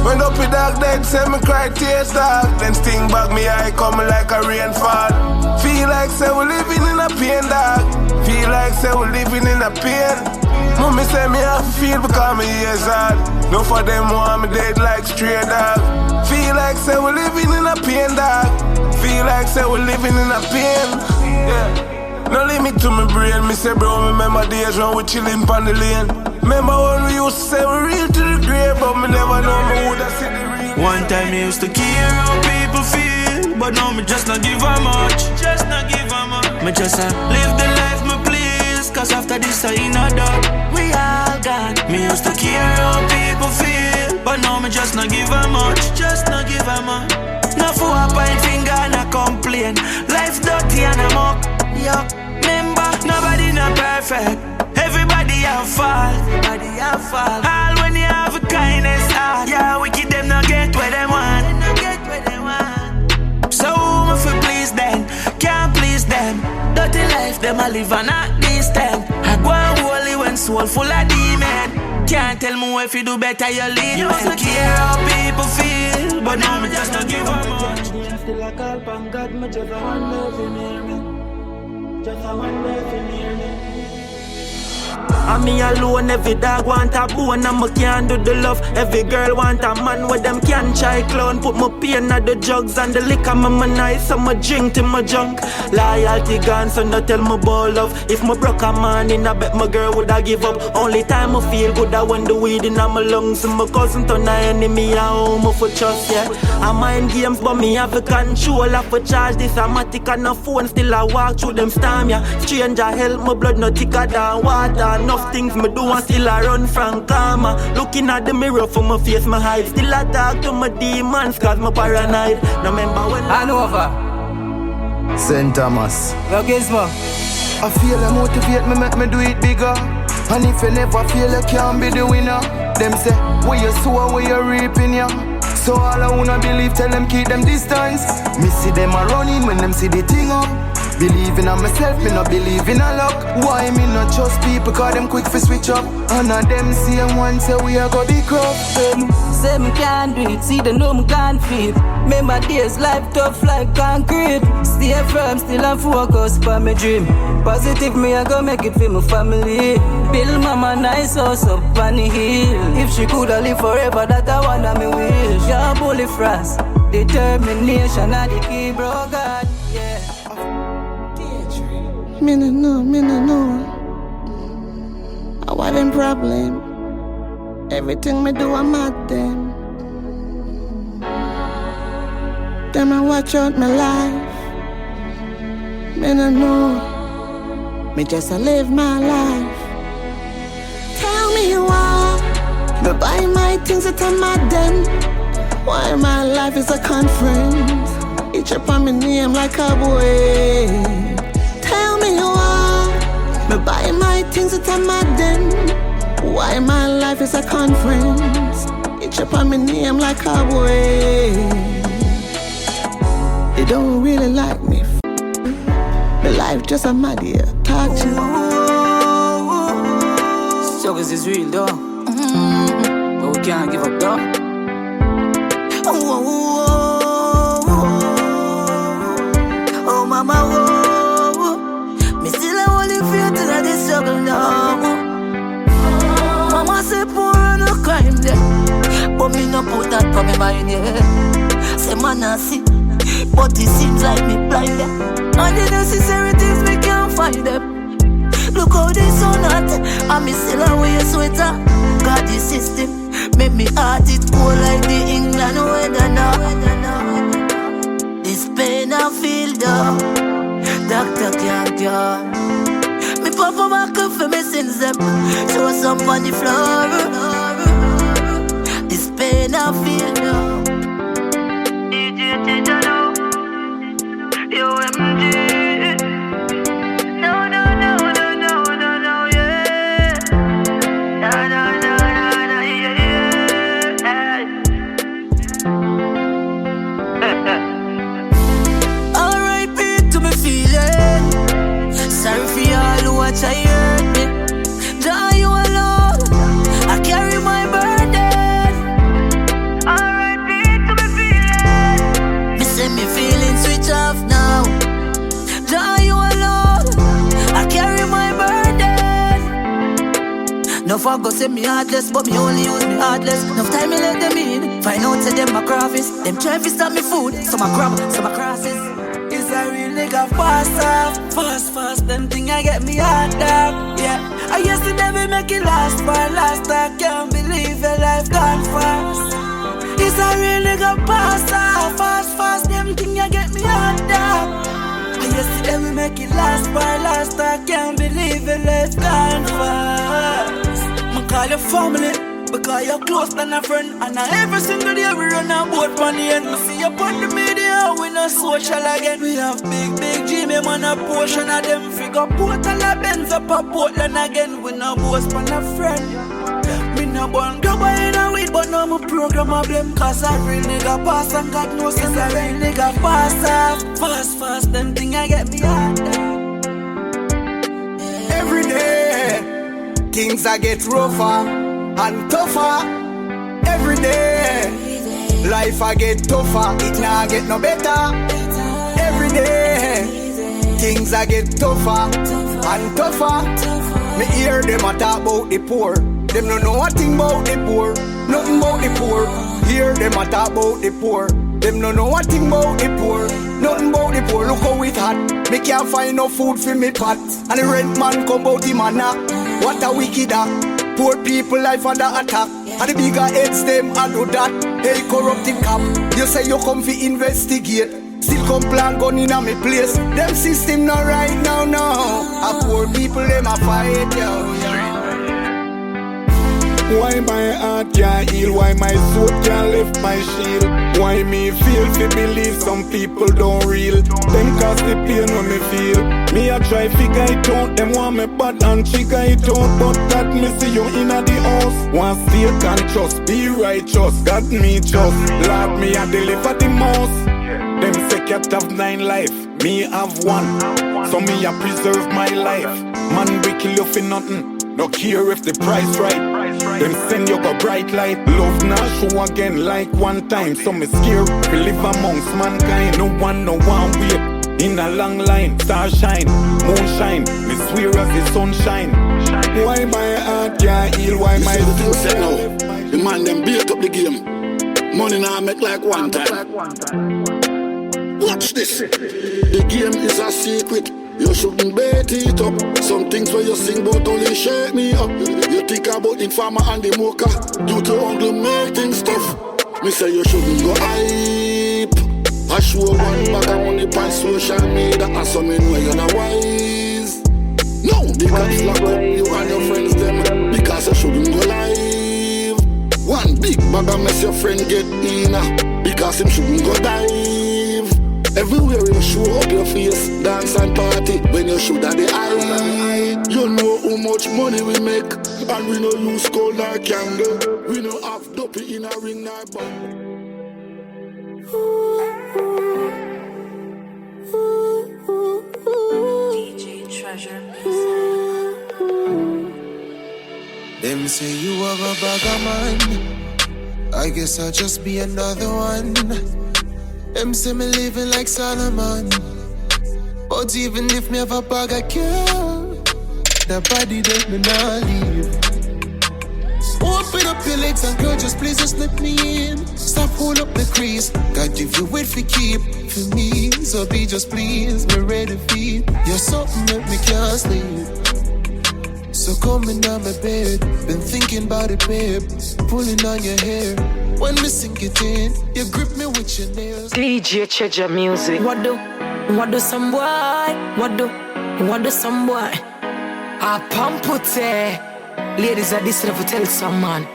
When up with dark dead, say me cry tears dog. Then sting back me eye coming like a rainfall. Feel like say we living in a pain dog. Feel like say we living in a pain. Mommy say me have to feel because me years hard. No for them want me dead like stray dog. Feel like say we living in a pain dog. Feel like say we living in a pain. Yeah. No limit to my brain, me say bro, remember days when we chillin' pon the lane. Remember when we used to say we real to the grave, but me never know me woulda see the real. One time me used to care how people feel, but now me just not give a much. Just not give a much. Me just live the life me please, cause after this I ain't not done. We all gone. Me used to care how people feel, but now me just not give a much. Just not give a much. Now for a point finger and I complain. Life dirty and I'm up. Yup, remember, nobody not perfect. Everybody have fall. Everybody have fall. All when you have a kindness heart. Yeah, we keep them not get where they want. They not get where they want. So who me fi please then? Can't please them a live and at this time. I go and holy when soul full of demon. Can't tell me if you do better, you lead. You used to care how people feel, but now me just don't give a much. Still I call upon God, me just a one love in near me. Just a one love in near me. And me alone, every dog want a bone and me can't do the love. Every girl want a man with them can try clown. Put my pain at the jugs and the liquor me nice, so me drink to my junk. Loyalty gone, so no tell me about love. If me broke a man in, I bet my girl would have give up. Only time I feel good I when the weed in my lungs. And my cousin turn an enemy at home for trust, yeah. I mind games but me have a control. I for charge this amatic and a phone. Still I walk through them storm, yeah. Stranger help my blood no thicker than water. Enough things me do and still I run from karma. Looking at the mirror for my face, my hide. Still I talk to my demons cause my paranoid. No remember when I know of her St. Thomas. Yo, Gizmo. I feel I motivate me, make me do it bigger. And if you never feel you can't be the winner. Them say, where you sow, where you reaping, yeah. So all I wanna believe, tell them keep them distance. Me see them a running when them see the thing up. Believing on myself, me not believing in luck. Why me not trust people, cause them quick for switch up. And of them same one say we are gonna be corrupt. Say me can't do it, see the know me can't feel. Remember days, life tough like concrete. Stay firm, still a focus for my dream. Positive me, I go make it for my family. Build mama nice house up on the hill. If she coulda live forever, that I wanna me wish. Your bully frost, determination are the key, bro God, yeah. Me no know. I want them problem. Everything me do, I'm at them. Them I watch out my life. Me no know. Me just a live my life. Tell me why. Me buy my things that I'm at them. Why my life is a conference. Each up on my name like a boy. Tell me why. Me buy my things that I'm at them. Why my life is a conference. Each up on my name like a boy. They don't really like me. My life just a mad here. Talk to you. Struggles is real though. But we can't give up though. Oh mama, me still a holding fear till I this struggle now. Mama say poor no crime there, but me no put that for me mind, yeah. Say man I see, but it seems like me blind there. All the necessary things me can't find them. Look how they so hot, and me still a wear sweater. God the system, make me heart it cold like the England weather now. This pain I feel though, doctor can't cure. Me papa back up for me sins them, show some on the floor. This pain I feel though. DJ Tijano, yo MG. No, yeah. No, yeah. R.I.P. to me feeling. Sorry for all who watch I hurt me. Jah you alone, I carry my burden. R.I.P. to me feeling. Me say me feeling switch off now. Jah you alone, I carry my burden. No fuck go say me heartless, but me only use me heartless. Enough time me let them in, find out say them my crawfish. Them try to stop me food, some a crab, some a crosses. It's a real nigga fast off. Fast, them thing I get me hard up, yeah. I used to never make it last for last. I can't believe your life gone fast. It's a real nigga fast off. Fast, them thing I get me hard up. I used to never make it last for last. I can't believe your life gone fast. I call your family because you're close than a friend. And every single day we run a boat on the end. I see you on the media, we no social again. We have big Jimmy man a portion of them. Figure portal a Benz up a Portland again. We no boast on a friend. Me no born grabber in a weed, but now my program a blame. Cause a real nigga pass and God knows it's a real nigga pass off. Fast, them thing I get me hard. things I get rougher and tougher every day. Life I get tougher, it nah get no better every day. Things I get tougher and tougher. Me hear them a talk about the poor. Them no know a thing about the poor, nothing about the poor. Hear them a talk about the poor. Them no know a thing about the poor, nothing about the poor. Look how it hot. Me can't find no food for me pot. And the rent man come out him a knock. What a wicked act. Poor people life under attack. And the bigger heads them a do that. Hey corrupted cop, you say you come fi investigate. Still come plan gun in a me place. Them system not right now, no. A poor people them a fight, yo. Why my heart can't heal? Why my soul can't lift my shield? Why me feel to believe some people don't real? Them cause the pain when me feel. Me a try figure it out. Them want me bad and figure it out. But that me see you in the house. One state and trust, be righteous. God me trust. Lord me a deliver the most. Them say cat have 9 life, me have 1. So me a preserve my life. Man we kill you for nothing. No care if the price right. Them send you go bright light. Love now show again like one time. So me scared to live amongst mankind. No one wait in a long line. Star shine, moon shine. Me swear as the sunshine. Why my heart can't heal? Why my soul say no? The man them built up the game. Money now make like one time. Watch this. The game is a secret. You shouldn't bet it up. Some things where you sing but only shake me up. You think about the farmer and the mocha. Due to uncle make things tough. Me say you shouldn't go hype. I show one bag of money on social media. And some men where you're not wise. No, because lock up you and your friends them. Because you shouldn't go live. One big bag of mess your friend get in. Because him shouldn't go dive. Everywhere you show up your face, dance and party. When you shoot at the eye, you know how much money we make. And we no use cold or candle. We no have dopey in a ring nor band. DJ Treasure. Them say you have a bag of man. I guess I'll just be another one. Them say me living like Solomon. But even if me have a bag of girl, the body that me not leave. Open up your legs and girl, just please just let me in. Stop hold up the crease. God if you wait for keep for me. So be just please, me ready for you. You're something that me can't sleep. So come in on my bed, been thinking about it, babe. Pulling on your hair. When we sink it in, you grip me with your nails. DJ Treasure music. What do some boy? What do some boy? I pump it. Ladies are this never tell some man.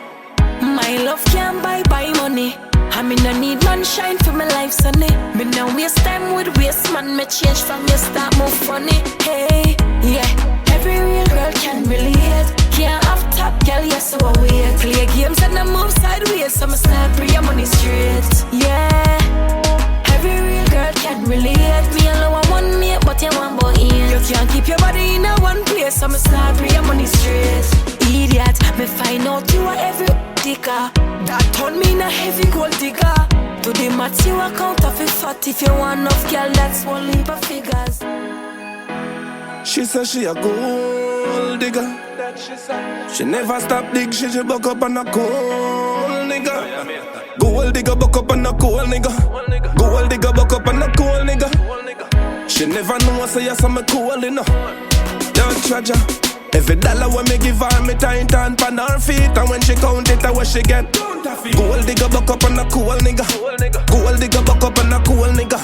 My love can't buy money. I mean I need man shine for my life, sonny. Me now waste time with waste man. Me change from your start move funny. Hey, yeah. Every real girl can relate. Can't have top girl, yes, so I wait. Play games and I move sideways. So I'm start free your money straight. Yeah. Every real girl can relate. Me alone want one mate, but you want boy in. You can't keep your body in a one place. So I'm start free your money straight. Idiot, me find out you are every dicker. That turn me in a heavy gold digger. To the math you account of a fat. If you want enough girl, that's one leap of figures. She says she a gold digger. She never stop dig, she buck up on a cold nigga. Gold digger buck up on a cold nigga. Gold digger buck up on a cold nigga. She never know say yes I'm a cool enough. Young treasure. Every dollar when me give her, me tight and pan her feet. And when she count it, I what she get. Gold digger buck up on a cool nigga. Gold digger buck up on a cool nigga.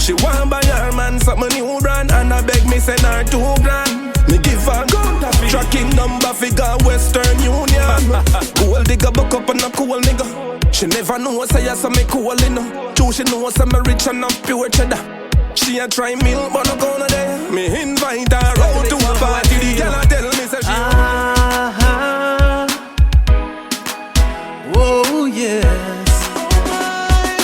She want buy her man something new brand. And I beg me send her $2,000. Me give her tracking number figure Western Union. Gold digger buck up on a cool nigga. She never know say yes I'm a cool enough. True she know say me rich and I'm pure cheddar. She a try meal but no gonna there. Me invite her out to a party. The girl a tell me say she oh yes.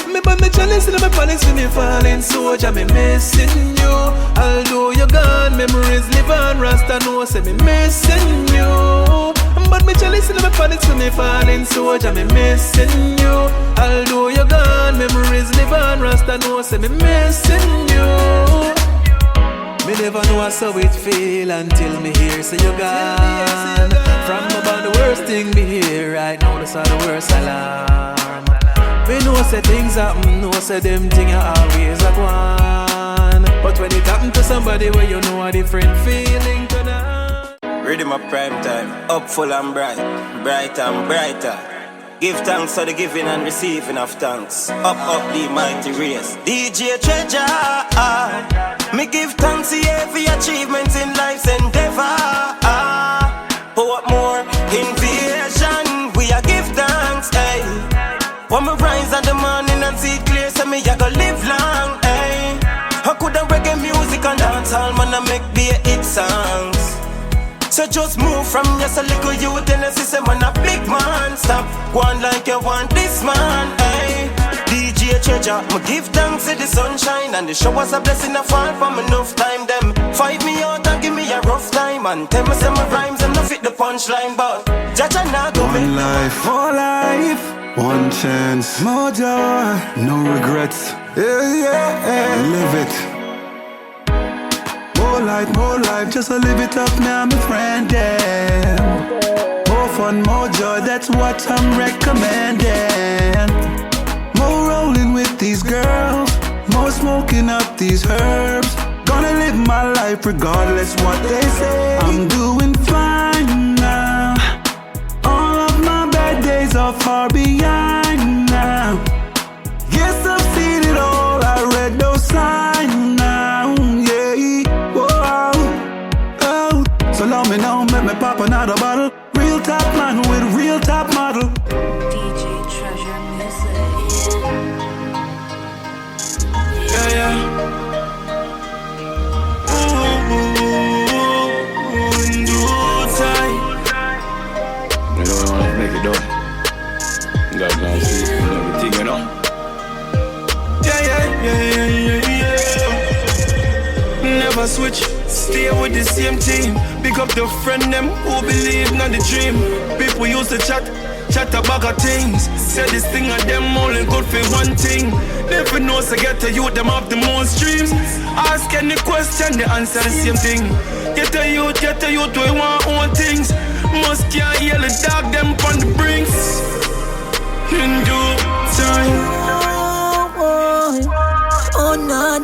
Me but me chalice in my palace when me falling soldier. Me missing you. Although you're gone, memories live on. Rasta know say me missing you. listen to me panic to me falling soldier, me missing you. Although you're gone, memories live on. Rasta know say me missing you. Me never know how it feel until me hear say you're gone. From about the worst thing me hear right now, that's all the worst alarm. Me know say things happen, know say them things are always a one. But when it happen to somebody where you know a different feeling tonight. Ready my prime time, up full and bright, brighter and brighter. Give thanks for the giving and receiving of thanks. Up the mighty race. DJ Treasure, me give thanks to every achievement in life's endeavor. What more? Invasion, we are give thanks, hey. When me rise in the morning and see it clear, so me I go live long, hey. I coulda reggae music and dance all man I make be a hit songs. So just move from just a little youth and see say man a big man. Stop going like you want this man, hey. DJ Treasure, me give thanks to the sunshine and the showers a blessing a fall from enough time. Them fight me out and give me a rough time and tell me some rhymes them no fit the punchline, but Jaja nah go make more life, one chance, more joy, no regrets. Yeah, live it. More life, just to live it up now, my friend, yeah. More fun, more joy, that's what I'm recommending. More rolling with these girls, more smoking up these herbs. Gonna live my life regardless what they say. I'm doing fine now. All of my bad days are far behind now. Yes, I've seen it all, I read those signs now, yeah. So let me know, make me pop another bottle. Real top man with real top model. DJ Treasure Music. Yeah. In due time. You don't want to make it done. God knows see everything, you know. Yeah. Never switch. Stay with the same team. Pick up the friend them who believe in the dream. People used to chat about our things. Said this thing of them only good for one thing. Never know so get to youth them have the most dreams. Ask any question, they answer the same thing. Get a youth, we want own things. Must can't hear the dog them on the brinks. In due time. Oh na,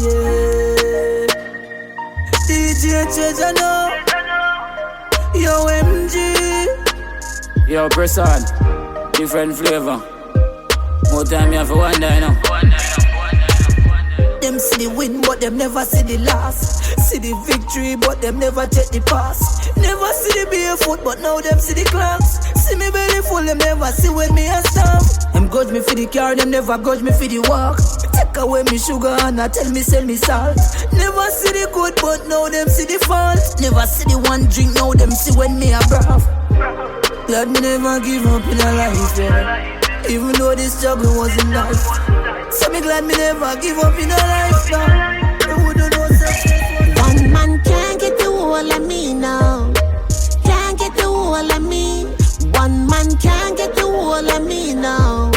yeah. DJ Treasure, no. Yo MG. Yo person, different flavor. More time you have to wonder, you know. Them see the win, but them never see the loss. See the victory, but them never take the pass. Never see the barefoot, but now them see the clocks. See me belly full, them never see when me a stop. Them grudge me for the car, them never grudge me for the walk. Take away me sugar and I tell me sell me salt. Never see the good, but now them see the fault. Never see the one drink, now them see when me a brav. Glad me never give up in a life, yeah. Even though the struggle wasn't life. So me glad me never give up in a life, now. I wouldn't know success. One man can't get the whole of me now. Can't get the whole of me. One man can't get the whole of me now.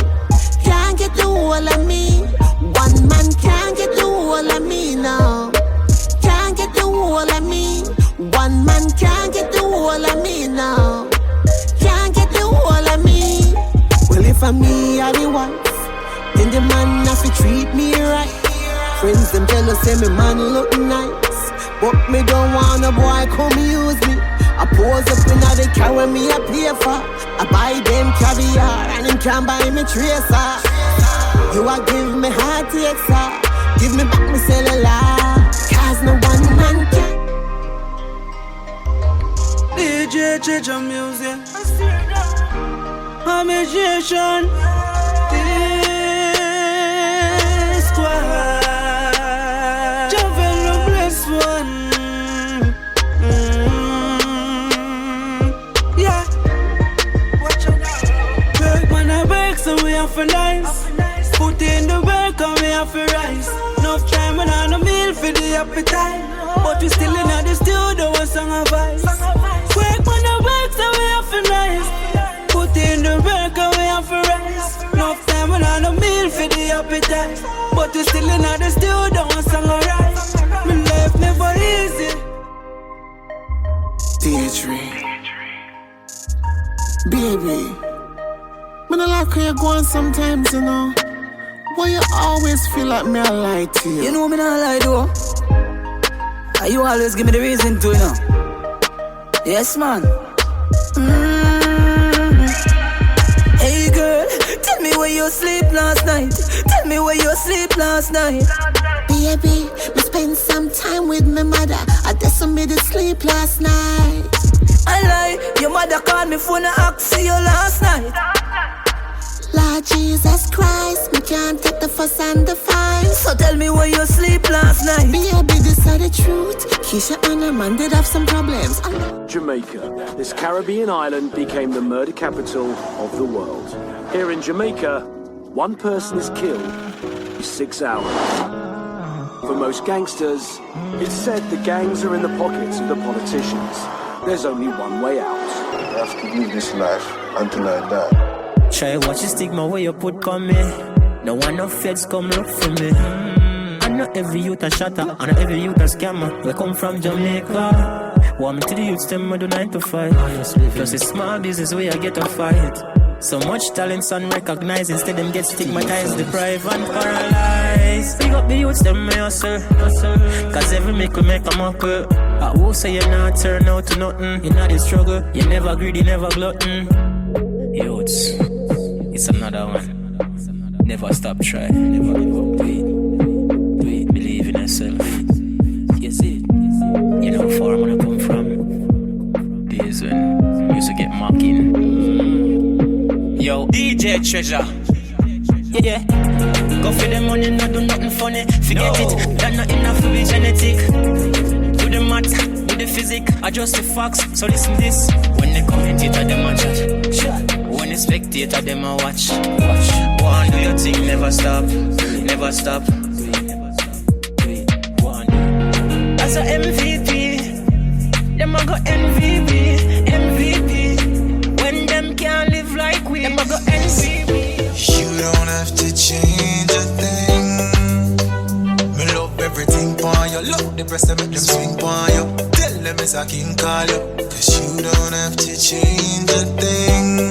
Can't get the whole of me. One man can't get the whole of me now. Can't get the whole of me. One man can't get the whole of me now. Can't get the whole of me. Well, if I'm me, I the wife, then the man have to treat me right. Friends them jealous, say me man look nice, but me don't want a boy come use me. I pose up in the car when me a pay for. I buy them caviar and them can buy me tracer. You a give me heart sir. Give me back me cellular, cause no one man can. DJ Treasure Music. Amazation. Squad. Javel bless one. Yeah. Watch out now. Work man I break so we have for nice. Put in the work and we have for rise. Enough time and on a meal for the appetite. But we still in the studio a song of vice. Work man I every time. But we still in the studio, don't song alright. My life never easy. DJ, baby, me not like how you go on sometimes, you know. Why you always feel like me I lie to you? You know me not lie though. And you always give me the reason to, you know. Yes, man. Hey girl, tell me where you sleep last night. Tell me where you sleep last night. Baby, we spend some time with my mother. I just made it sleep last night. I lie, your mother called me phone and asked you last night. Lord Jesus Christ, me can't take the fuss and the fight. So tell me where you sleep last night. Baby, this is the truth. Keisha and her man did have some problems. Jamaica. This Caribbean island became the murder capital of the world. Here in Jamaica, one person is killed every 6 hours. For most gangsters, it's said the gangs are in the pockets of the politicians. There's only one way out. I have to live this life until I die. Try watch the stigma where you put on me. No one no feds come look for me. And not every youth a shatter, and not every youth a scammer. We come from Jamaica. Want me to the youths, them I do 9 to 5. Plus it's small business where I get a fight. So much talents unrecognized, instead them get stigmatized, deprived and paralyzed. Big up the youths, them may hustle. Cause every make we make a muckle. I will say you not turn out to nothing. You not the struggle, you never greedy, never glutton. Youths, it's another one. Never stop try. Never give up. Do it. Believe in yourself. You see it. You know far I'm gonna come from. Days when we used to get mocking. Yo, DJ Treasure. Yeah. Go for the money, not do nothing funny. Forget it, that's not enough to be genetic. Do the math, do the physics, adjust the facts. So listen this. When the commentator them a chat. When the spectator them a watch. One do your thing, never stop. Never stop. One. As a MVP, them a go MVP. When them can't live like we, them a go MVP. You don't have to change a thing. Me love everything on you. Love the breast that make them swing on you. Tell them it's a king call you. Cause you don't have to change a thing.